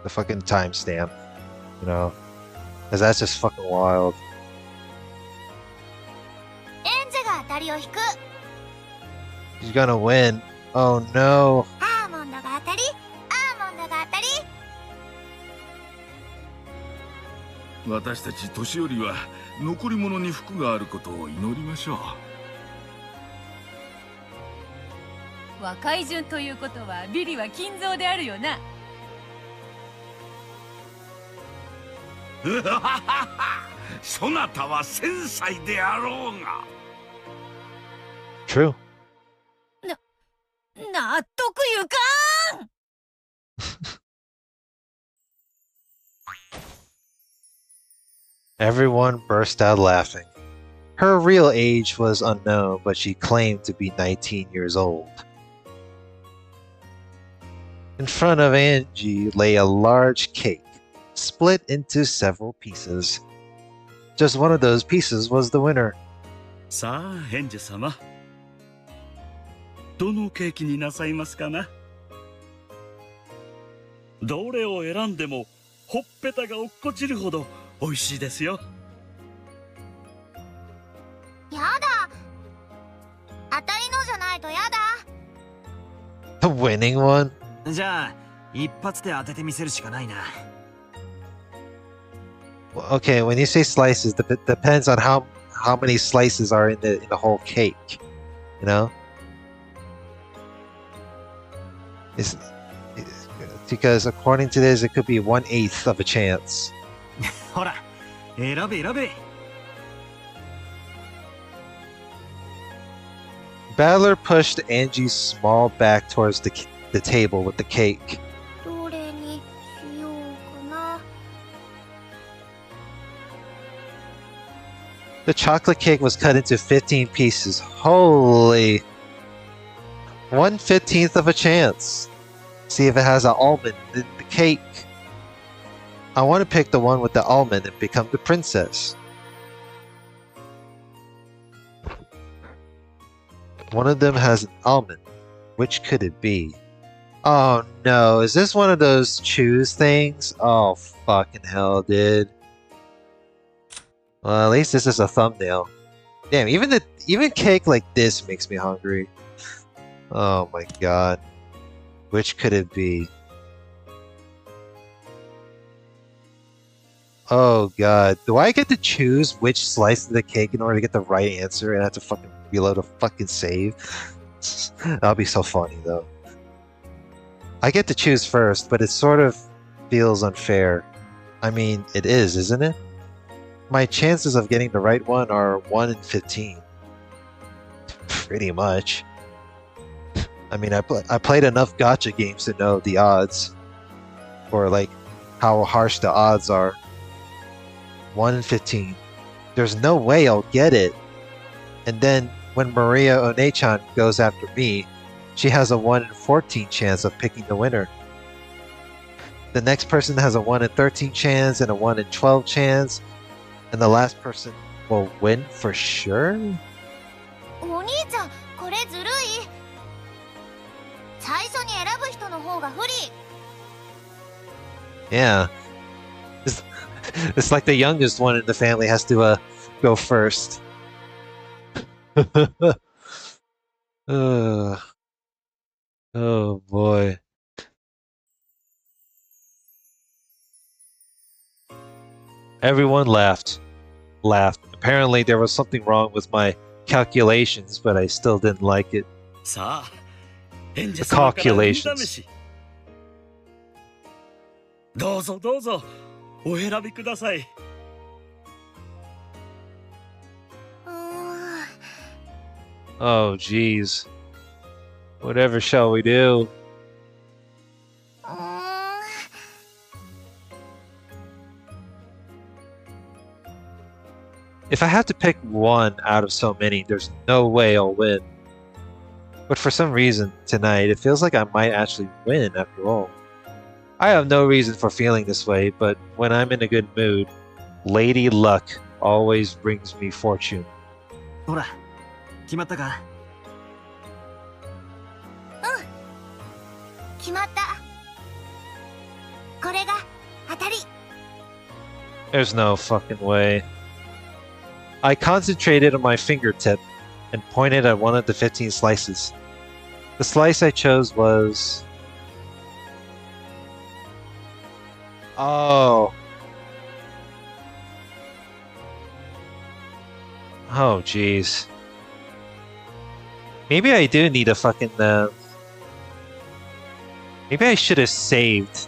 the fucking timestamp, because that's just fucking wild. 当たりを引く。 She's gonna win. Oh no. アーモンドが当たり、アーモンドが当たり。私たち年寄りは残り物に福があることを祈りましょう。和解順ということはビリは金蔵であるよな。そなたは繊細であろうが。 True. 納得ゆかん。Everyone burst out laughing. Her real age was unknown, but she claimed to be 19 years old. In front of Angie lay a large cake, split into several pieces. Just one of those pieces was the winner. さあ、ヘンジ様。どのケーキになさいますかな。どれを選んでもほっぺたが落っこちるほど美味しいですよ。やだ。当たりのじゃないとやだ。 The winning one? じゃあ一発で当ててみせるしかないな。 Okay, when you say slices, depends on how many slices are in the whole cake. You know? It's because according to this, it could be 1/8 of a chance. ほら、選べ選べ。 Battler pushed Angie's small back towards the table with the cake. どれにしようかな。 The chocolate cake was cut into 15 pieces. Holy! 1/15 of a chance. See if it has an almond in the cake. I want to pick the one with the almond and become the princess. One of them has an almond. Which could it be? Oh no, is this one of those choose things? Oh fucking hell, dude. Well, at least this is a thumbnail. Damn, even cake like this makes me hungry. Oh my god. Which could it be? Oh god. Do I get to choose which slice of the cake in order to get the right answer and I have to fucking reload a fucking save? That'll be so funny though. I get to choose first, but it sort of feels unfair. I mean, it is, isn't it? My chances of getting the right one are 1 in 15. Pretty much. I mean, I played enough gacha games to know the odds. Or like, how harsh the odds are. 1 in 15. There's no way I'll get it. And then, when Maria One-chan goes after me, she has a 1 in 14 chance of picking the winner. The next person has a 1 in 13 chance and a 1 in 12 chance. And the last person will win for sure? お兄ちゃん、これずるい。最初に選ぶ人の方が不利。 Yeah. It's like the youngest one in the family has to go first. Oh boy. Everyone laughed. Apparently there was something wrong with my calculations, but I still didn't like it. さあ、ヘンジ The 様から運試 calculations. し。どうぞどうぞ、お選びください。Oh jeez. Whatever shall we do? If I have to pick one out of so many, there's no way I'll win. But for some reason, tonight, it feels like I might actually win after all. I have no reason for feeling this way, but when I'm in a good mood, Lady Luck always brings me fortune. ほら、決まったか？決まった。これが当たり。 There's no fucking way. I concentrated on my fingertip, and pointed at one of the 15 slices. The slice I chose was... Oh. Oh, jeez. Maybe I do need a fucking... Maybe I should have saved.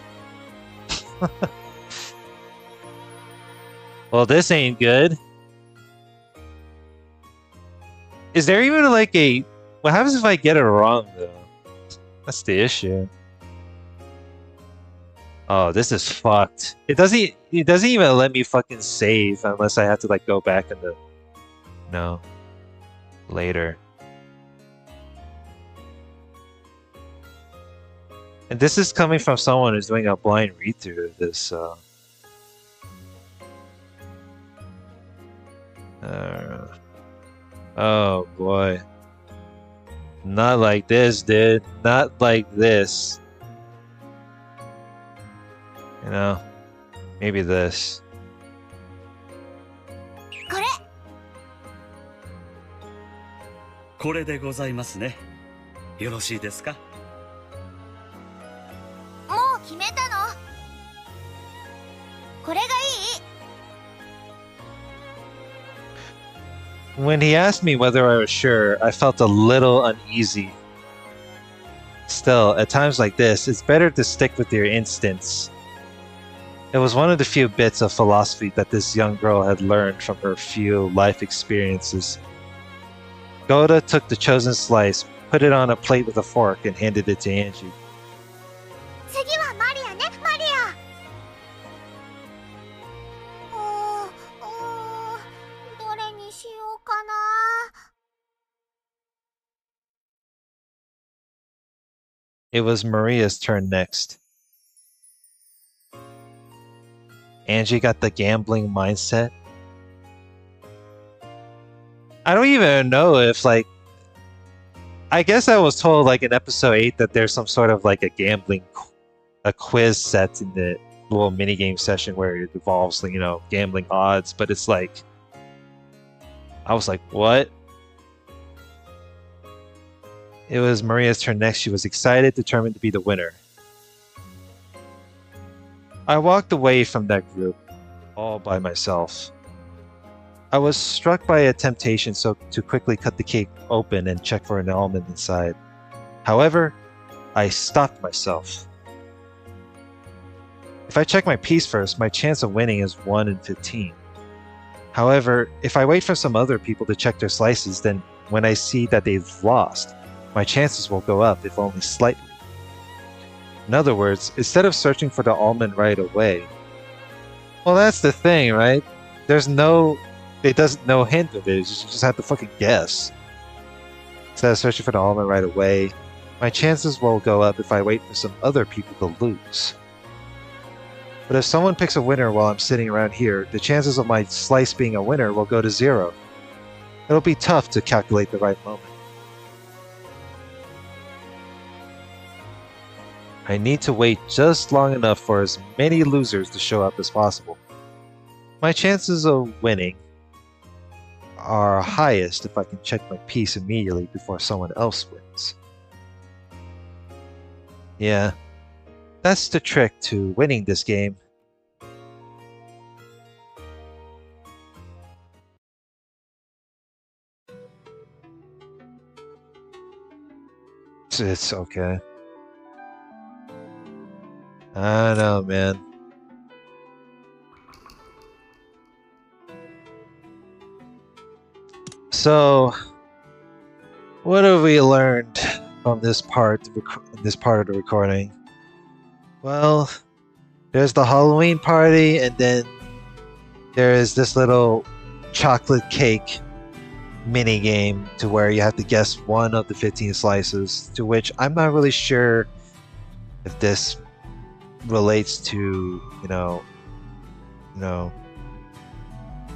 Well, this ain't good. Is there even like a... What happens if I get it wrong, though? That's the issue. Oh, this is fucked. It doesn't even let me fucking save unless I have to like go back in the... No. Later. And this is coming from someone who's doing a blind read-through of this, oh boy. Not like this, dude. Not like this. You know, maybe this. これでございますね。よろしいですか？もう決めたの？これがいい？ When he asked me whether I was sure, I felt a little uneasy. Still, at times like this, it's better to stick with your instincts. It was one of the few bits of philosophy that this young girl had learned from her few life experiences. Goda took the chosen slice, put it on a plate with a fork, and handed it to Angie. 次はマリアね、マリア。どれにしようかな。It was Maria's turn next. Angie got the gambling mindset. I don't even know if, like... I guess I was told, like, in episode 8 that there's some sort of, like, a quiz set in the little minigame session where it involves, you know, gambling odds, but it's like... I was like, what? It was Maria's turn next. She was excited, determined to be the winner. I walked away from that group, all by myself. I was struck by a temptation to quickly cut the cake open and check for an almond inside. However, I stopped myself. If I check my piece first, my chance of winning is 1 in 15. However, if I wait for some other people to check their slices, then when I see that they've lost, my chances will go up, if only slightly. In other words, instead of searching for the almond right away... Well, that's the thing, right? There's no... It doesn't no hint of it. You just have to fucking guess. Instead of searching for the almond right away, my chances will go up if I wait for some other people to lose. But if someone picks a winner while I'm sitting around here, the chances of my slice being a winner will go to 0. It'll be tough to calculate the right moment. I need to wait just long enough for as many losers to show up as possible. My chances of winning are highest if I can check my piece immediately before someone else wins. Yeah, that's the trick to winning this game. It's okay. I know, man. So, what have we learned from this part of the recording? Well, there's the Halloween party, and then there is this little chocolate cake mini game to where you have to guess one of the 15 slices, to which I'm not really sure if this relates to, you know,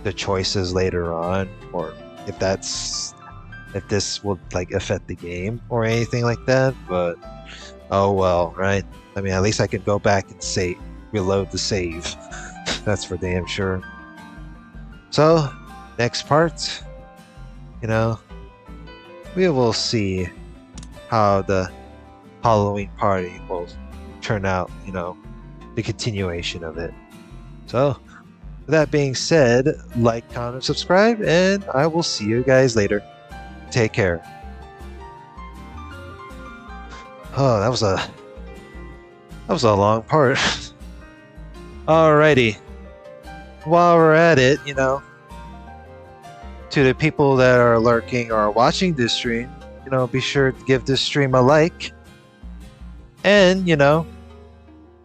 the choices later on, or if this will like affect the game or anything like that, but oh well, right? I mean, at least I can go back and reload the save. That's for damn sure. So, next part, you know, we will see how the Halloween party will turn out, you know, the continuation of it. So, with that being said, like, comment, subscribe, and I will see you guys later. Take care. Oh, that was a long part. Alrighty. While we're at it, you know, to the people that are lurking or watching this stream, you know, be sure to give this stream a like. And, you know,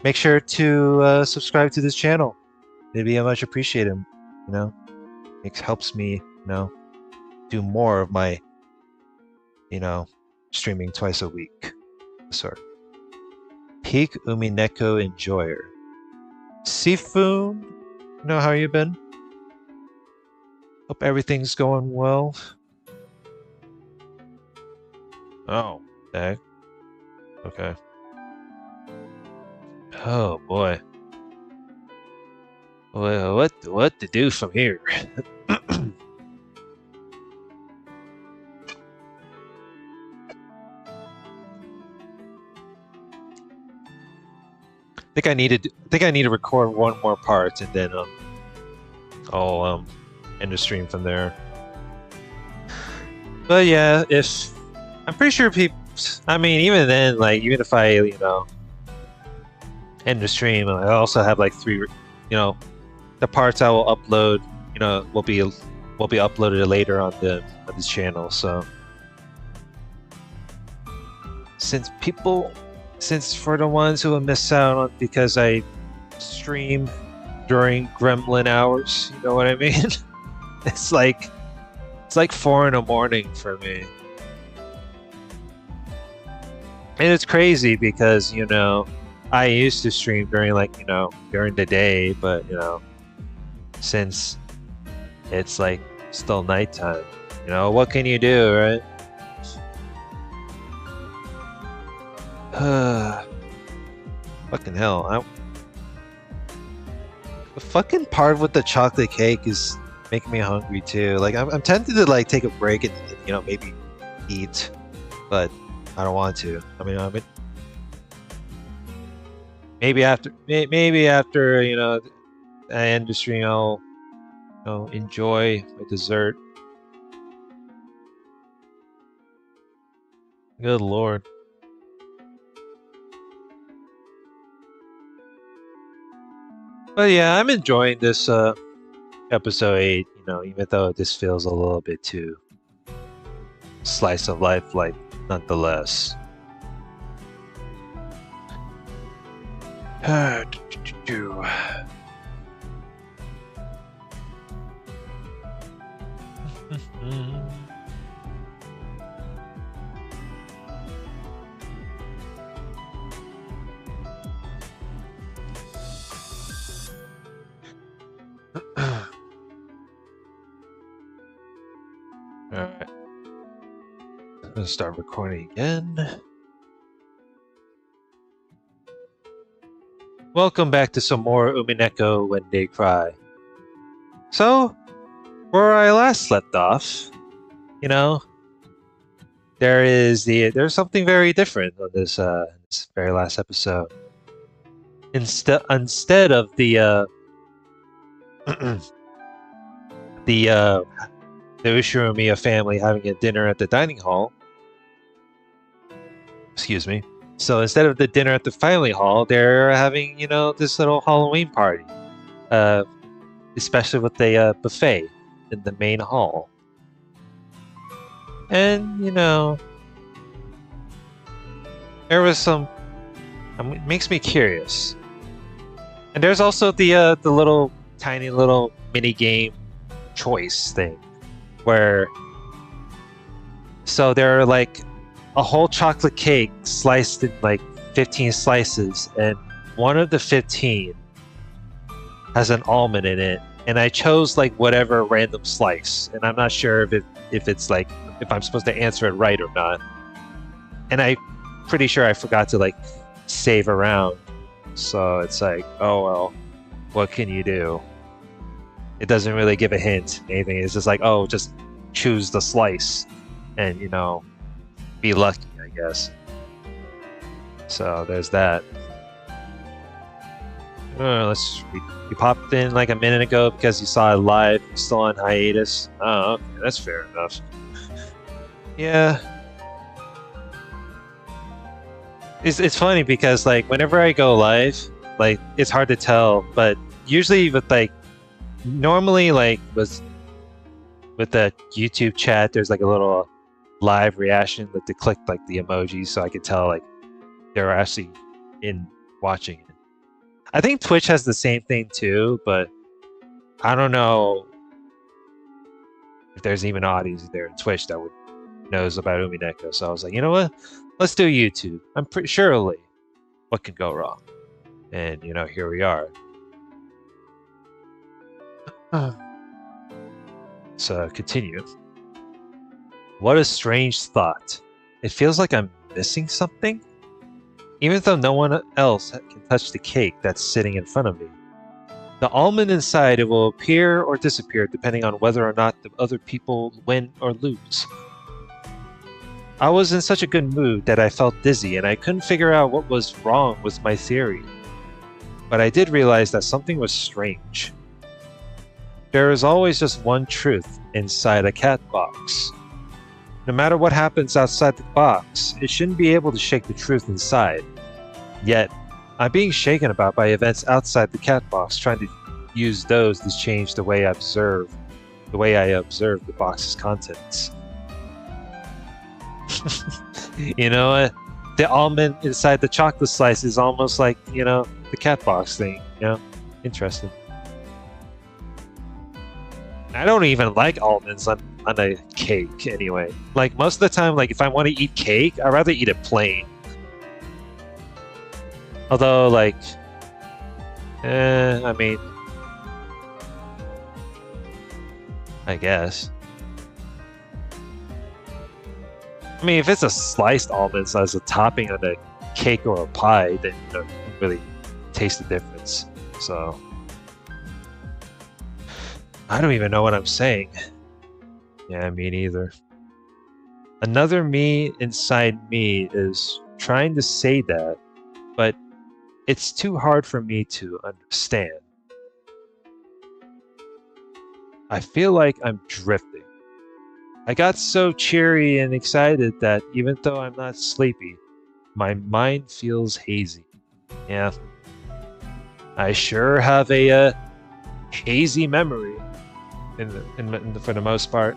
make sure to subscribe to this channel. It'd be much appreciated, you know. It helps me, you know, do more of my, you know, streaming twice a week. Sort. Peak Umineko Enjoyer. Sifu, you know, how you been? Hope everything's going well. Oh, dang. Okay. Oh boy. Well, what to do from here? I think I need to record one more part and then I'll end the stream from there. But yeah, if I'm pretty sure people, I mean, even then, like, even if I, you know, end the stream, I also have like 3, you know, the parts I will upload, you know, will be uploaded later on the channel. So since for the ones who will miss out on because I stream during gremlin hours, you know what I mean? It's like 4 in the morning for me. And it's crazy because, you know, I used to stream during, like, you know, during the day, but, you know, since it's like still nighttime, you know, what can you do, right? Fucking hell. The fucking part with the chocolate cake is making me hungry too. Like, I'm tempted to, like, take a break and, you know, maybe eat, but I don't want to. I mean, maybe after, you know, I end the stream, I'll, you know, enjoy my dessert. Good lord. But yeah, I'm enjoying this episode 8, you know, even though this feels a little bit too slice of life, like, nonetheless. Alright. I'm gonna start recording again. Welcome back to some more Umineko When They Cry. So, where I last left off, you know, there's something very different on this very last episode. Instead of the Ushiromiya family having a dinner at the dining hall. Excuse me. So instead of the dinner at the family hall, they're having, you know, this little Halloween party. Especially with the buffet in the main hall. And, you know, there was some... it makes me curious. And there's also the little, tiny little mini-game choice thing. Where... So there are, like, a whole chocolate cake sliced in, like, 15 slices. And one of the 15 has an almond in it. And I chose, like, whatever random slice. And I'm not sure if it's, like, if I'm supposed to answer it right or not. And I'm pretty sure I forgot to, like, save around. So it's like, oh well, what can you do? It doesn't really give a hint, anything. It's just like, oh, just choose the slice. and be lucky, I guess. So there's that. You popped in like a minute ago because you saw it live. You're still on hiatus. Oh, okay, that's fair enough. Yeah. It's funny because like whenever I go live, like it's hard to tell, but usually with like normally like with the YouTube chat, there's like a little live reaction that they click like the emojis so I could tell like they're actually in watching it. I think Twitch has the same thing too, but I don't know if there's even an audience there in Twitch that knows about Umineko. So I was like, you know what? Let's do YouTube. I'm pretty surely what can go wrong. And here we are. So continue. What a strange thought. It feels like I'm missing something. Even though no one else can touch the cake that's sitting in front of me. The almond inside, it will appear or disappear depending on whether or not the other people win or lose. I was in such a good mood that I felt dizzy and I couldn't figure out what was wrong with my theory. But I did realize that something was strange. There is always just one truth inside a cat box. No matter what happens outside the box, it shouldn't be able to shake the truth inside. Yet, I'm being shaken about by events outside the cat box, trying to use those to change the way I observe the box's contents. The almond inside the chocolate slice is almost like, the cat box thing, Interesting. I don't even like almonds on a cake anyway. Like most of the time, like if I want to eat cake, I'd rather eat it plain. Although like I mean I guess. I mean if it's a sliced almond as a topping on a cake or a pie, then you don't really taste the difference. So I don't even know what I'm saying. Yeah, me neither. Another me inside me is trying to say that, but it's too hard for me to understand. I feel like I'm drifting. I got so cheery and excited that even though I'm not sleepy, my mind feels hazy. Yeah. I sure have a hazy memory for the most part.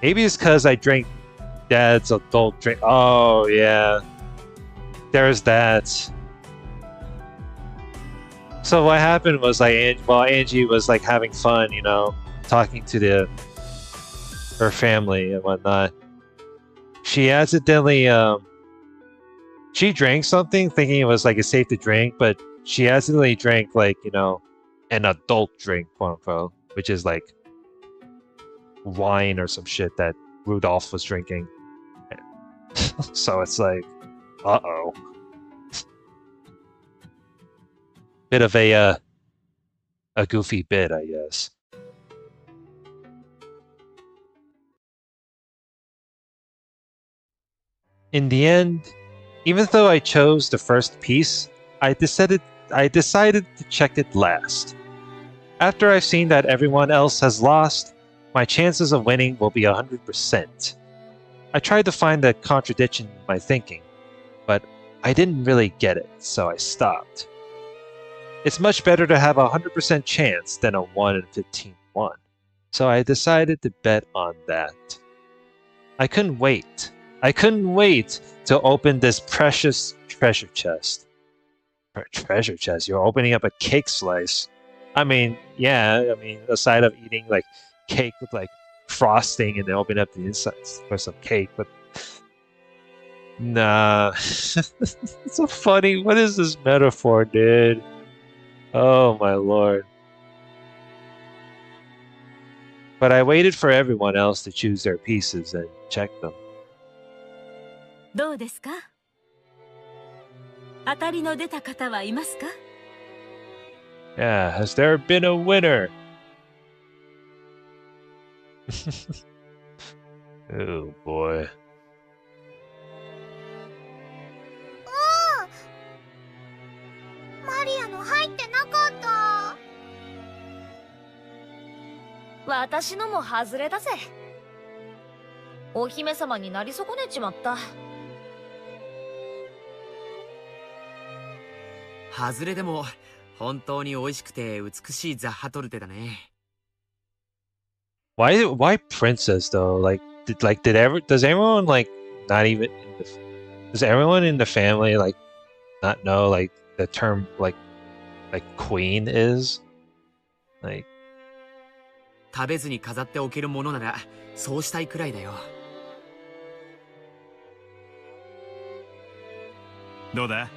Maybe it's because I drank Dad's adult drink. Oh, yeah. There's that. So what happened was like, Angie was like having fun, talking to her family and whatnot. She accidentally, she drank something thinking it was like a safe to drink, but she accidentally drank like, an adult drink, quote unquote, which is like wine or some shit that Rudolph was drinking. So it's like, uh-oh. Bit of a goofy bit, I guess. In the end, even though I chose the first piece, I decided to check it last. After I've seen that everyone else has lost, my chances of winning will be 100%. I tried to find a contradiction in my thinking, but I didn't really get it, so I stopped. It's much better to have a 100% chance than a 1 in 15 1, so I decided to bet on that. I couldn't wait. I couldn't wait to open this precious treasure chest. Treasure chest? You're opening up a cake slice. I mean, yeah, aside of eating like cake with like frosting and then open up the insides for some cake, but nah. It's so funny. What is this metaphor, dude? Oh my lord. But I waited for everyone else to choose their pieces and check them. どうですか? 当たりの出た方はいますか? Yeah, has there been a winner? Oh boy. マリアの入ってなかった。私のも外れだぜ。お姫様になり損ねちまった。外れでも本当に美味しくて美しいザッハトルテだね。Why princess though? Does everyone like not even in the, does everyone in the family like not know like the term like queen is? Like 食べずに飾っておけるものならそうしたいくらいだよ。どうだ？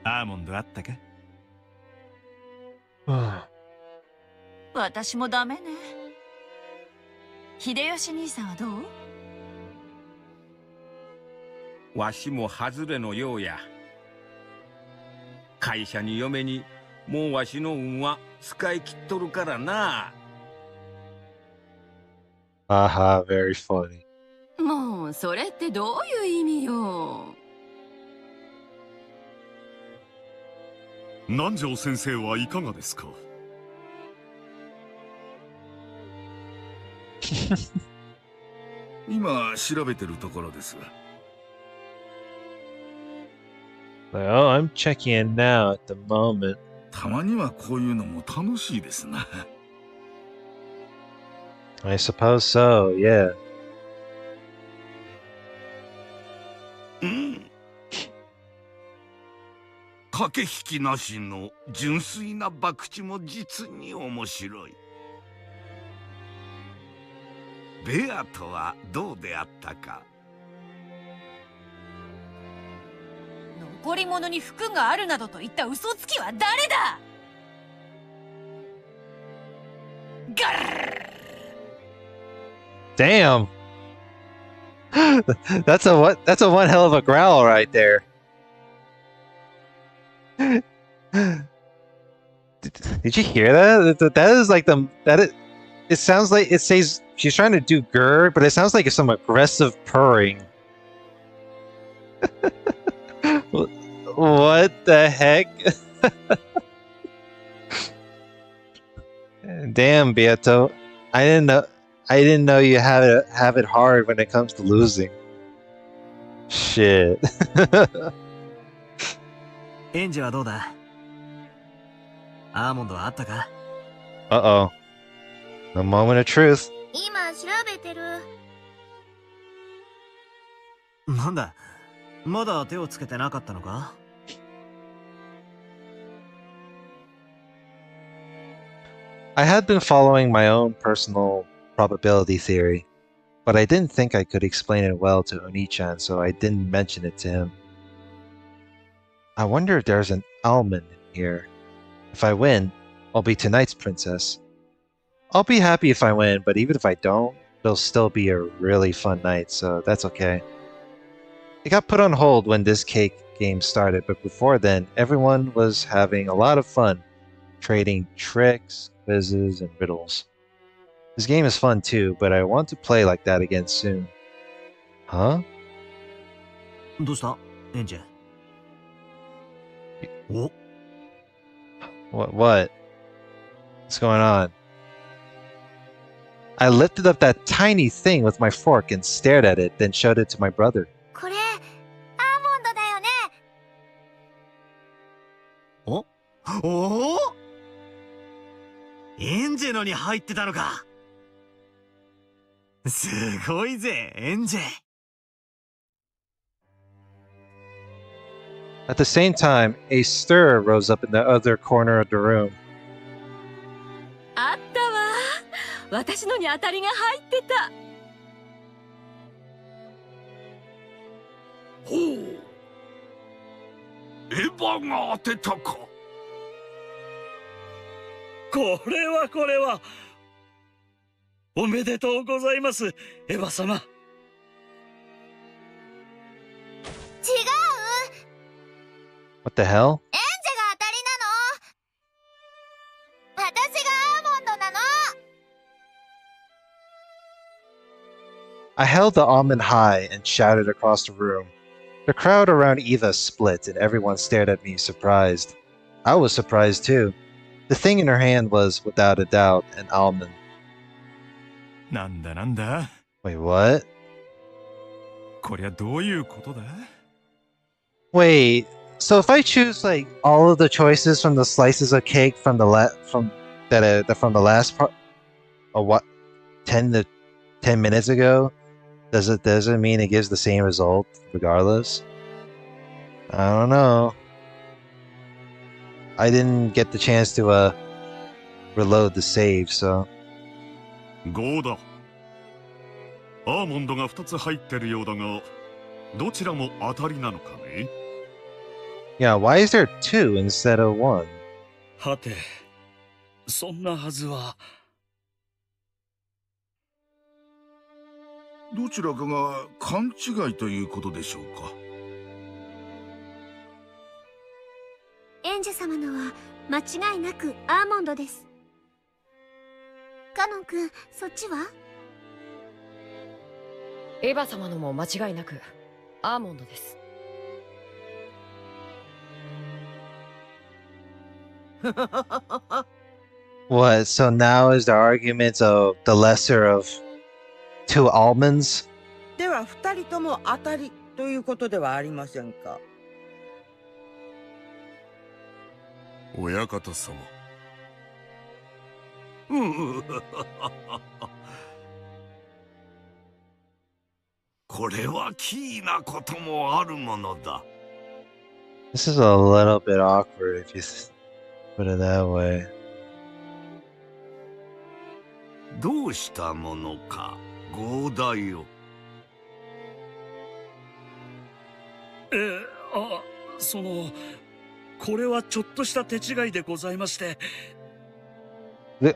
アーモンドあったか？私もダメね。秀吉兄さんはどう？わしも外れのようや。会社に嫁にもうわしの運は使い切っとるからな。Haha, very funny. もうそれってどういう意味よ。南條先生はいかがですか？今調べてるところです。Oh, I'm checking in now at the moment. たまにはこういうのも楽しいですな。I suppose so, yeah. 駆け引きなしの純粋な博打も実に面白い。ベアとはどうであったか？残り物に服があるなどと言った嘘つきは誰だ？ガル Damn. That's a one hell of a growl right there. Did you hear that? That is like it sounds like it says she's trying to do grr, but it sounds like some aggressive purring. What the heck? Damn, Beato. I didn't know you have it hard when it comes to losing. Shit. エンジはどうだ？アーモンドはあったか？ Uh-oh. The moment of truth. 今調べてる。なんだ、まだ手をつけてなかったのか？ I had been following my own personal probability theory, but I didn't think I could explain it well to Oni-chan, so I didn't mention it to him. I wonder if there's an almond in here. If I win, I'll be tonight's princess. I'll be happy if I win, but even if I don't, it'll still be a really fun night, so that's okay. It got put on hold when this cake game started, but before then, everyone was having a lot of fun, trading tricks, quizzes, and riddles. This game is fun too, but I want to play like that again soon. Huh? どうした？エンジ。お？ What? What's going on? I lifted up that tiny thing with my fork and stared at it, then showed it to my brother. これ、アーモンドだよね。お？おお？エンジェのに入ってたのか。すごいぜ、エンジェ。At the same time, a stir rose up in the other corner of the room. あったわ。私のに当たりが入ってた。ほう。エヴァが当てたか。これはおめでとうございます、エヴァ様。違う。What the hell? エンジェが当たりなの。私がアーモンドなの。I held the almond high and shouted across the room. The crowd around Eva split and everyone stared at me surprised. I was surprised too. The thing in her hand was, without a doubt, an almond. なんだなんだ Wait, what? こりゃどういうことだ Wait, so if I choose like all of the choices from the slices of cake from the from the last part, what 10 minutes ago, does it mean it gives the same result regardless? I don't know. I didn't get the chance to reload the save, so. 5だ。アーモンドが2つ入ってるようだが、どちらも当たりなのかね Yeah, why is there 2 instead of 1? はて、そんなはずは。どちらかが勘違いということでしょうか。エンジェ様のは間違いなくアーモンドです。カノン君、そっちは？エヴァ様のも間違いなくアーモンドです。What? So now is the argument of the lesser of 2 almonds? では2人とも当たりということではありませんか。親方様。これは奇異なこともあるものだ。This is a little bit awkward if you put it that way. どうしたものか、豪大よ。これはちょっとした手違いでございまして。It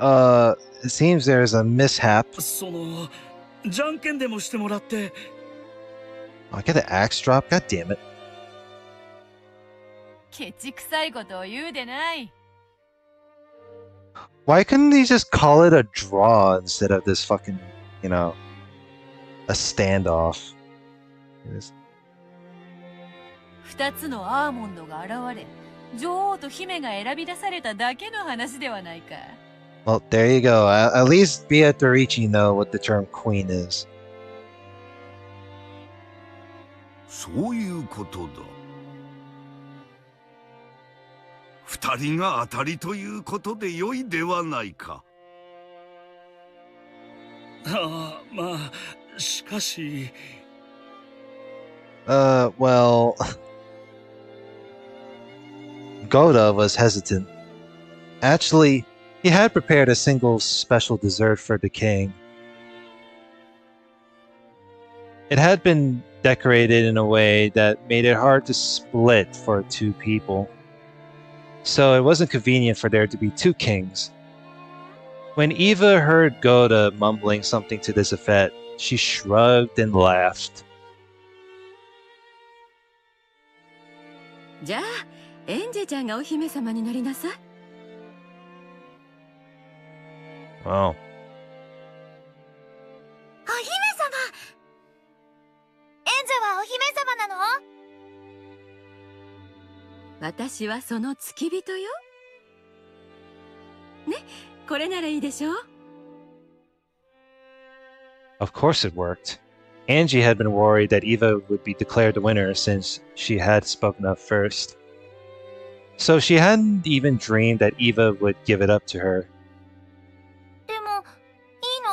seems there's a mishap. じゃんけんでもしてもらって。I get an axe drop? God damn it. ケチくさいことを言うでない。Why couldn't they just call it a draw instead of this fucking, you know, a standoff? 2つのアーモンドが現れ、女王と姫が選び出されただけの話ではないか。Well, there you go. At least Beatrice know what the term queen is. そういうことだ。2人が当たりということで良いではないか。まあ、しかし。Well, Goda was hesitant. Actually, he had prepared a single special dessert for the king. It had been decorated in a way that made it hard to split for 2 people. So it wasn't convenient for there to be 2 kings. When Eva heard Goda mumbling something to this effect, she shrugged and laughed. じゃあ、エンジェちゃんがお姫様になりなさい。Wow. お姫様。エンジェはお姫様なの？私はその付き人よ。ね、これならいいでしょう。Of course it worked. Angie had been worried that Eva would be declared the winner since she had spoken up first. So she hadn't even dreamed that Eva would give it up to her. でも、いいの？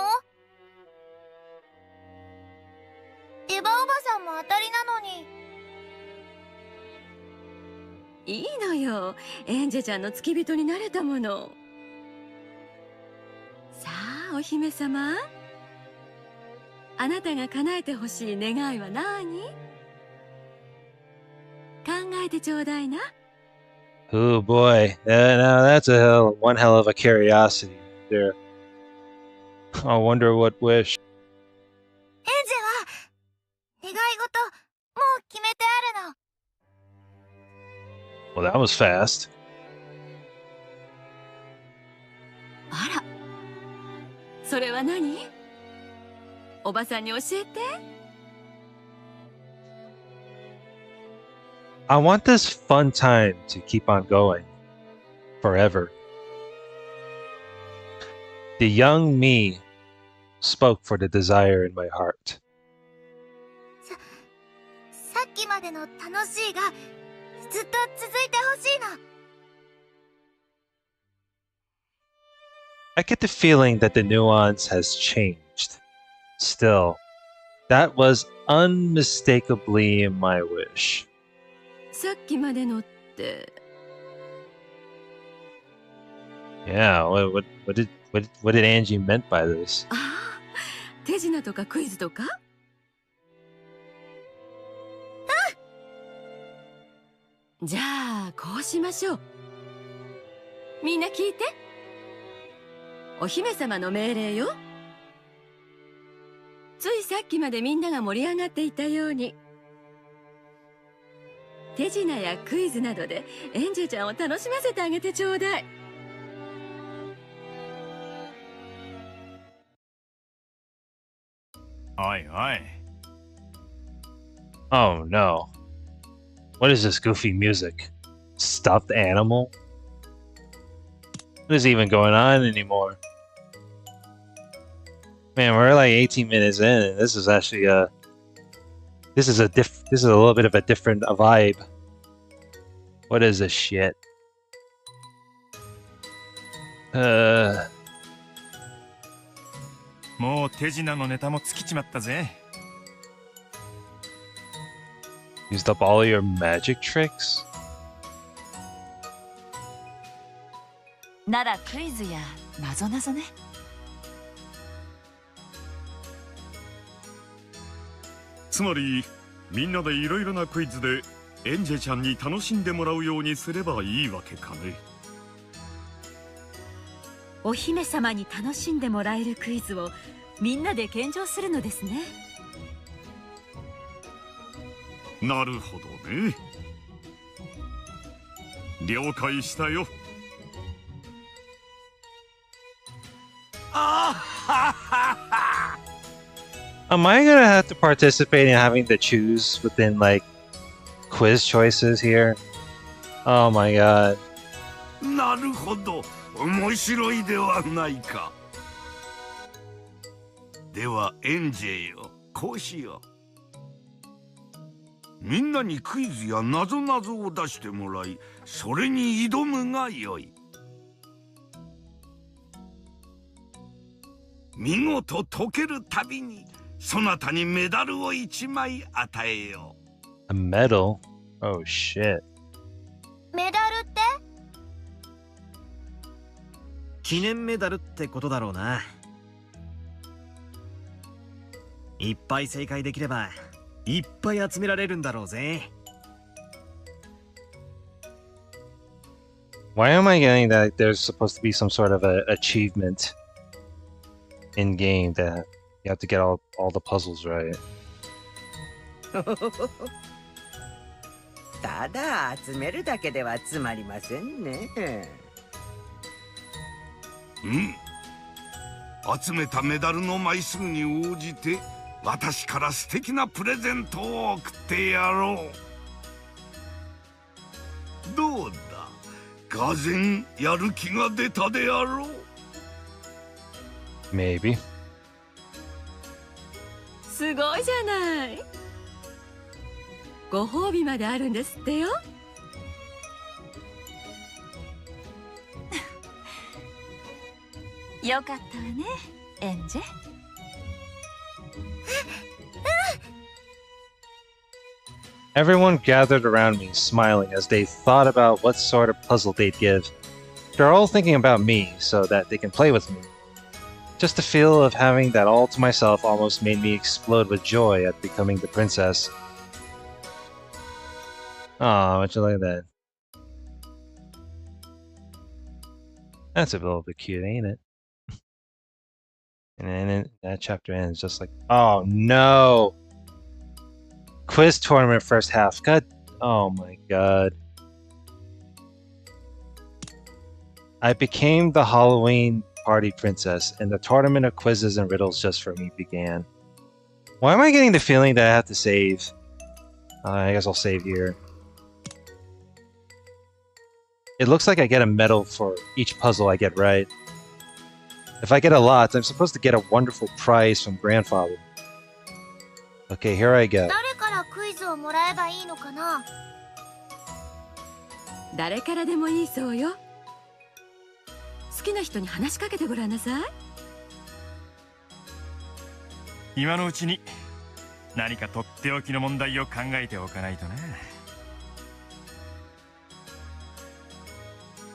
エヴァおばさんも当たりなのに。いいのよ。エンジェちゃんの付き人になれたもの。さあ、お姫様。あなたが叶えてほしい願いは何？考えてちょうだいな。Oh boy, now that's one hell of a curiosity there. I wonder what wish. エンジェは願い事もう決めてあるの。Well, that was fast. あら、それは何？おばさんに教えて。I want this fun time to keep on going forever. The young me spoke for the desire in my heart. さっきまでの楽しいがずっと続いてほしいの。I get the feeling that the nuance has changed. Still, that was unmistakably my wish. さっきまでのって。Yeah, what did Angie meant by this? ああ、手品とかクイズとか？じゃあこうしましょう。みんな聞いて。お姫様の命令よ。ついさっきまでみんなが盛り上がっていたように、手品やクイズなどでエンジェちゃんを楽しませてあげてちょうだい。おいおい。Oh no. What is this goofy music? Stuffed animal? What is even going on anymore? Man, we're like 18 minutes in, and this is actually this is a little bit of a different vibe. What is this shit? Uh. もう手品のネタも尽きちまったぜ。Used up all your magic tricks? ならクイズやなぞなぞね。つまりみんなでいろいろなクイズでエンジェちゃんに楽しんでもらうようにすればいいわけかね。お姫様に楽しんでもらえるクイズをみんなで献上するのですね。なるほどね。了解したよ。Am I gonna have to participate in having to choose within like quiz choices here? Oh my god. なるほど、面白いではないか。ではエンジェよ、こうしよう。みんなにクイズやなぞなぞを出してもらい、それに挑むがよい。見事解けるたびにそなたにメダルを1枚与えよう。A medal? Oh shit. メダルって？記念メダルってことだろうな。いっぱい正解できればいっぱい集められるんだろうぜ。Why am I getting that there's supposed to be some sort of a achievement in game that you have to get all the puzzles right? ただ集めるだけでは集まりませんね。うん。集めたメダルの枚数に応じて私から素敵なプレゼントを送ってやろう。どうだ、がぜんやる気が出たであろう。Maybe. すごいじゃない。ご褒美まであるんですってよ。よかったわね、エンジェ。Everyone gathered around me, smiling as they thought about what sort of puzzle they'd give. They're all thinking about me, so that they can play with me. Just the feel of having that all to myself almost made me explode with joy at becoming the princess. Aw, would you look at that? That's a little bit cute, ain't it? And then that chapter ends just like, oh no! Quiz tournament first half. God, oh my god. I became the Halloween party princess, and the tournament of quizzes and riddles just for me began. Why am I getting the feeling that I have to save? I guess I'll save here. It looks like I get a medal for each puzzle I get right. If I get a lot, I'm supposed to get a wonderful prize from grandfather. Okay, here I go. 誰からクイズをもらえばいいのかな？誰からでもいいそうよ。好きな人に話しかけてごらんなさい。今のうちに何かとっておきの問題を考えておかないとね。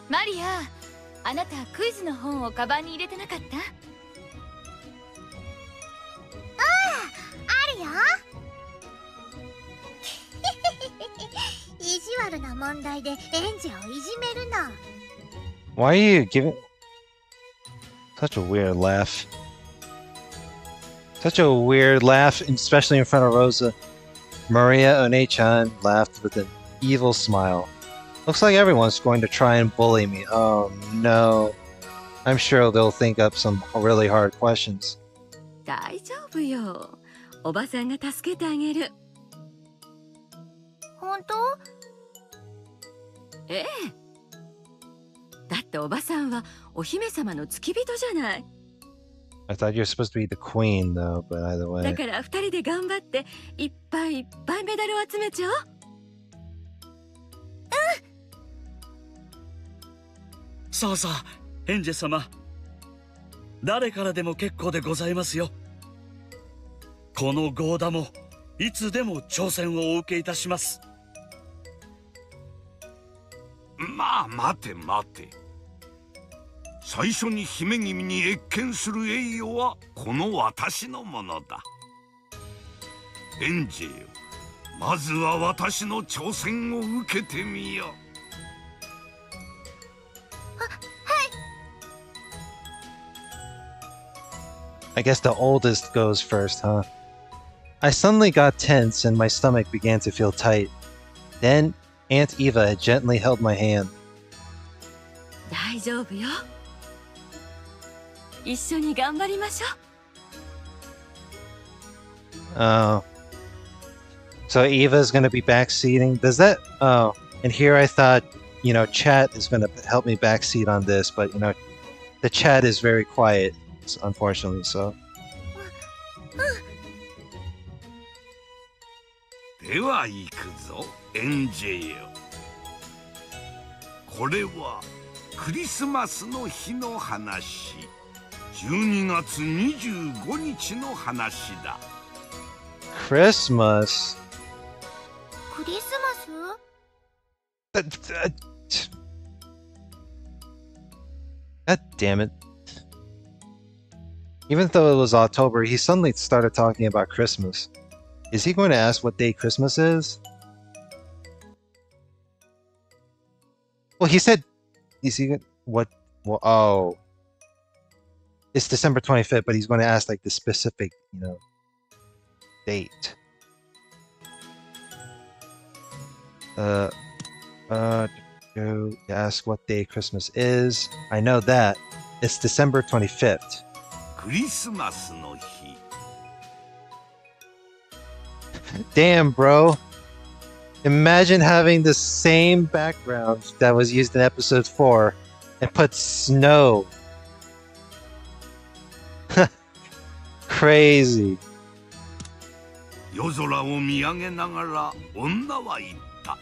マリア、あなたクイズの本をカバンに入れてなかった？あるよ。意地悪な問題で園児をいじめるの。 Why are you giving such a weird laugh? Such a weird laugh, especially in front of Rosa. Maria One-chan laughed with an evil smile. Looks like everyone's going to try and bully me. Oh no. I'm sure they'll think up some really hard questions. 大丈夫よ。おばさんが助けてあげる。本当？ええ。だっておばさんはお姫様の付き人じゃない。I thought you were supposed to be the queen though, but either way. だから二人で頑張っていっぱいいっぱいメダルを集めちゃおう。さあさあ、エンジェ様。誰からでも結構でございますよ。このゴーダもいつでも挑戦をお受けいたします。まあ待て待て。最初に姫君に謁見する栄誉はこの私のものだ。エンジェよ、まずは私の挑戦を受けてみよ。I guess the oldest goes first, huh? I suddenly got tense and my stomach began to feel tight. Then Aunt Eva had gently held my hand. 大丈夫よ。一緒に頑張りましょう。Oh. So Eva's gonna be backseating? Does that... Oh. And here I thought, you know, chat is gonna help me backseat on this, but, you know, the chat is very quiet, unfortunately, so... では行くぞ、エンジェよ。これはクリスマスの日の話。12月25日の話だ。Christmas? クリスマス？ God damn it. Even though it was October, he suddenly started talking about Christmas. Is he going to ask what day Christmas is? Well, he said... Is he... What... Well, oh... It's December 25th, but he's going to ask, like, the specific, you know, date. To ask what day Christmas is. I know that. It's December 25th. クリスマスの日。Damn, bro. Imagine having the same background that was used in episode 4 and put snow. Crazy. 夜空を見上げながら女は言った。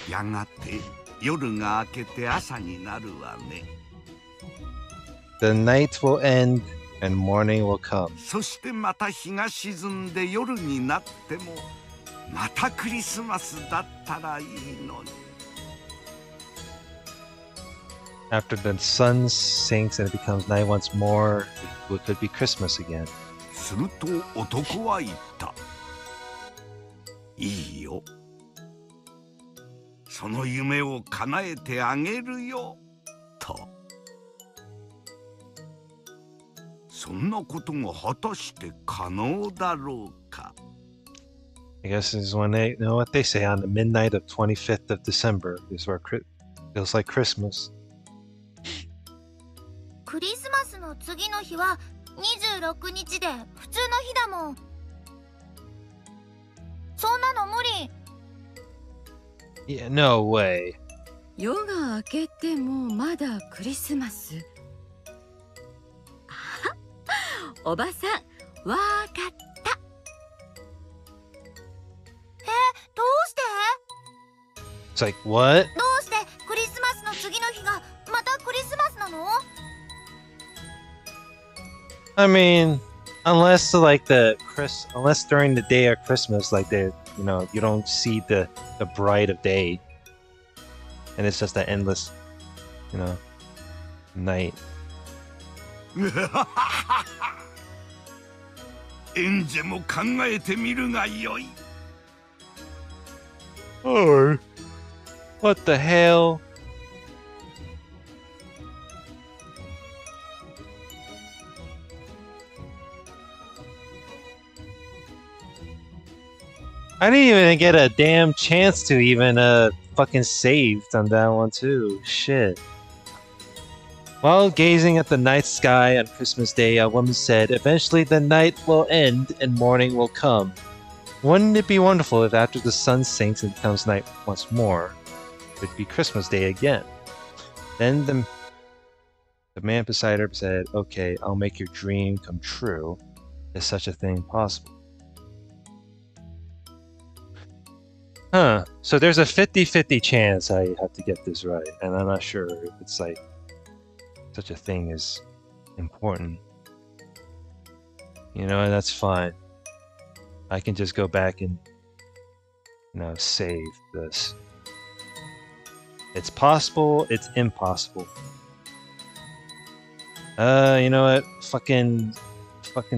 やがて夜が明けて朝になるわね。The night will end and morning will come. そしてまた日が沈んで夜になってもまたクリスマスだったらいいのに。After the sun sinks and it becomes night once more, it could be Christmas again. すると男は言った。いいよ。その夢を叶えてあげるよ、と。そんなことが果たして可能だろうか。I guess is when they, you know what they say, on the midnight of 25th of December is where it feels like Christmas. クリスマスの次の日は26日で普通の日だもん。そんなの無理。Yeah, no way. 夜が明けてもまだクリスマス。あおばさん、わかった。どうして？ It's like, what? どうしてクリスマスの次の日がまたクリスマスなの？ I mean, unless during the day of Christmas, like you don't see the bright of day, and it's just an endless, night. エンジェも考えてみるがよい。Oh, what the hell? I didn't even get a damn chance to even fucking saved on that one too. Shit. While gazing at the night sky on Christmas Day, a woman said, "Eventually the night will end and morning will come. Wouldn't it be wonderful if after the sun sinks and becomes night once more, it would be Christmas Day again?" Then the man beside her said, "Okay, I'll make your dream come true. Is such a thing possible?" Huh. So there's a 50-50 chance I have to get this right, and I'm not sure if it's like such a thing is important. And that's fine. I can just go back and save this. It's possible, it's impossible. You know what? Fucking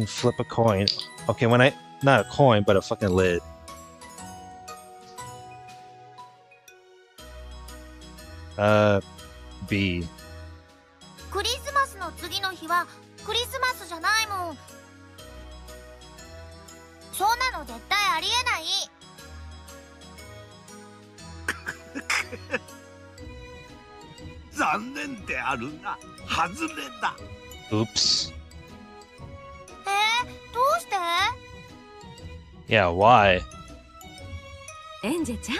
flip a coin. Okay, not a coin, but a fucking lid. B. クリスマスの次の日はクリスマスじゃないもん。そんなの絶対ありえない。残念であるが外れだ。Oops. どうして？ Yeah, why? エンジェちゃん、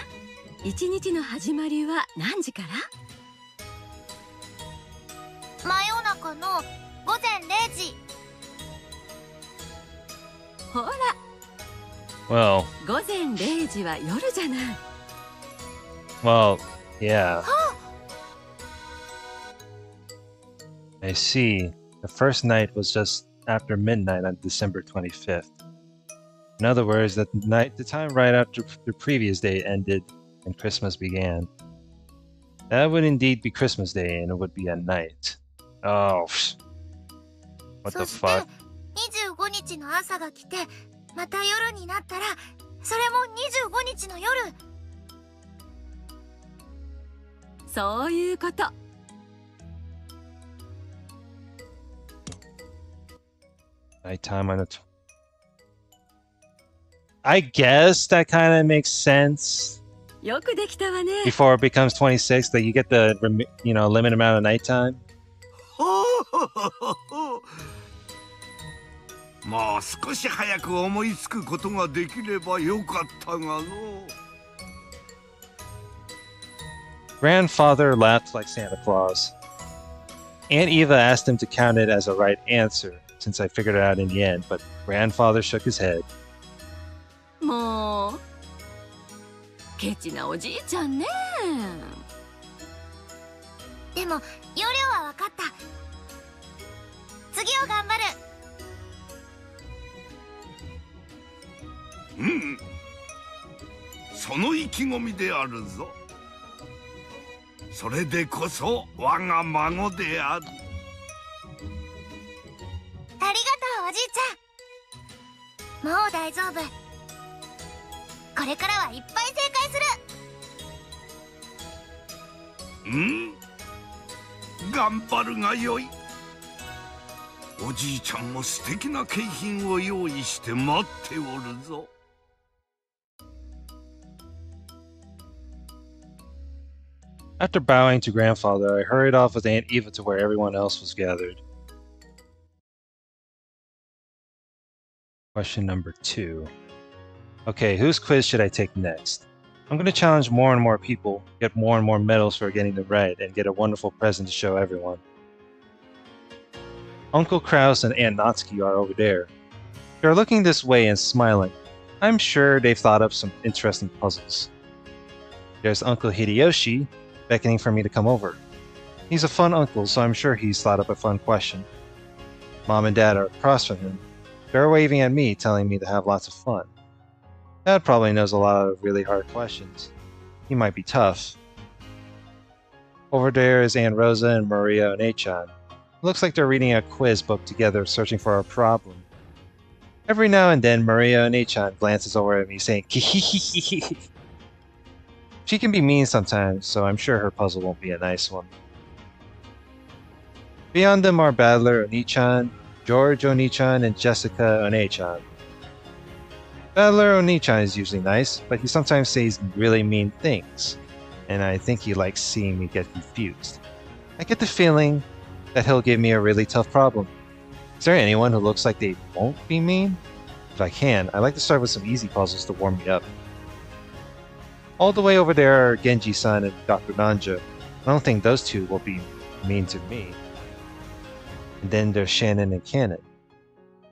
一日の始まりは何時から？真夜中の午前0時。ほら。Well. 午前0時は夜じゃない。Well, yeah. I see. The first night was just after midnight on December 25th. In other words, the time right after the previous day ended and Christmas began. That would indeed be Christmas Day, and it would be at night. Oh, what the fuck? 25日の朝が来て、また夜になったら、それも25日の夜。そういうこと。Nighttime on I guess that kind of makes sense. よくできたわね。Before it becomes 26, that you get the limited amount of nighttime. もう少し早く思いつくことができればよかったがの。Grandfather laughed like Santa Claus. Aunt Eva asked him to count it as a right answer, since I figured it out in the end, but Grandfather shook his head. もうケチなおじいちゃんね。でも要領は分かった。次を頑張る。うん。その意気込みであるぞ。それでこそ我が孫である。ありがとうおじいちゃん。もう大丈夫。これからはいっぱい正解する。頑張るがよい。おじいちゃんも素敵な景品を用意して待っておるぞ。After bowing to Grandfather, I hurried off with Aunt Eva to where everyone else was gathered. Question number 2. Okay, whose quiz should I take next? I'm going to challenge more and more people, get more and more medals for getting them right, and get a wonderful present to show everyone. Uncle Kraus and Aunt Natsuki are over there. They're looking this way and smiling. I'm sure they've thought up some interesting puzzles. There's Uncle Hideyoshi, beckoning for me to come over. He's a fun uncle, so I'm sure he's thought up a fun question. Mom and Dad are across from him. They're waving at me, telling me to have lots of fun. Dad probably knows a lot of really hard questions. He might be tough. Over there is Aunt Rosa and Maria and Achan. Looks like they're reading a quiz book together, searching for a problem. Every now and then, Maria and Achan glances over at me, saying, "Kihihihihi." She can be mean sometimes, so I'm sure her puzzle won't be a nice one. Beyond them are Battler Onichan, George Onichan, and Jessica Onechan. Battler Onichan is usually nice, but he sometimes says really mean things, and I think he likes seeing me get confused. I get the feeling that he'll give me a really tough problem. Is there anyone who looks like they won't be mean? If I can, I'd like to start with some easy puzzles to warm me up. All the way over there are Genji-san and Dr. Nanja. I don't think those two will be mean to me. And then there's Shannon and Cannon.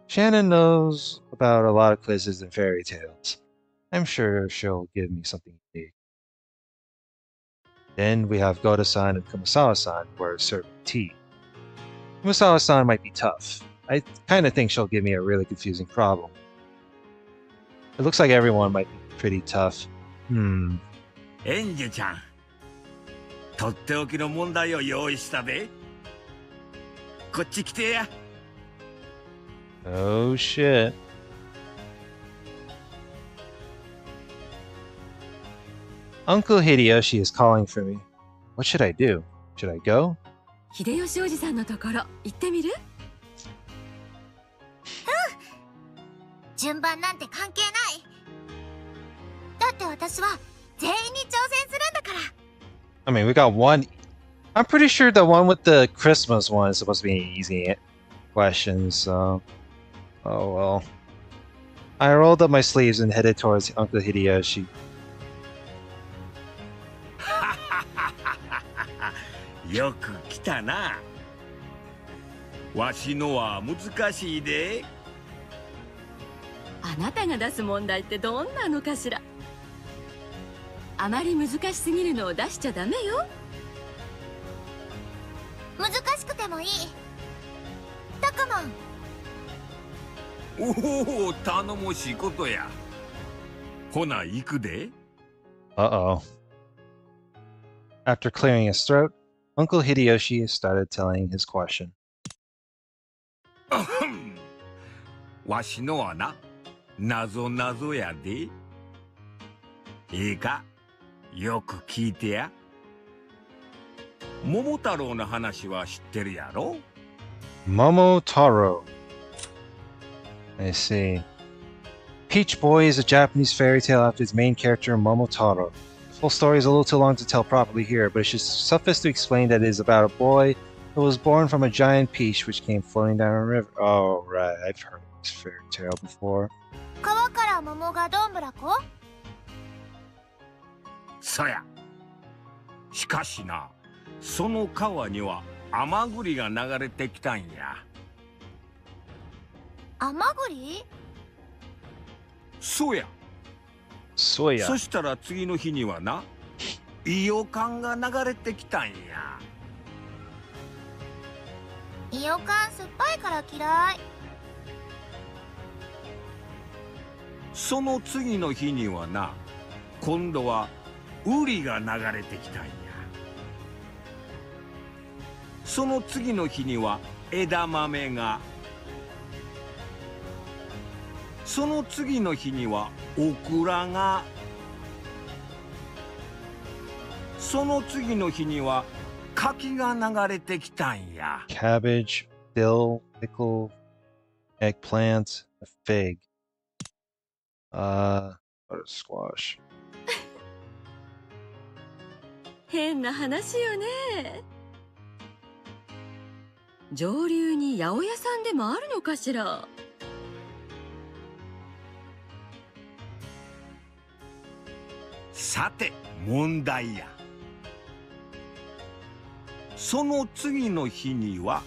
Shannon knows about a lot of quizzes and fairy tales. I'm sure she'll give me something unique. Then we have Goda-san and Kumasawa-san, who are serving tea. Kumasawa-san might be tough. I kind of think she'll give me a really confusing problem. It looks like everyone might be pretty tough. エンジェちゃん、とっておきの問題を用意したで。こっち来てや。Oh shit. Uncle Hideyoshi is calling for me. What should I do? Should I go? 秀吉おじさんのところ行ってみる？順番なんて関係ない。だって私は全員に挑戦するんだから。I mean, we got one. I'm pretty sure the one with the Christmas one is supposed to be an easy question, so. Oh well. I rolled up my sleeves and headed towards Uncle Hideyoshi. よく来たな。わしのは難しいで。あなたが出す問題ってどんなのかしら。あまり難しすぎるのを出しちゃダメよ。難しくてもいい。タカマン。おお、頼もしいことや。ほな、行くで。Uh-oh. After clearing his throat, Uncle Hideyoshi started telling his question. わしのはな、なぞなぞやで。いいか、よく聞いてや。桃太郎の話は知ってるやろ？ Momotaro. I see. Peach Boy is a Japanese fairy tale after its main character, Momotaro. The full story is a little too long to tell properly here, but it should suffice to explain that it is about a boy who was born from a giant peach which came floating down a river. Oh, right. I've heard of this fairy tale before. 川から桃がどんぶらこ？そや。しかしな、その川には甘栗が流れてきたんや。甘栗？そうや。そうや。そしたら次の日にはな、いい予感が流れてきたんや。いよかん酸っぱいから嫌い。その次の日にはな、今度はウリが流れてきたんや。その次の日には枝豆が。その次の日にはオクラが。その次の日には柿が流れてきたんや。Cabbage, dill, pickle, eggplant, a fig. Butter squash. 変な話よね。上流に八百屋さんでもあるのかしら。さて問題や。その次の日には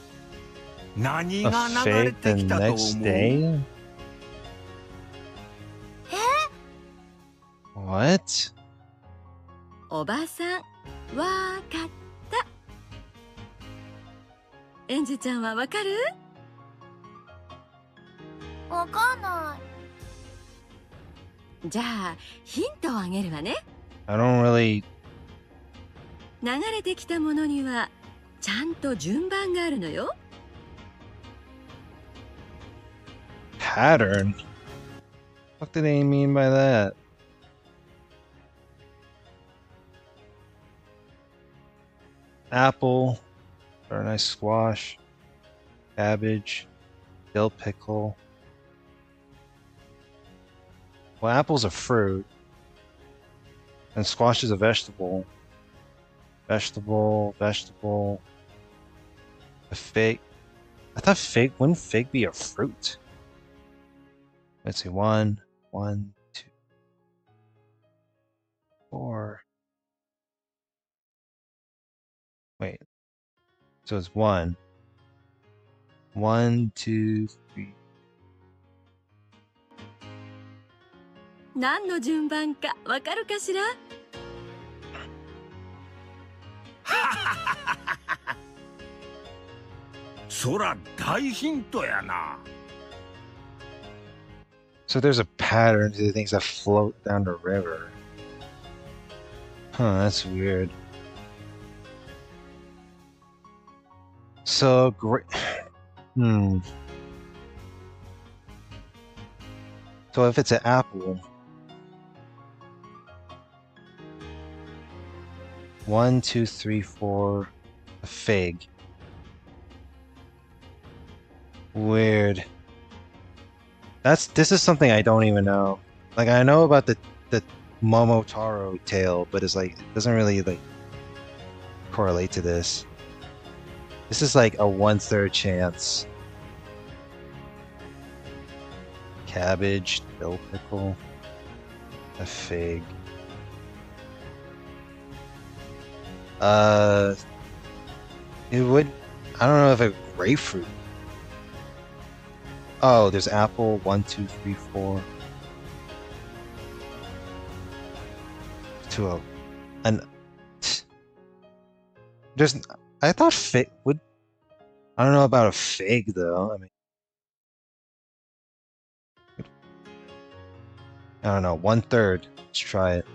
何 A が流れ fake て the きたと思 next う？ day? What? おばさん、わかった。エンジェちゃんはわかる？わかんない。じゃあヒントをあげるわね。 I don't really 流れてきたものにはちゃんと順番があるのよ。 pattern. What do they mean by that? Apple, very nice squash, cabbage, dill pickle. Well, apple's a fruit, and squash is a vegetable. Vegetable. A fig. I thought fig. Wouldn't fig be a fruit? Let's see. 1, 2, 4. Wait. So it's 1, 2, 3. 何の順番かわかるかしら？そら大ヒントやな。 So there's a pattern to the things that float down the river. Huh, that's weird. So great. So if it's an apple, 1, 2, 3, 4, a fig. Weird. This is something I don't even know. Like I know about the Momotaro tale, but it's like it doesn't really like correlate to this. This is like a 1/3 chance. Cabbage, dill pickle, a fig. It would. I don't know if a grapefruit. Oh, there's apple. 1, 2, 3, 4. 2, and there's. I thought fig would. I don't know about a fig though. I mean, I don't know. 1/3. Let's try it.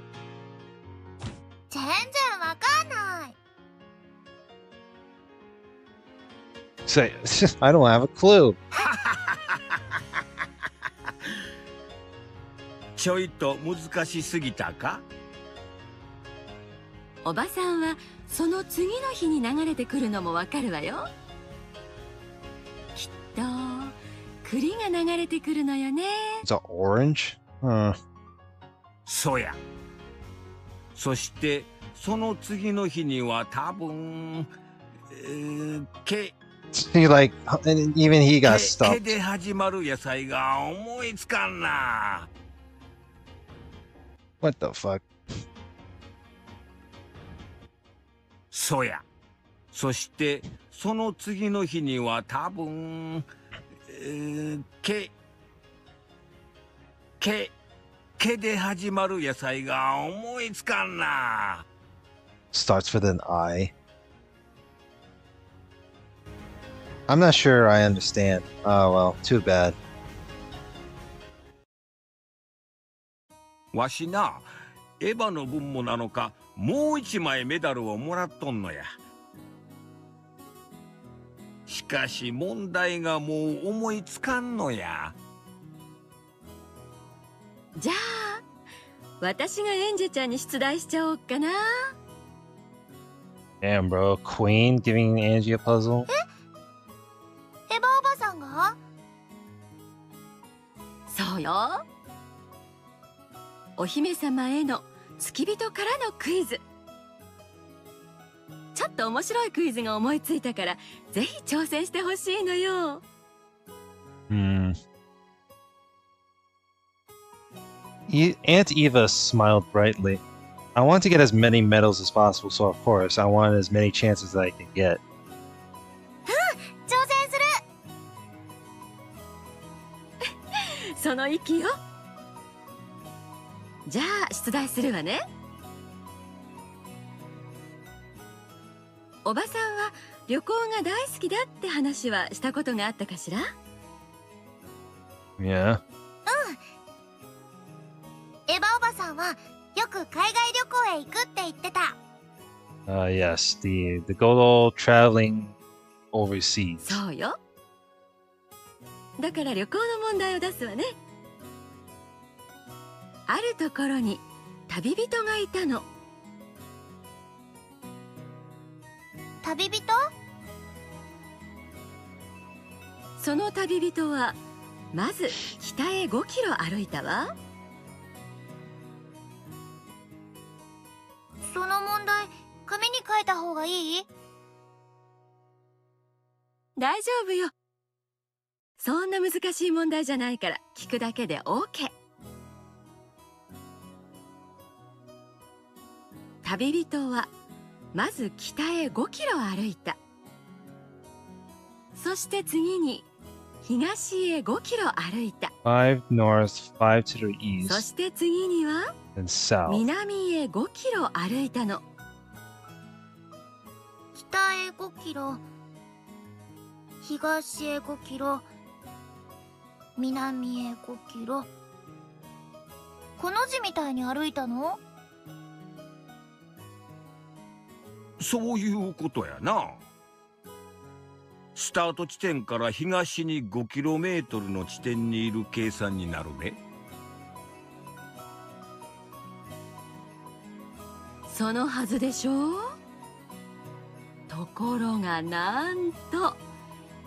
全然わかんない。 Say, I don't have a clue. ちょいと難しすぎたか？おばさんはその次の日に流れてくるのもわかるわよ。きっと栗が流れてくるのよね。 It's an orange? そや。そしてその次の日には多分He like, and even he got 毛 stumped. で始まる野菜が思いつかんな。 What the fuck? そや。そしてその次の日には多分毛で始まる野菜が思いつかんな。 Starts with an I. I'm not sure I understand. Oh well, too bad. わしな、エヴァの分もなのか、もう一枚メダルをもらっとんのや。しかし問題がもう思いつかんのや。じゃあ私がエンジェちゃんに出題しちゃおうかな。 Damn, bro. Queen giving Angie a puzzle? エヴァおばさんが？そうよ。お姫様への付き人からのクイズ。ちょっと面白いクイズが思いついたからぜひ挑戦してほしいのよ。Aunt Eva smiled brightly. I want to get as many medals as possible, so of course I want as many chances as I can get. 挑戦する。その意気よ。じゃあ出題するわね。おばさんは旅行が大好きだって話はしたことがあったかしら？ Yeah. エヴァおばさんはよく海外旅行へ行くって言ってた。Yes, the good old traveling overseas. そうよ。だから旅行の問題を出すわね。あるところに旅人がいたの。旅人？その旅人はまず北へ5キロ歩いたわ。その問題、紙に書いた方がいい？大丈夫よ。そんな難しい問題じゃないから聞くだけで OK。 旅人はまず北へ5キロ歩いた。そして次に東へ5キロ歩いた。5 north, 5 to the east. そして次には and south. 南へ5キロ歩いたの。北へ5キロ、東へ5キロ、南へ5キロ。この字みたいに歩いたの？そういうことやな。スタート地点から東に 5km の地点にいる計算になるね。そのはずでしょう。ところがなんと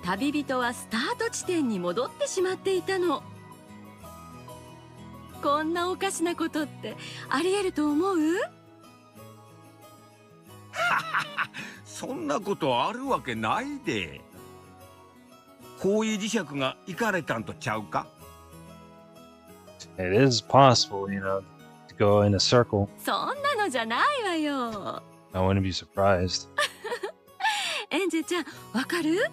旅人はスタート地点に戻ってしまっていたの。こんなおかしなことってありえると思う？そんなことあるわけないで。方位磁石がいかれたんとちゃうか？ It is possible, you know, to go in a circle. そんなのじゃないわよ。I wouldn't be surprised. エンジェちゃん、わかる？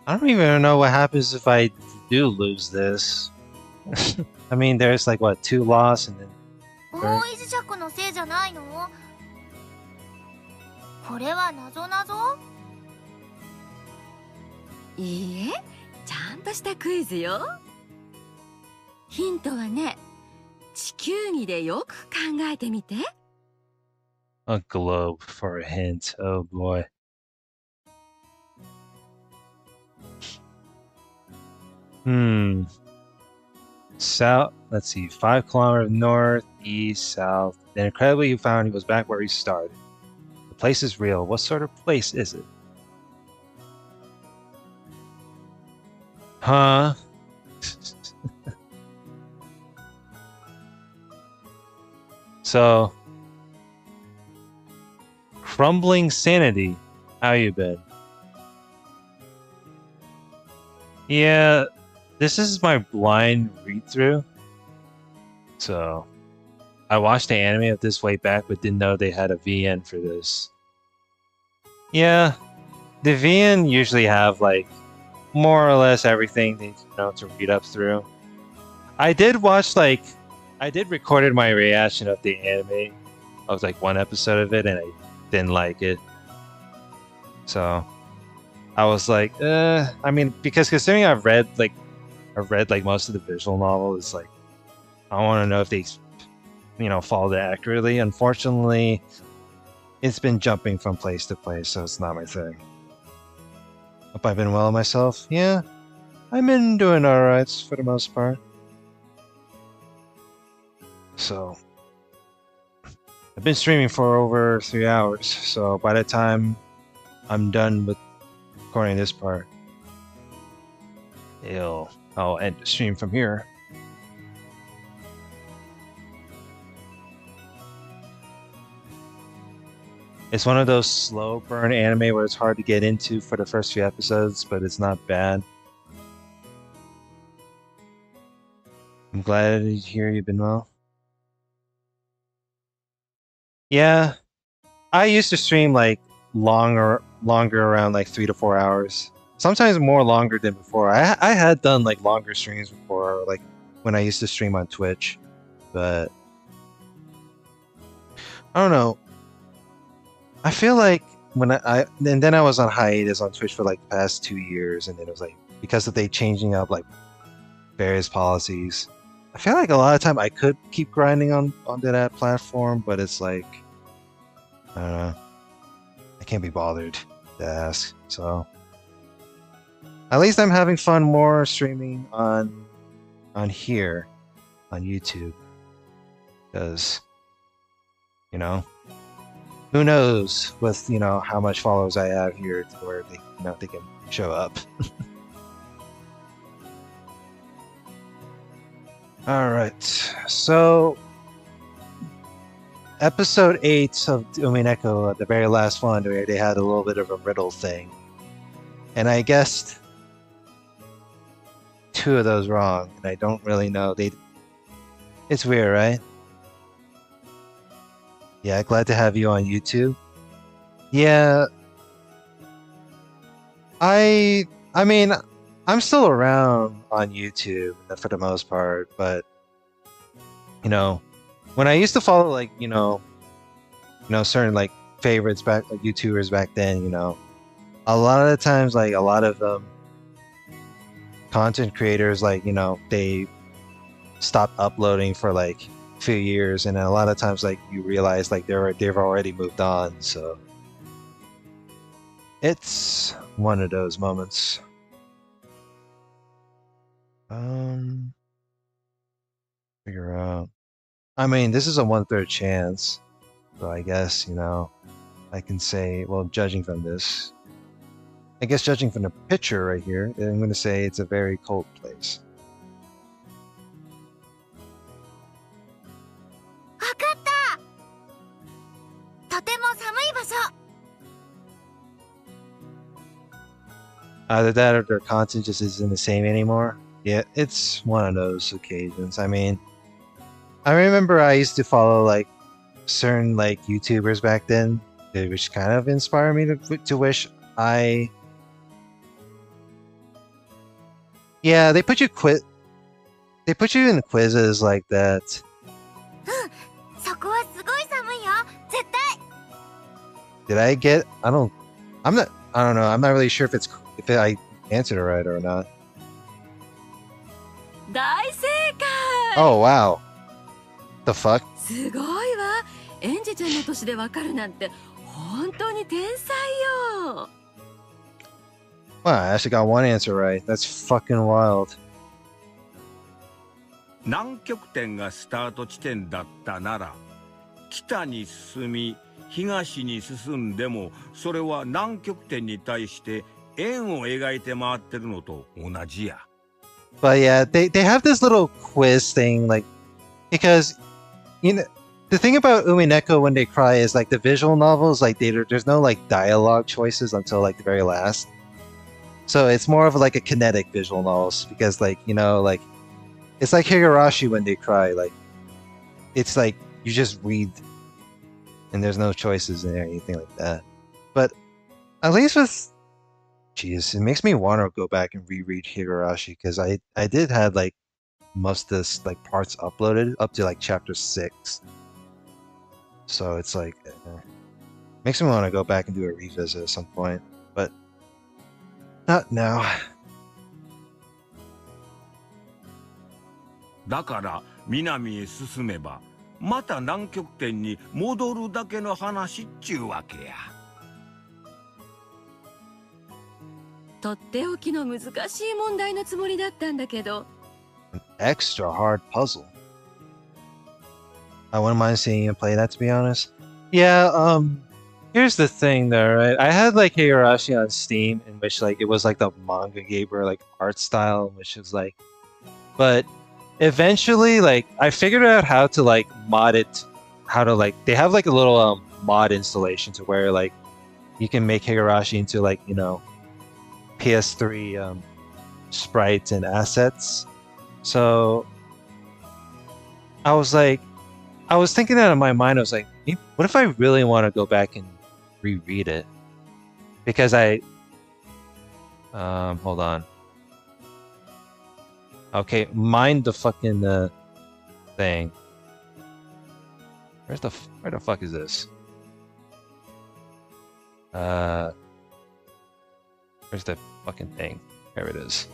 I don't even know what happens if I do lose this. I mean, there's like, what, 2 loss and then... 方位磁石のせいじゃないの？これは謎謎？いいえ、ちゃんとしたクイズよ。ヒントはね、地球儀でよく考えてみて。A globe for a hint. Oh boy. South, let's see, 5 kilometers north, east, south. Then incredibly you found he was back where he started. The place is real. What sort of place is it? Huh? So, crumbling sanity. How you been? Yeah, this is my blind read-through. So, I watched the anime of this way back, but didn't know they had a VN for this. Yeah, the VN usually have like more or less everything they to read up through. I did recorded my reaction of the anime of like one episode of it, and I didn't like it. So I was like, I mean, because considering I've read like most of the visual novel, it's like I want to know if they, followed it accurately. Unfortunately, it's been jumping from place to place, so it's not my thing. Hope I've been well myself. Yeah, I've been doing alright for the most part. So, I've been streaming for over 3 hours, so by the time I'm done with recording this part, I'll end the stream from here. It's one of those slow burn anime where it's hard to get into for the first few episodes, but it's not bad. I'm glad to hear you've been well. Yeah, I used to stream like longer around like 3 to 4 hours. Sometimes more longer than before. I had done like longer streams before, like when I used to stream on Twitch, but I don't know. I feel like when and then I was on hiatus on Twitch for like the past 2 years, and then it was like because of they changing up like various policies. I feel like a lot of time I could keep grinding onto that platform, but it's like I don't know. I can't be bothered to ask. So at least I'm having fun more streaming on here on YouTube because you know who knows with how much followers I have here to where they can show up. All right, so episode 8 of Umineko, the very last one, where they had a little bit of a riddle thing, and I guessed 2 of those wrong, and I don't really know. It's weird, right? Yeah, glad to have you on YouTube. Yeah, I mean, I'm still around on YouTube for the most part, but when I used to follow like certain like favorites back, like YouTubers back then, a lot of the times like a lot of content creators like they stopped uploading for like a few years, and then a lot of times like you realize like they've already moved on, so it's one of those moments. Figure out. I mean, this is a 1/3 chance, so I guess I can say, well, judging from this, I guess judging from the picture right here, I'm going to say it's a very cold place. わかった。とても寒い場所。Either that or their content just isn't the same anymore. Yeah, it's one of those occasions. I mean, I remember I used to follow like certain like YouTubers back then, which kind of inspired me to wish I. Yeah, they put you in quizzes like that. そこはすごい寒いよ。絶対。 Did I get? I don't know. I'm not really sure if I answered it right or not. 大正解。 Oh wow. The fuck? すごいわ。エンジェちゃんの年でわかるなんて本当に天才よ。 Wow, I actually got one answer right. That's fucking wild. 南極点がスタート地点だったなら北に進み東に進んでもそれは南極点に対して円を描いて回ってるのと同じや。 But yeah, they have this little quiz thing, like, because the thing about Umineko when they cry is like the visual novels, like there's no like dialogue choices until like the very last. So it's more of like a kinetic visual novels because like like it's like Higurashi when they cry, like it's like you just read and there's no choices in there or anything like that. But at least with jeez, it makes me want to go back and reread Higurashi because I did have like most of this like parts uploaded up to like chapter 6. So it's like makes me want to go back and do a revisit at some point, but not now. だから南へ進めばまた南極点に戻るだけの話っちゅうわけや。とっておきの難しい問題のつもりだったんだけど。 An extra hard puzzle. I wouldn't mind seeing you play that, to be honest. Yeah, here's the thing though, right? I had like Higurashi on Steam in which like it was like the manga gamer like art style, which is like, but eventually like I figured out how to like mod it, how to like they have like a little mod installation to where like you can make Higurashi into like PS3 sprites and assets. So I was thinking that in my mind. I was like, What if I really want to go back and reread it? Because hold on. Okay, mind the fucking thing. Where the fuck is this? Where's the fucking thing? There it is.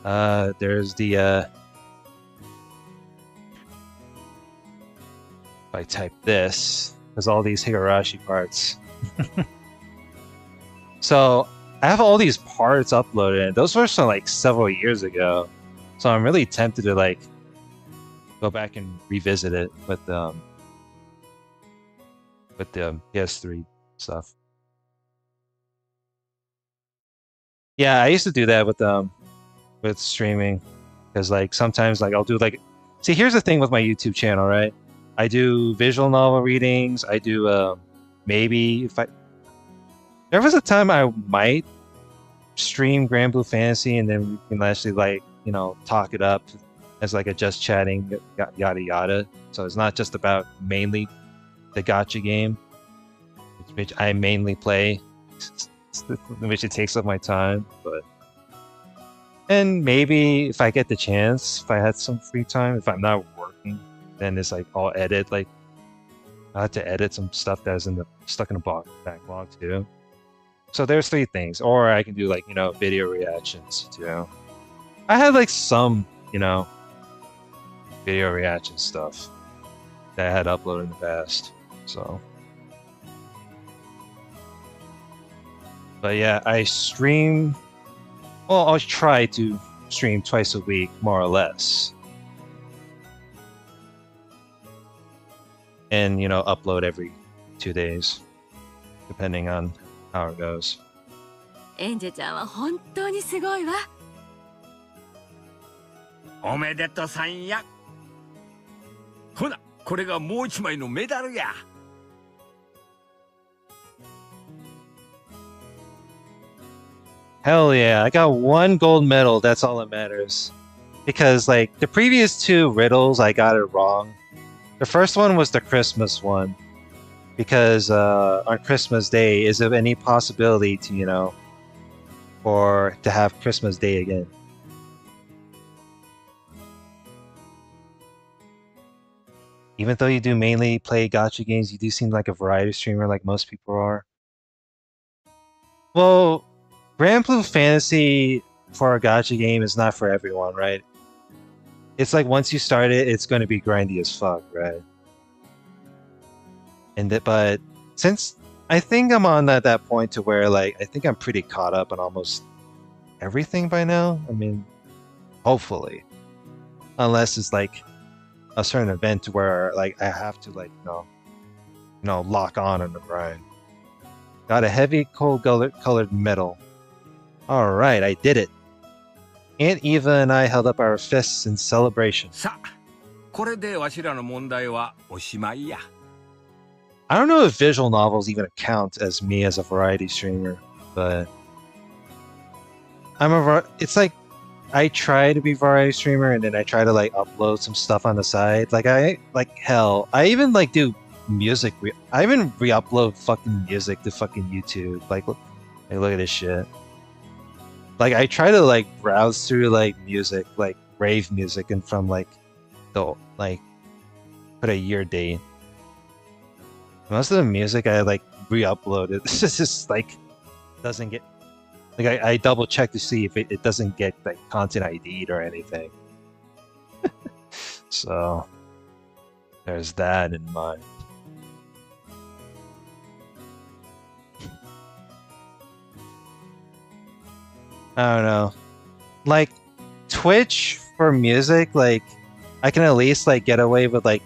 There's the if I type this, there's all these Higurashi parts. So I have all these parts uploaded, and those were from like several years ago. So I'm really tempted to like go back and revisit it with the PS3 stuff. Yeah, I used to do that with streaming, because like sometimes like I'll do like, see, here's the thing with my YouTube channel, right? I do visual novel readings. I do maybe if there was a time I might stream Grand Blue Fantasy, and then we can actually like, you know, talk it up as like a just chatting yada yada. So it's not just about mainly the gacha game, which I mainly play, which it takes up my time. But and maybe if I get the chance, if I had some free time, if I'm not working, then it's like I'll edit. Like I have to edit some stuff that's stuck in the backlog too. So there's 3 things. Or I can do like, you know, video reactions too. I had like some, you know, video reaction stuff that I had uploaded in the past. So, but yeah, I stream. Well, I'll try to stream twice a week, more or less, and you know, upload every 2 days, depending on how it goes. エンジェちゃんは本当にすごいわ。おめでとさんや。ほな、これがもう一枚のメダルや。Hell yeah, I got 1 gold medal, that's all that matters. Because like the previous 2 riddles I got it wrong. The first one was the Christmas one. Because on Christmas Day, is there any possibility to, you know, or to have Christmas Day again? Even though you do mainly play gacha games, you do seem like a variety streamer like most people are. Well, Grand Blue Fantasy for a gacha game is not for everyone, right? It's like once you start it, it's going to be grindy as fuck, right? But since I think I'm on that point to where like I think I'm pretty caught up on almost everything by now. I mean, hopefully, unless it's like a certain event where like I have to like you know lock on the grind. Got a heavy cold colored medal. All right, I did it. Aunt Eva and I held up our fists in celebration. さあ、これでわしらの問題はおしまいや。I don't know if visual novels even count as me as a variety streamer, but it's like I try to be variety streamer and then I try to like upload some stuff on the side. Like I even like do music. I even re-upload fucking music to fucking YouTube. Like look at this shit. Like I try to like browse through like music, like rave music, and from like the like put a year date. Most of the music I like re-uploaded. It's just like doesn't get like I double check to see if it doesn't get like content ID'd or anything. So there's that in mind. I don't know. Like Twitch for music, like I can at least like get away with like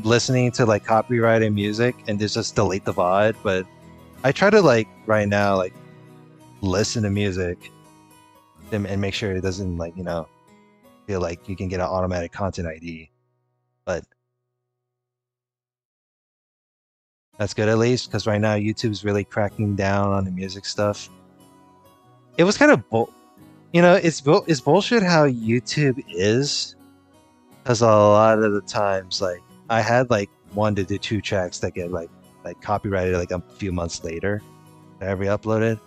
listening to like copyrighted music and just delete the VOD, but I try to like right now like listen to music and make sure it doesn't like, you know, feel like you can get an automatic content ID. But that's good at least, because right now YouTube's really cracking down on the music stuff. It was kind of you know, it's bullshit how YouTube is, because a lot of the times like I had like 1 to the 2 tracks that get like copyrighted like a few months later that I re-uploaded.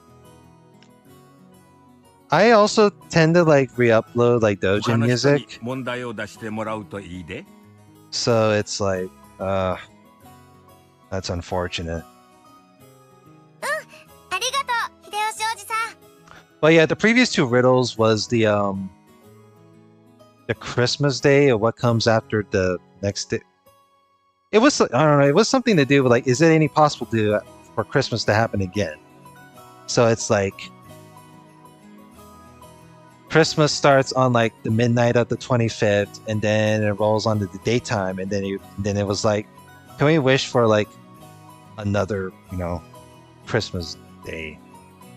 I also tend to like re-upload like doujin 他の人に music, 問題を出してもらうといいで。 so it's like that's unfortunate. ありがとう秀吉おじさん。 But yeah, the previous 2 riddles was the Christmas day or what comes after the next day. It was, I don't know, it was something to do with like, is it any possible for Christmas to happen again? So it's like Christmas starts on like the midnight of the 25th, and then it rolls onto the daytime, and then it was like, can we wish for like another, you know, Christmas day?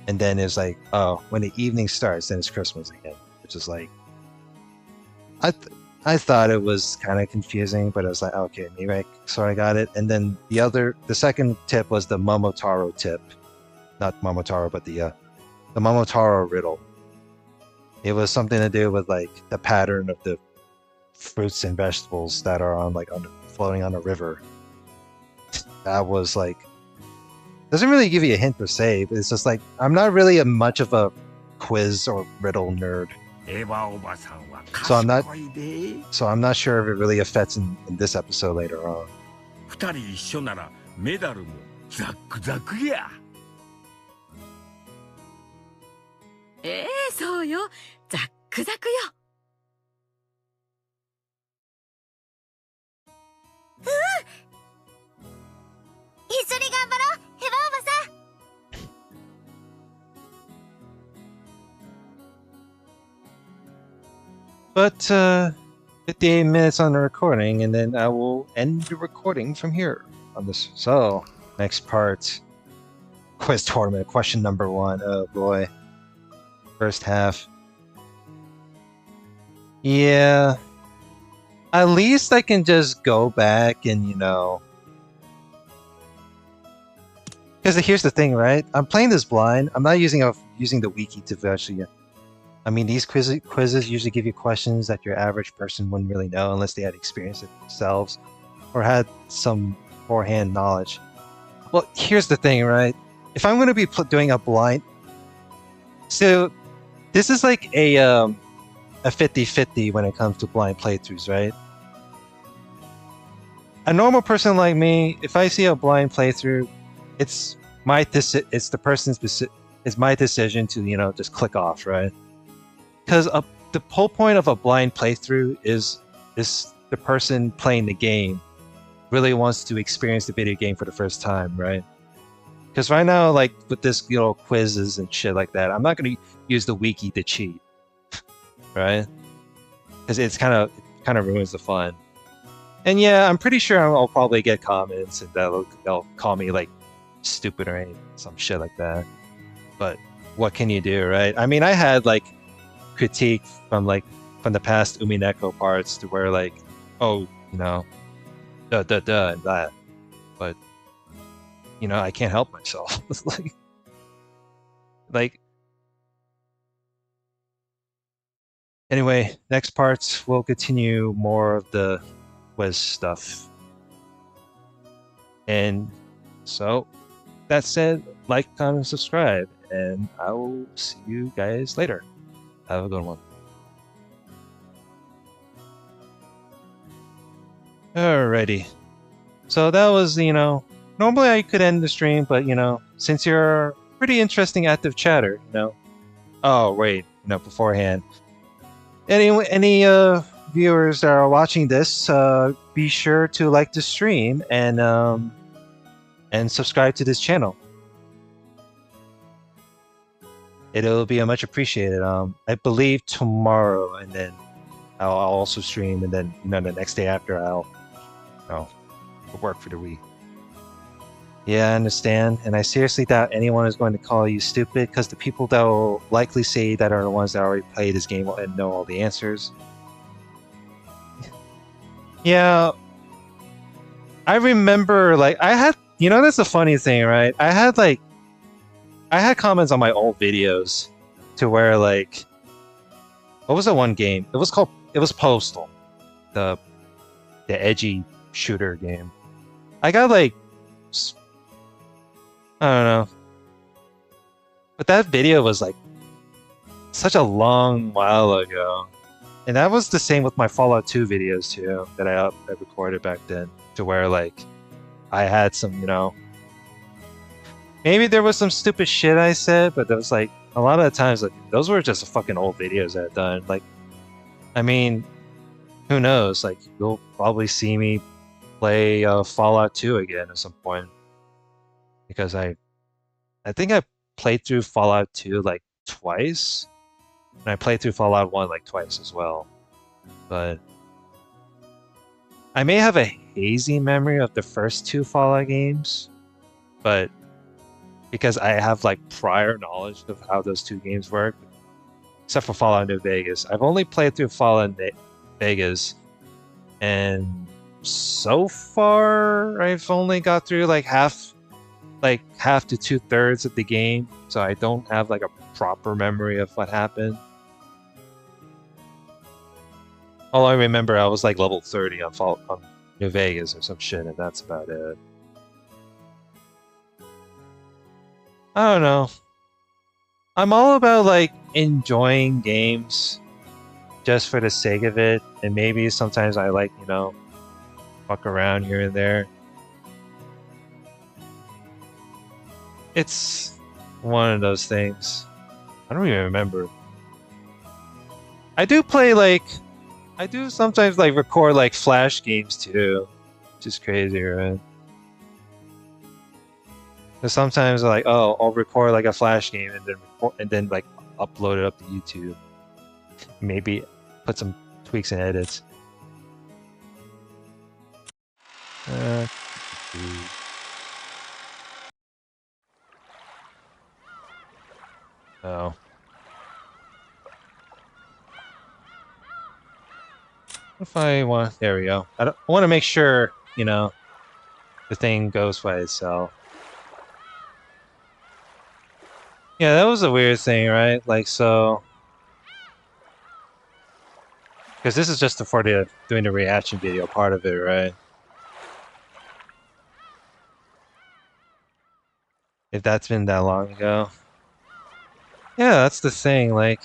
And then it's like, oh, when the evening starts, then it's Christmas again, which is like, I thought it was kind of confusing, but I was like, okay, maybe I sort of got it. And then the second tip was the Momotaro tip, not Momotaro, but the Momotaro riddle. It was something to do with like the pattern of the fruits and vegetables that are floating on a river. That was like, doesn't really give you a hint per se, but it's just like, I'm not really much of a quiz or riddle nerd. エヴァおばさんは So I'm 賢いで。 I'm not sure if it really affects in this episode later on. 二人一緒ならメダルもザックザクや。そうよ。ザックザクよ。一緒に頑張ろうヘバおばさん。 But 58 minutes on the recording, and then I will end the recording from here on this. So, next part, quiz tournament, question number 1. Oh boy. First half. Yeah. At least I can just go back and, you know... Because here's the thing, right? I'm playing this blind. I'm not using the wiki to actually... I mean, these quizzes usually give you questions that your average person wouldn't really know unless they had experienced it themselves or had some forehand knowledge. Well, here's the thing, right? If I'm going to be doing a blind... So, this is like a 50-50 when it comes to blind playthroughs, right? A normal person like me, if I see a blind playthrough, it's my decision to, you know, just click off, right? Because the whole point of a blind playthrough is the person playing the game really wants to experience the video game for the first time, right? Because right now, like with this, you know, quizzes and shit like that, I'm not going to use the wiki to cheat, right? Because it's kind of ruins the fun. And yeah, I'm pretty sure I'll probably get comments and they'll call me like stupid or some shit like that. But what can you do, right? I mean, I had like critique from the past Umineko parts to where like, oh, you know, and that, but you know, I can't help myself. like anyway, next parts we'll continue more of the quiz stuff. And so that said, like, comment, subscribe, and I will see you guys later. Have a good one. Alrighty. So that was, you know, normally I could end the stream, but, you know, since you're a pretty interesting active chatter, you know. Oh, wait, you know, beforehand. Any viewers that are watching this, be sure to like the stream and subscribe to this channel. It'll be much appreciated. I believe tomorrow, and then I'll also stream, and then, you know, the next day after I'll work for the week. Yeah, I understand, and I seriously doubt anyone is going to call you stupid, because the people that will likely say that are the ones that already play this game and know all the answers. Yeah, I remember, like, I had, you know, that's the funny thing, right? I had comments on my old videos to where, like, what was the one game? It was Postal, the edgy shooter game. I got like, I don't know. But that video was like such a long while ago. And that was the same with my Fallout 2 videos too, that I recorded back then, to where like I had some, you know, maybe there was some stupid shit I said, but there was like a lot of the times like those were just fucking old videos I had done. Like, I mean, who knows? Like you'll probably see me play Fallout 2 again at some point, because I think I played through Fallout 2 like twice, and I played through Fallout 1 like twice as well. But I may have a hazy memory of the first 2 Fallout games, but because I have like prior knowledge of how those 2 games work, except for Fallout New Vegas. I've only played through Fallout Vegas, and so far I've only got through like half to 2/3 of the game, so I don't have like a proper memory of what happened. All I remember, I was like level 30 on New Vegas or some shit, and that's about it. I don't know. I'm all about like enjoying games just for the sake of it, and maybe sometimes I like, you know, fuck around here and there. It's one of those things. I don't even remember. I do sometimes like record like Flash games too, which is crazy, right? Because sometimes like, oh, I'll record like a Flash game and then like upload it up to YouTube. Maybe put some tweaks and edits. Oh. If I want, there we go. I want to make sure, you know, the thing goes by itself. Yeah, that was a weird thing, right? Like, so, because this is just for doing the reaction video part of it, right? If that's been that long ago. Yeah, that's the thing. Like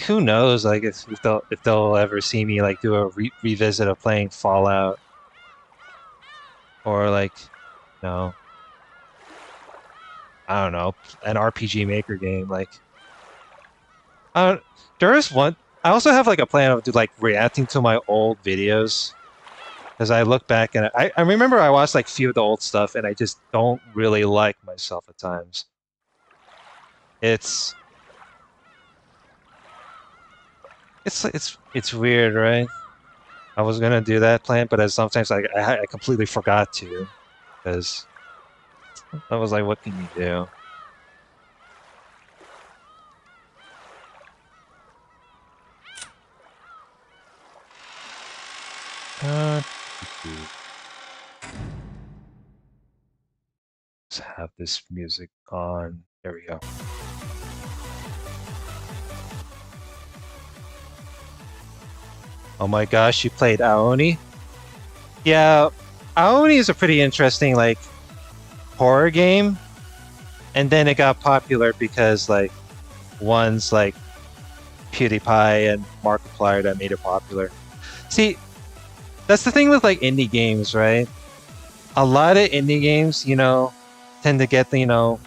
who knows? Like if they'll ever see me like do a revisit of playing Fallout, or like, you know, I don't know, an RPG Maker game. Like, there is one. I also have like a plan of like reacting to my old videos, because I look back and I remember I watched like few of the old stuff and I just don't really like myself at times. It's weird, right? I was gonna do that plan, but sometimes I completely forgot to, because I was like, what can you do? Let's have this music on. There we go. Oh my gosh, you played Aoni? Yeah, Aoni is a pretty interesting like horror game, and then it got popular because like one's like PewDiePie and Markiplier that made it popular. See, that's the thing with like indie games, right? A lot of indie games, you know, tend to get the, you know.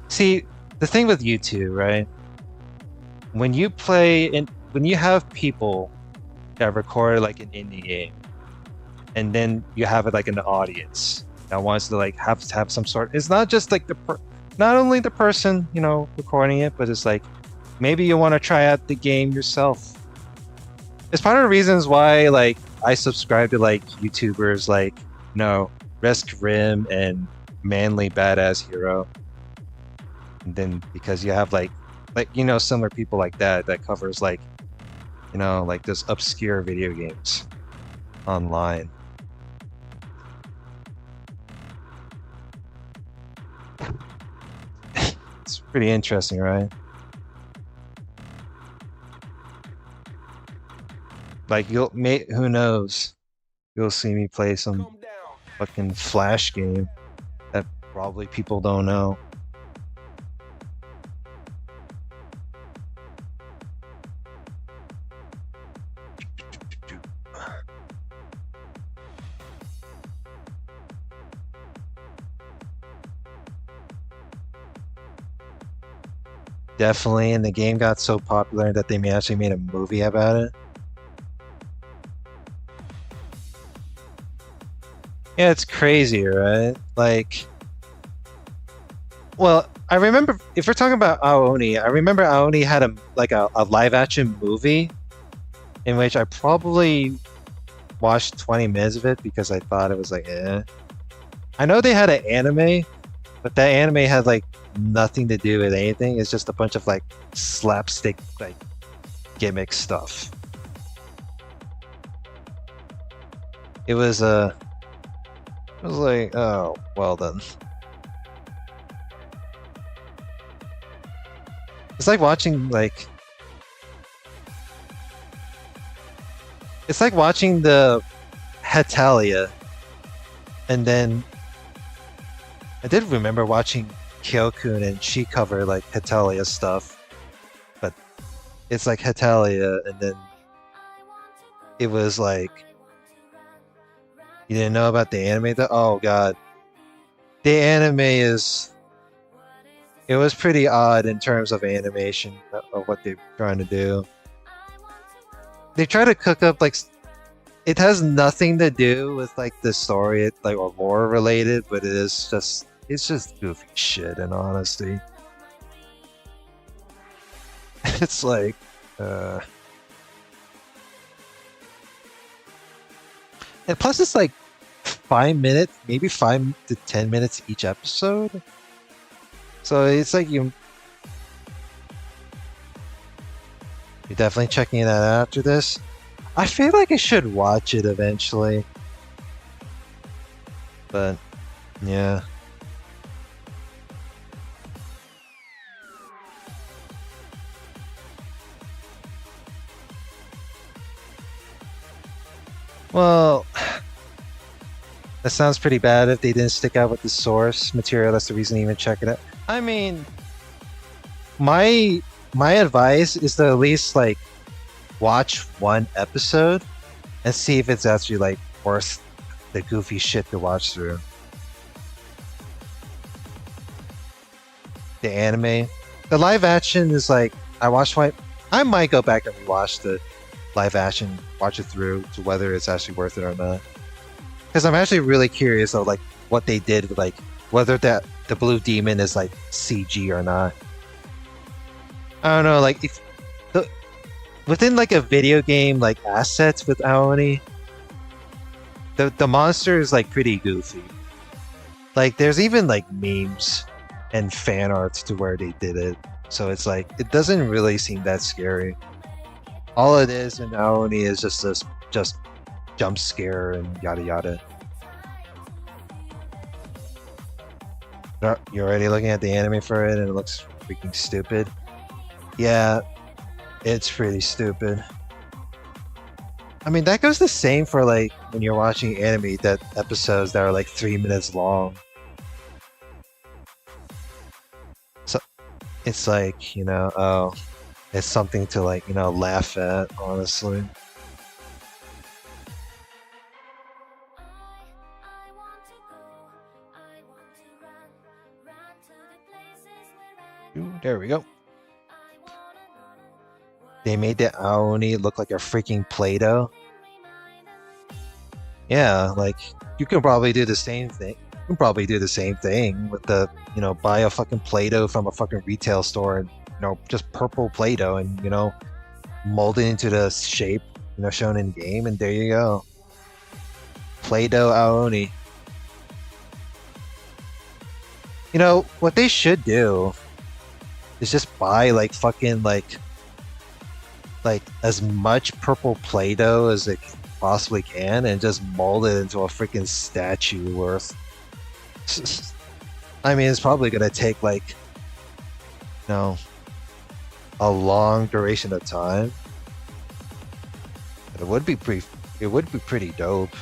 See, the thing with YouTube, right? When you when you have people that record like an indie game, and then you have it like an audience that wants to like have some sort. It's not just like not only the person, you know, recording it, but it's like maybe you want to try out the game yourself. It's part of the reasons why like I subscribe to like YouTubers like, you know, Risk Rim and Manly Badass Hero. And then because you have like you know, similar people like that covers like, you know, like this obscure video games online. It's pretty interesting, right? Like who knows? You'll see me play some fucking Flash game that probably people don't know. Definitely, and the game got so popular that they actually made a movie about it. Yeah, it's crazy, right? Like, well, I remember if we're talking about Aoni, I remember Aoni had a live action movie in which I probably watched 20 minutes of it because I thought it was like, eh. I know they had an anime, but that anime had like nothing to do with anything. It's just a bunch of like slapstick like gimmick stuff. It was like, oh, well then. It's like watching like it's like watching the Hetalia, and then I did remember watching Kyokun and she covered like Hetalia stuff, but it's like Hetalia, and then it was like you didn't know about the anime though? Oh god. The anime it was pretty odd in terms of animation of what they're trying to do. They try to cook up like it has nothing to do with like the story like or lore related, but it's just goofy shit in honesty. It's like and plus it's like 5 minutes, maybe 5 to 10 minutes each episode. So it's like you're definitely checking it out after this. I feel like I should watch it eventually. But yeah. Well, that sounds pretty bad if they didn't stick out with the source material. That's the reason to even check it out. I mean, my advice is to at least like watch one episode and see if it's actually like worth the goofy shit to watch through. The anime, the live action is like I might go back and rewatch the live action, watch it through to whether it's actually worth it or not. Because I'm actually really curious of like what they did with like whether that the blue demon is like CG or not. I don't know, like if within like a video game like assets with Aoni, the monster is like pretty goofy. Like there's even like memes and fan arts to where they did it. So it's like it doesn't really seem that scary. All it is in Aoni is just this jump scare and yada yada. You're already looking at the anime for it and it looks freaking stupid. Yeah, it's pretty stupid. I mean, that goes the same for like when you're watching anime that episodes that are like 3 minutes long. So it's like, you know, oh, it's something to like, you know, laugh at, honestly. Ooh, there we go. They made the Aoni look like a freaking Play-Doh. Yeah, like you can probably do the same thing. You can probably do the same thing with the, you know, buy a fucking Play-Doh from a fucking retail store and, you know, just purple Play-Doh and, you know, mold it into the shape, you know, shown in game, and there you go. Play-Doh Aoni. You know, what they should do is just buy like fucking like as much purple Play-Doh as it possibly can and just mold it into a freaking statue worth. I mean, it's probably gonna take like, you know, a long duration of time. But it would be pretty dope.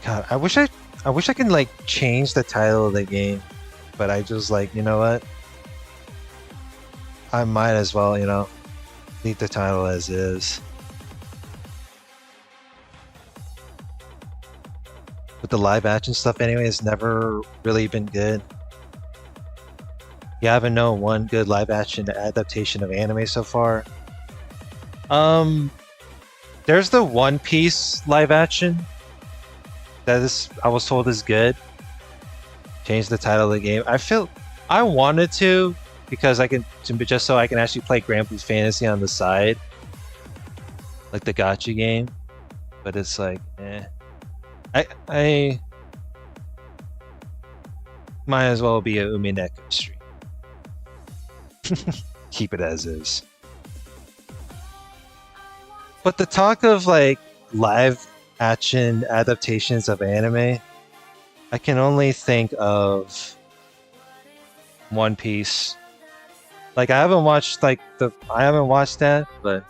God, I wish I can like change the title of the game, but I just like, you know what? I might as well, you know, leave the title as is. But the live action stuff anyway has never really been good. You haven't known one good live action adaptation of anime so far. There's the One Piece live action that is, I was told, is good. Change the title of the game. I wanted to because just so I can actually play Grand Blue Fantasy on the side, like the gacha game. But it's like, I might as well be a Umineko stream. Keep it as is. But the talk of like live action adaptations of anime, I can only think of One Piece. Like I haven't watched that, but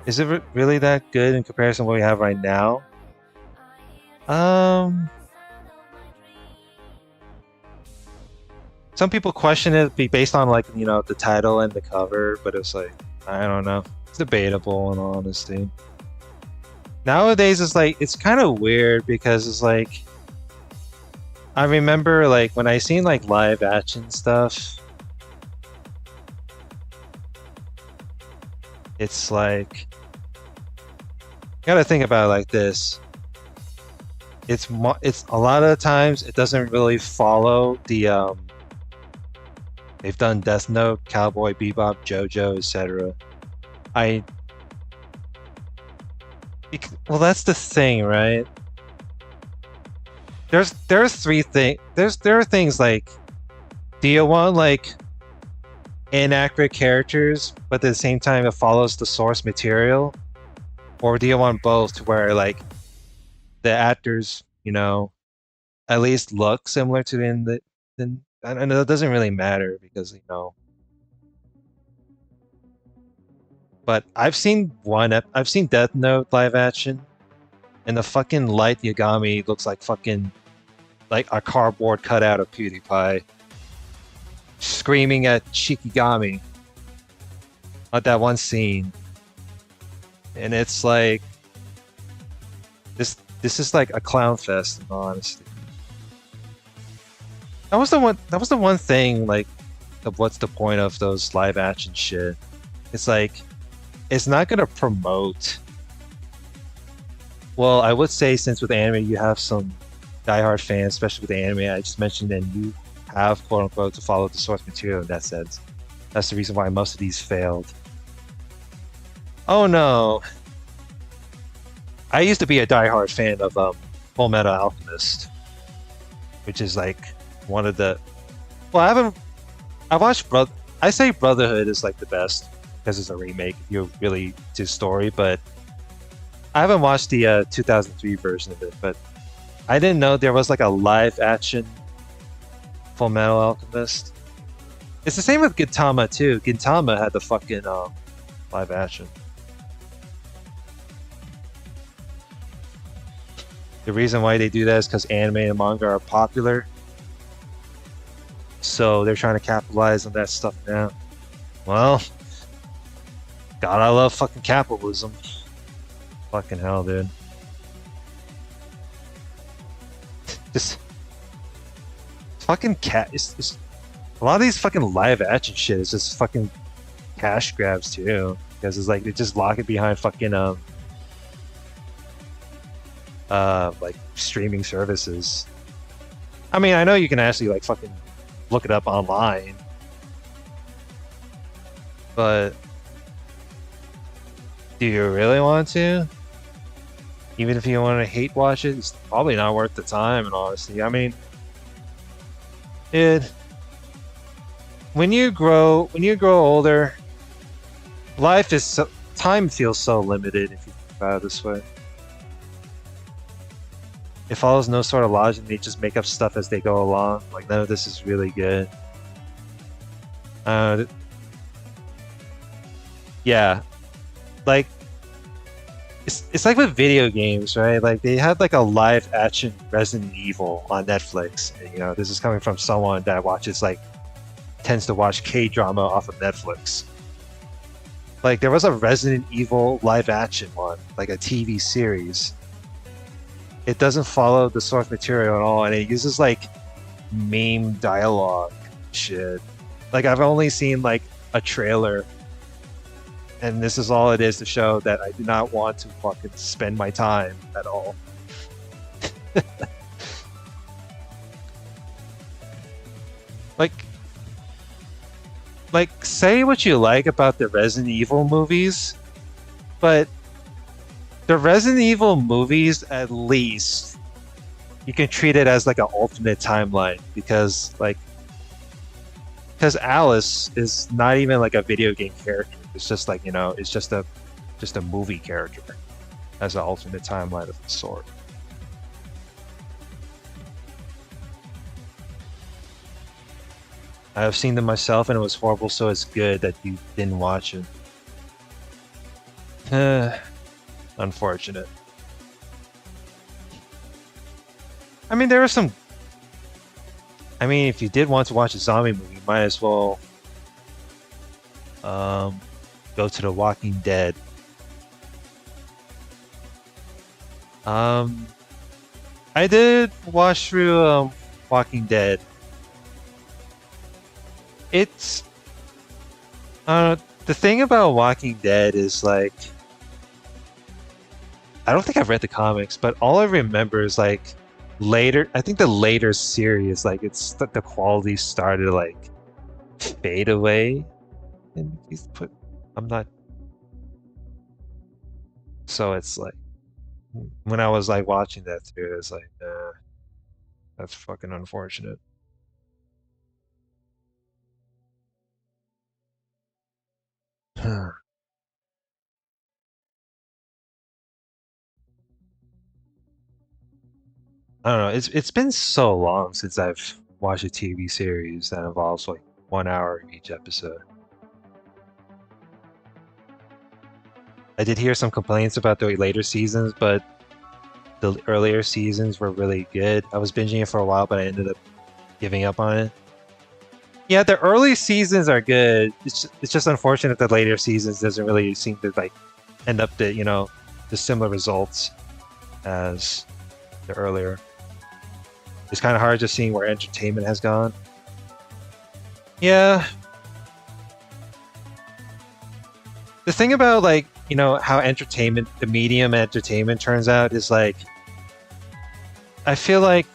is it really that good in comparison to what we have right now? Some people question it based on like, you know, the title and the cover, but it's like, I don't know. It's debatable in all honesty. Nowadays it's like, it's kind of weird because it's like, I remember like when I seen like live action stuff, it's like, you gotta think about it like this. It's a lot of the times it doesn't really follow the they've done Death Note, Cowboy Bebop, JoJo, etc. Well, that's the thing, right? There are three things. There are things like, do you want like inaccurate characters, but at the same time it follows the source material, or do you want both, to where like the actors, you know, at least look similar to then I know it doesn't really matter because, you know. But I've seen Death Note live action, and the fucking Light Yagami looks like fucking like a cardboard cutout of PewDiePie screaming at Shikigami at that one scene. And it's like this is like a clown fest, in all honesty. That was the one thing, like, of what's the point of those live action shit. It's like, it's not gonna promote. Well, I would say, since with anime you have some diehard fans, especially with the anime I just mentioned, and you have quote unquote to follow the source material in that sense. That's the reason why most of these failed. Oh no. I used to be a diehard fan of Full Metal Alchemist, which is like one of the. Well, I watched I say Brotherhood is like the best because it's a remake. If you're really to story, but I haven't watched the 2003 version of it. But I didn't know there was like a live action Full Metal Alchemist. It's the same with Gintama too. Gintama had the fucking live action. The reason why they do that is because anime and manga are popular. So they're trying to capitalize on that stuff now. Well, God, I love fucking capitalism. Fucking hell, dude. Just fucking it's a lot of these fucking live action shit is just fucking cash grabs too. Because it's like they just lock it behind fucking like streaming services. I mean, I know you can actually like fucking look it up online, but do you really want to? Even if you want to hate watch it, it's probably not worth the time, in honesty. I mean, when you grow older, time feels so limited if you think about it this way. It follows no sort of logic. They just make up stuff as they go along. Like, none of this is really good. Yeah. Like, it's like with video games, right? Like they had like a live action Resident Evil on Netflix. And, you know, this is coming from someone that tends to watch K-drama off of Netflix. Like there was a Resident Evil live action one, like a TV series. It doesn't follow the source material at all, and it uses like meme dialogue shit. Like I've only seen like a trailer, and this is all it is to show that I do not want to fucking spend my time at all. Like say what you like about the Resident Evil movies, but the Resident Evil movies, at least you can treat it as like an alternate timeline because Alice is not even like a video game character. It's just like, you know, it's just a movie character as an alternate timeline of the sort. I have seen them myself and it was horrible, so it's good that you didn't watch it. Unfortunate. I mean, there are some... I mean, if you did want to watch a zombie movie, you might as well go to The Walking Dead. I did watch through Walking Dead. It's... the thing about Walking Dead is like... I don't think I've read the comics, but all I remember is like later. I think the later series, like it's the quality started to like fade away, and he's put. I'm not. So it's like when I was like watching that through, it's like, that's fucking unfortunate. I don't know. It's been so long since I've watched a TV series that involves like 1 hour each episode. I did hear some complaints about the later seasons, but the earlier seasons were really good. I was binging it for a while, but I ended up giving up on it. Yeah, the early seasons are good. It's just unfortunate that later seasons doesn't really seem to like end up the, you know, the similar results as the earlier. It's kind of hard just seeing where entertainment has gone. Yeah. The thing about like, you know, how entertainment, the medium entertainment turns out is like, I feel like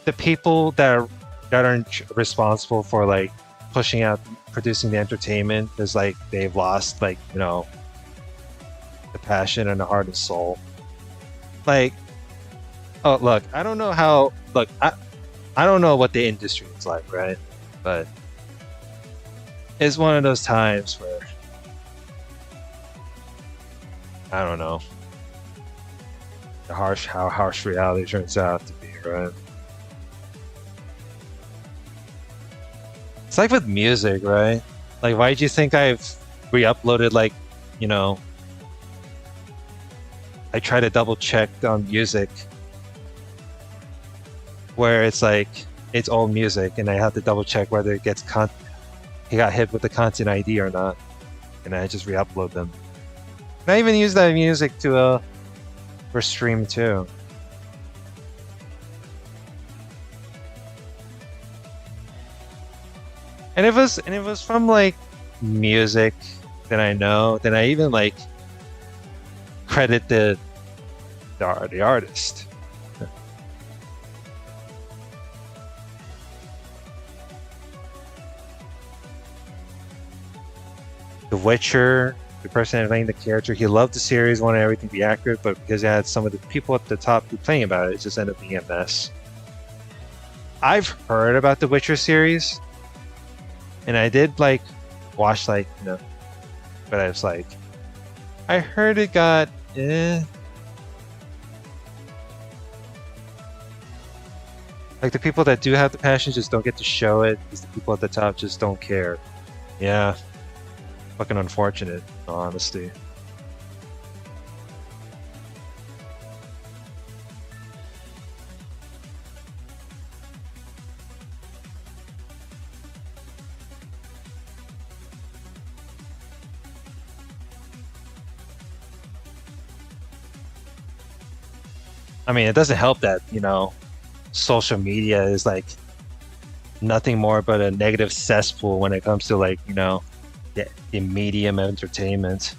the people that aren't responsible for like pushing out, producing the entertainment is like, they've lost like, you know, the passion and the heart and soul. Like, oh, look, I don't know how, look, I don't know what the industry is like, right? But it's one of those times where, I don't know, how harsh reality turns out to be, right? It's like with music, right? Like, why do you think I've re-uploaded, like, you know, I try to double check on music where it's like, it's old music and I have to double check whether it gets he got hit with the content ID or not. And I just re-upload them. And I even use that music to, for stream too. And if it was from like music that I know, then I even like credit the artist. The Witcher, the person playing the character, he loved the series, wanted everything to be accurate, but because it had some of the people at the top complaining about it, it just ended up being a mess. I've heard about the Witcher series, and I did like watch like, you know, but I was like, I heard it got like the people that do have the passion just don't get to show it because the people at the top just don't care. Yeah. Fucking unfortunate, in all honesty. I mean, it doesn't help that, you know, social media is like nothing more but a negative cesspool when it comes to like, you know, the medium of entertainment.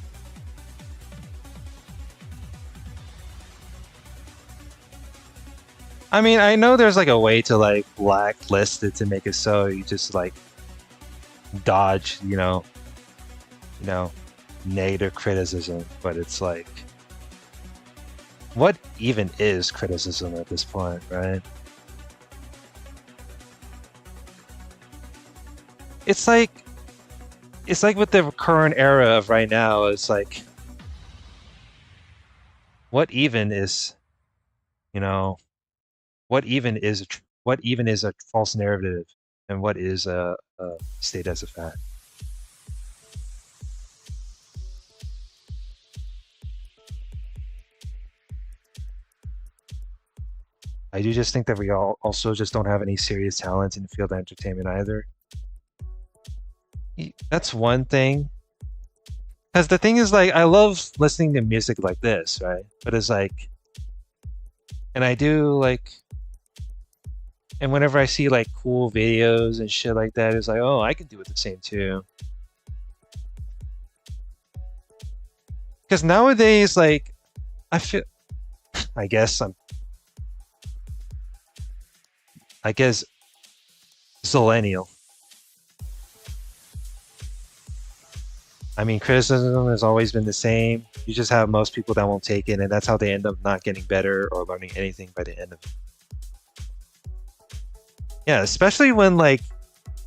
I mean, I know there's like a way to like blacklist it to make it so you just like dodge, you know, negative criticism, but it's like, what even is criticism at this point, right? It's like with the current era of right now, it's like, what even is, you know, what even is a false narrative, and what is a state as a fact? I do just think that we all also just don't have any serious talent in the field of entertainment either. That's one thing. Because the thing is, like, I love listening to music like this, right? But it's like, and I do like, and whenever I see like cool videos and shit like that, it's like, oh, I can do it the same too. Because nowadays, like, I feel, I guess zillennial. I mean, criticism has always been the same. You just have most people that won't take it, and that's how they end up not getting better or learning anything by the end of it. Yeah, especially when, like,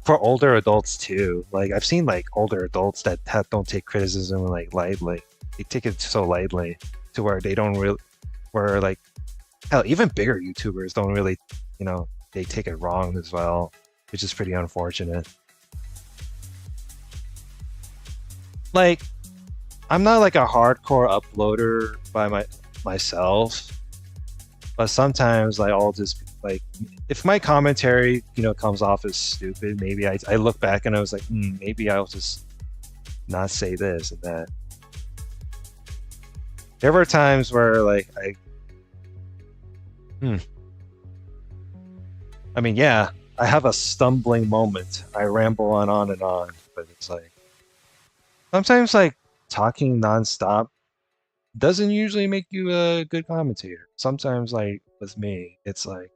for older adults too. Like, I've seen like older adults that don't take criticism like lightly. They take it so lightly to where they don't really, where like, hell, even bigger YouTubers don't really, you know, they take it wrong as well, which is pretty unfortunate. Like, I'm not like a hardcore uploader by myself, but sometimes like I'll just like, if my commentary, you know, comes off as stupid, maybe I look back and I was like, maybe I'll just not say this and that. There were times where like I mean, yeah, I have a stumbling moment. I ramble on and on, but it's like, sometimes like talking nonstop doesn't usually make you a good commentator. Sometimes like with me, it's like,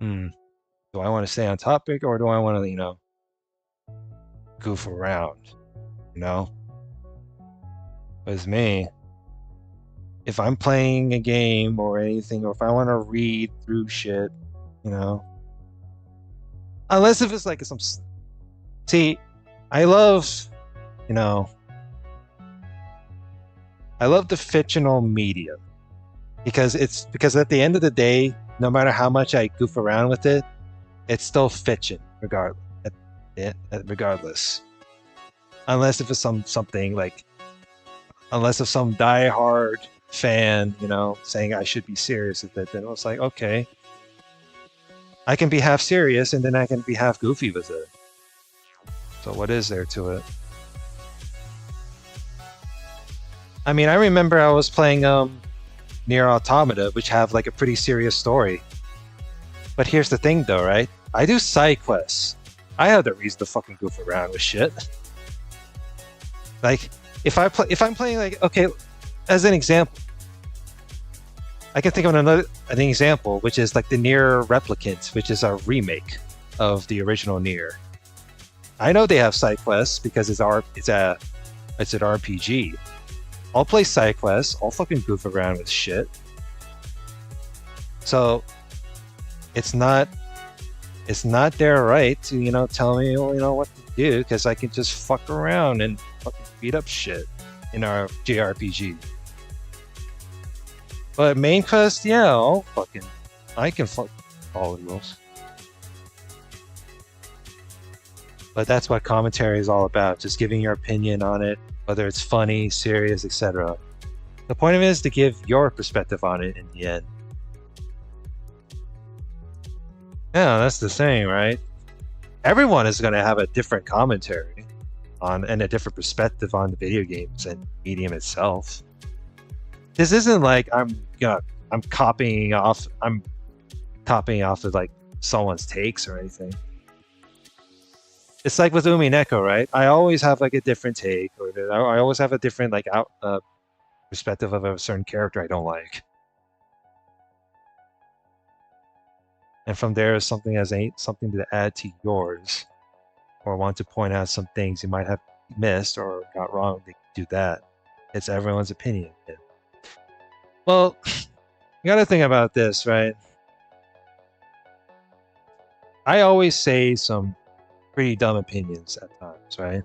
do I want to stay on topic or do I want to, you know, goof around, you know? With me, if I'm playing a game or anything, or if I want to read through shit, you know, unless if it's like some, see, I love, you know, I love the fictional medium because at the end of the day, no matter how much I goof around with it, it's still fiction regardless. Unless if it's something like, unless if some diehard fan, you know, saying I should be serious with it, then it's like, okay, I can be half serious and then I can be half goofy with it. So what is there to it? I mean, I remember I was playing Nier Automata, which have like a pretty serious story. But here's the thing though, right? I do side quests. I have the reason to fucking goof around with shit. Like, if I'm playing like, okay, as an example, I can think of an example, which is like the Nier Replicant, which is a remake of the original Nier. I know they have side quests because it's an RPG. I'll play side quests. I'll fucking goof around with shit. So it's not their right to, you know, tell me, you know, what to do, because I can just fuck around and fucking beat up shit in our JRPG. But main quest, yeah, I can fuck all the rules. But that's what commentary is all about, just giving your opinion on it, whether it's funny, serious, etc. The point of it is to give your perspective on it in the end. Yeah, that's the thing, right? Everyone is going to have a different commentary on and a different perspective on the video games and medium itself. This isn't like I'm gonna I'm copying off of like someone's takes or anything. It's like with Umineko, right? I always have like a different take, or I always have a different like perspective of a certain character I don't like. And from there, something something to add to yours, or want to point out some things you might have missed or got wrong, they can do that. It's everyone's opinion. Yeah. Well, you gotta think about this, right? I always say some pretty dumb opinions at times, right?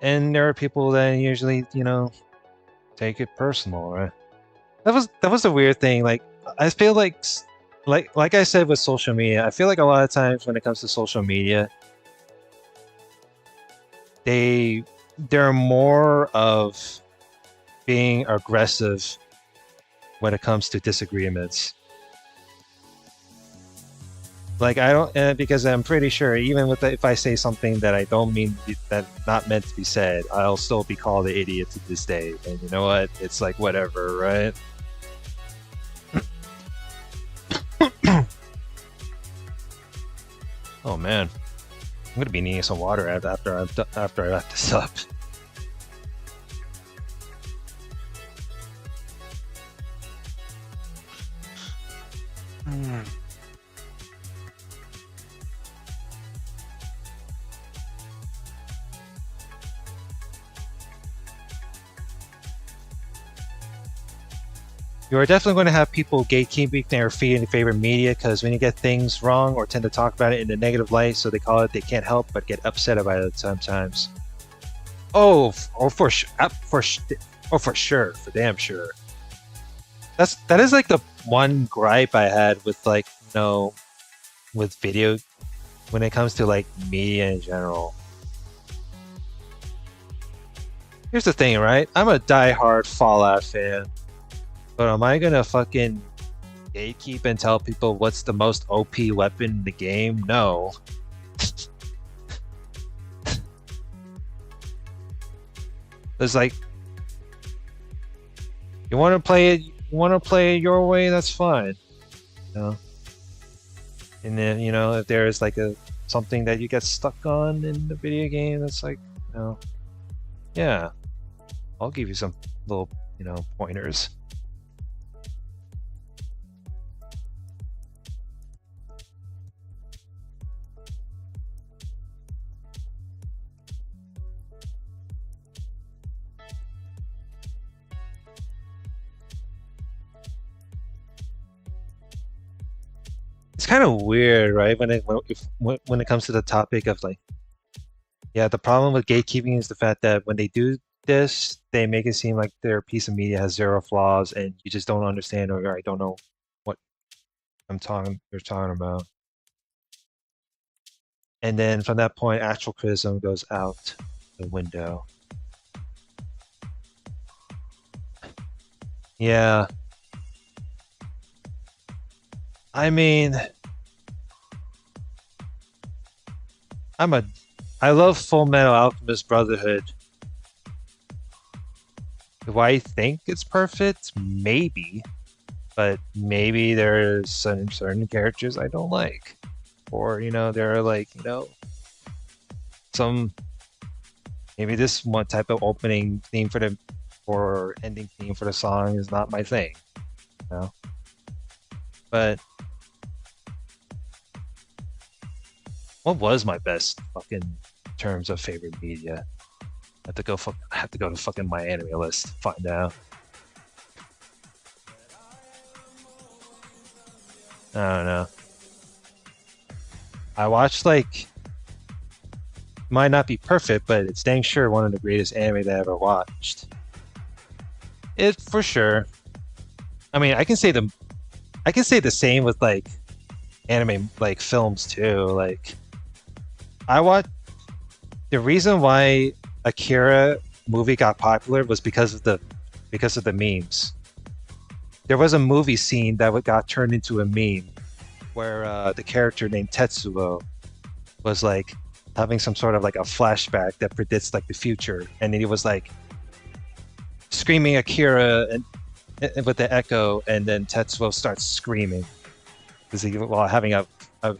And there are people that usually, take it personal, right? That was a weird thing. Like, I feel like I said with social media, I feel like a lot of times when it comes to social media, they're more of being aggressive when it comes to disagreements. Like, I don't, because I'm pretty sure even if I say something that I don't mean, that not meant to be said, I'll still be called an idiot to this day. And you know what? It's like whatever, right? Oh man, I'm gonna be needing some water after I wrap this up. You are definitely going to have people gatekeeping their favorite media, because when you get things wrong or tend to talk about it in a negative light, so they call it, they can't help but get upset about it sometimes. For damn sure. That is like the one gripe I had with with video when it comes to like media in general. Here's the thing, right? I'm a diehard Fallout fan. But am I gonna fucking gatekeep and tell people what's the most OP weapon in the game? No. It's like, you want to play it your way, that's fine. And then, if there's like something that you get stuck on in the video game, that's like, yeah, I'll give you some little, pointers. It's kind of weird, right? When it comes to the topic of like, yeah, the problem with gatekeeping is the fact that when they do this, they make it seem like their piece of media has zero flaws, and you just don't understand, or I don't know what they're talking about. And then from that point, actual criticism goes out the window. Yeah. I mean, I love Full Metal Alchemist Brotherhood. Do I think it's perfect? Maybe. But maybe there's certain characters I don't like. Or, there are like, maybe this one type of opening theme or ending theme for the song is not my thing. But what was my best fucking terms of favorite media? I have to go to fucking my anime list to find out. I don't know. I watched might not be perfect, but it's dang sure one of the greatest anime that I ever watched. It for sure. I mean, I can say the same with like anime like films too. Like, the reason why Akira movie got popular was because of the memes. There was a movie scene that got turned into a meme where the character named Tetsuo was like having some sort of like a flashback that predicts like the future, and he was like screaming Akira and with the echo, and then Tetsuo starts screaming while having a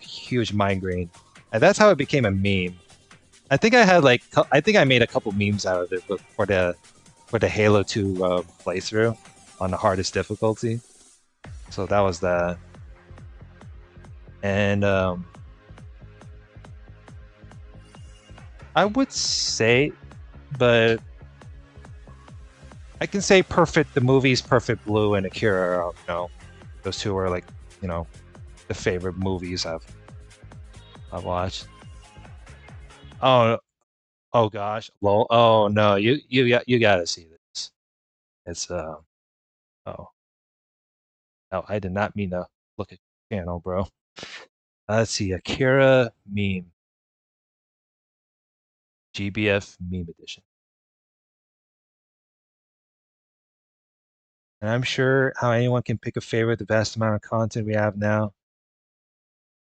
huge migraine, and that's how it became a meme. I think I had I think I made a couple memes out of it for the Halo 2 playthrough on the hardest difficulty. So that was that. And I would say, but I can say the movies Perfect Blue and Akira, those two are like, the favorite movies I've watched. Oh gosh, lol. Oh no, you gotta see this. It's oh I did not mean to look at your channel, bro. Let's see, Akira meme, GBF meme edition. And I'm sure how anyone can pick a favorite, the vast amount of content we have now.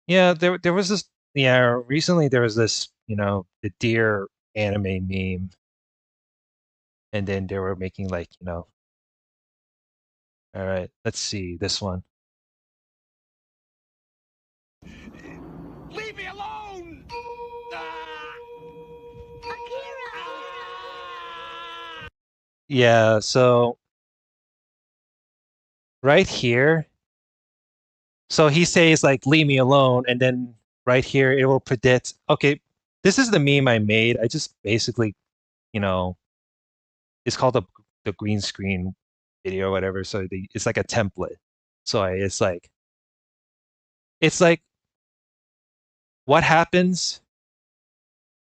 Yeah, there was this. Yeah, recently there was this. The deer anime meme, and then they were making all right, let's see this one. Leave me alone! Yeah, so right here, so he says leave me alone, and then right here it will predict, okay, this is the meme I made. I just basically, it's called the green screen video or whatever. So it's like a template. So it's like what happens.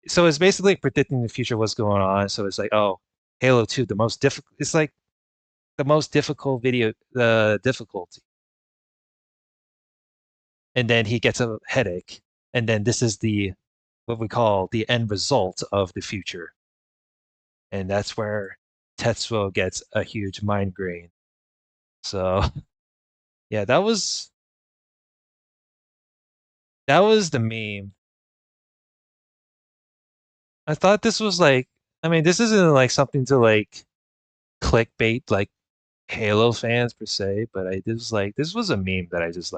So it's basically predicting the future, what's going on. So it's like, oh, Halo 2, the most difficult. It's like the most difficult video, the difficulty. And then he gets a headache. And then this is what we call the end result of the future. And that's where Tetsuo gets a huge migraine. So yeah, that was the meme. I thought this was this isn't something to clickbait Halo fans per se, but this was a meme that I just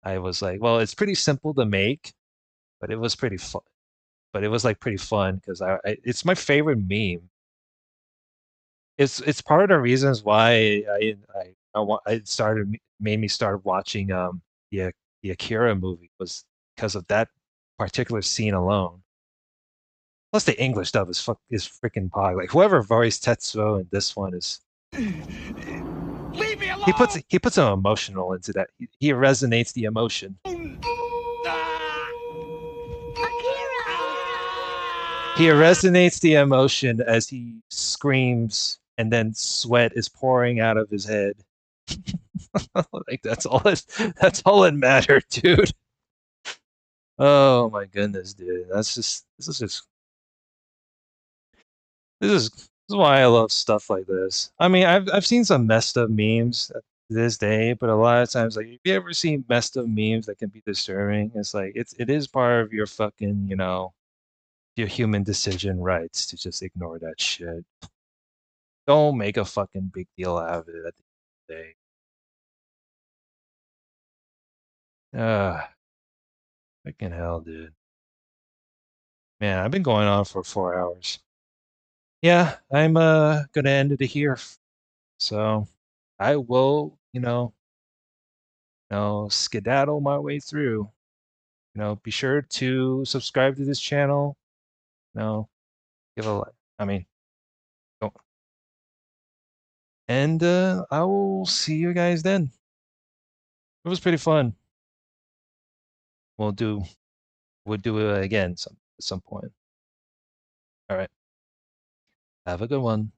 I was well, it's pretty simple to make, but it was pretty fun. But it was pretty fun because it's my favorite meme. It's part of the reasons why I made me start watching the Akira movie was because of that particular scene alone. Plus the English dub is freaking pog. Whoever voiced Tetsuo in this one is Leave me alone! he puts some emotional into that. He resonates the emotion. He resonates the emotion as he screams, and then sweat is pouring out of his head. That's all it mattered, dude. Oh my goodness, dude. This is why I love stuff like this. I mean, I've seen some messed up memes to this day, but a lot of times, if you ever see messed up memes that can be disturbing, it's it is part of your fucking, your human decision rights to just ignore that shit. Don't make a fucking big deal out of it at the end of the day. Fucking hell, dude. Man, I've been going on for 4 hours. Yeah, I'm gonna end it here. So I will, skedaddle my way through. Be sure to subscribe to this channel. Give a like. I mean, don't. And I will see you guys then. It was pretty fun. We'll do it again at some point. All right. Have a good one.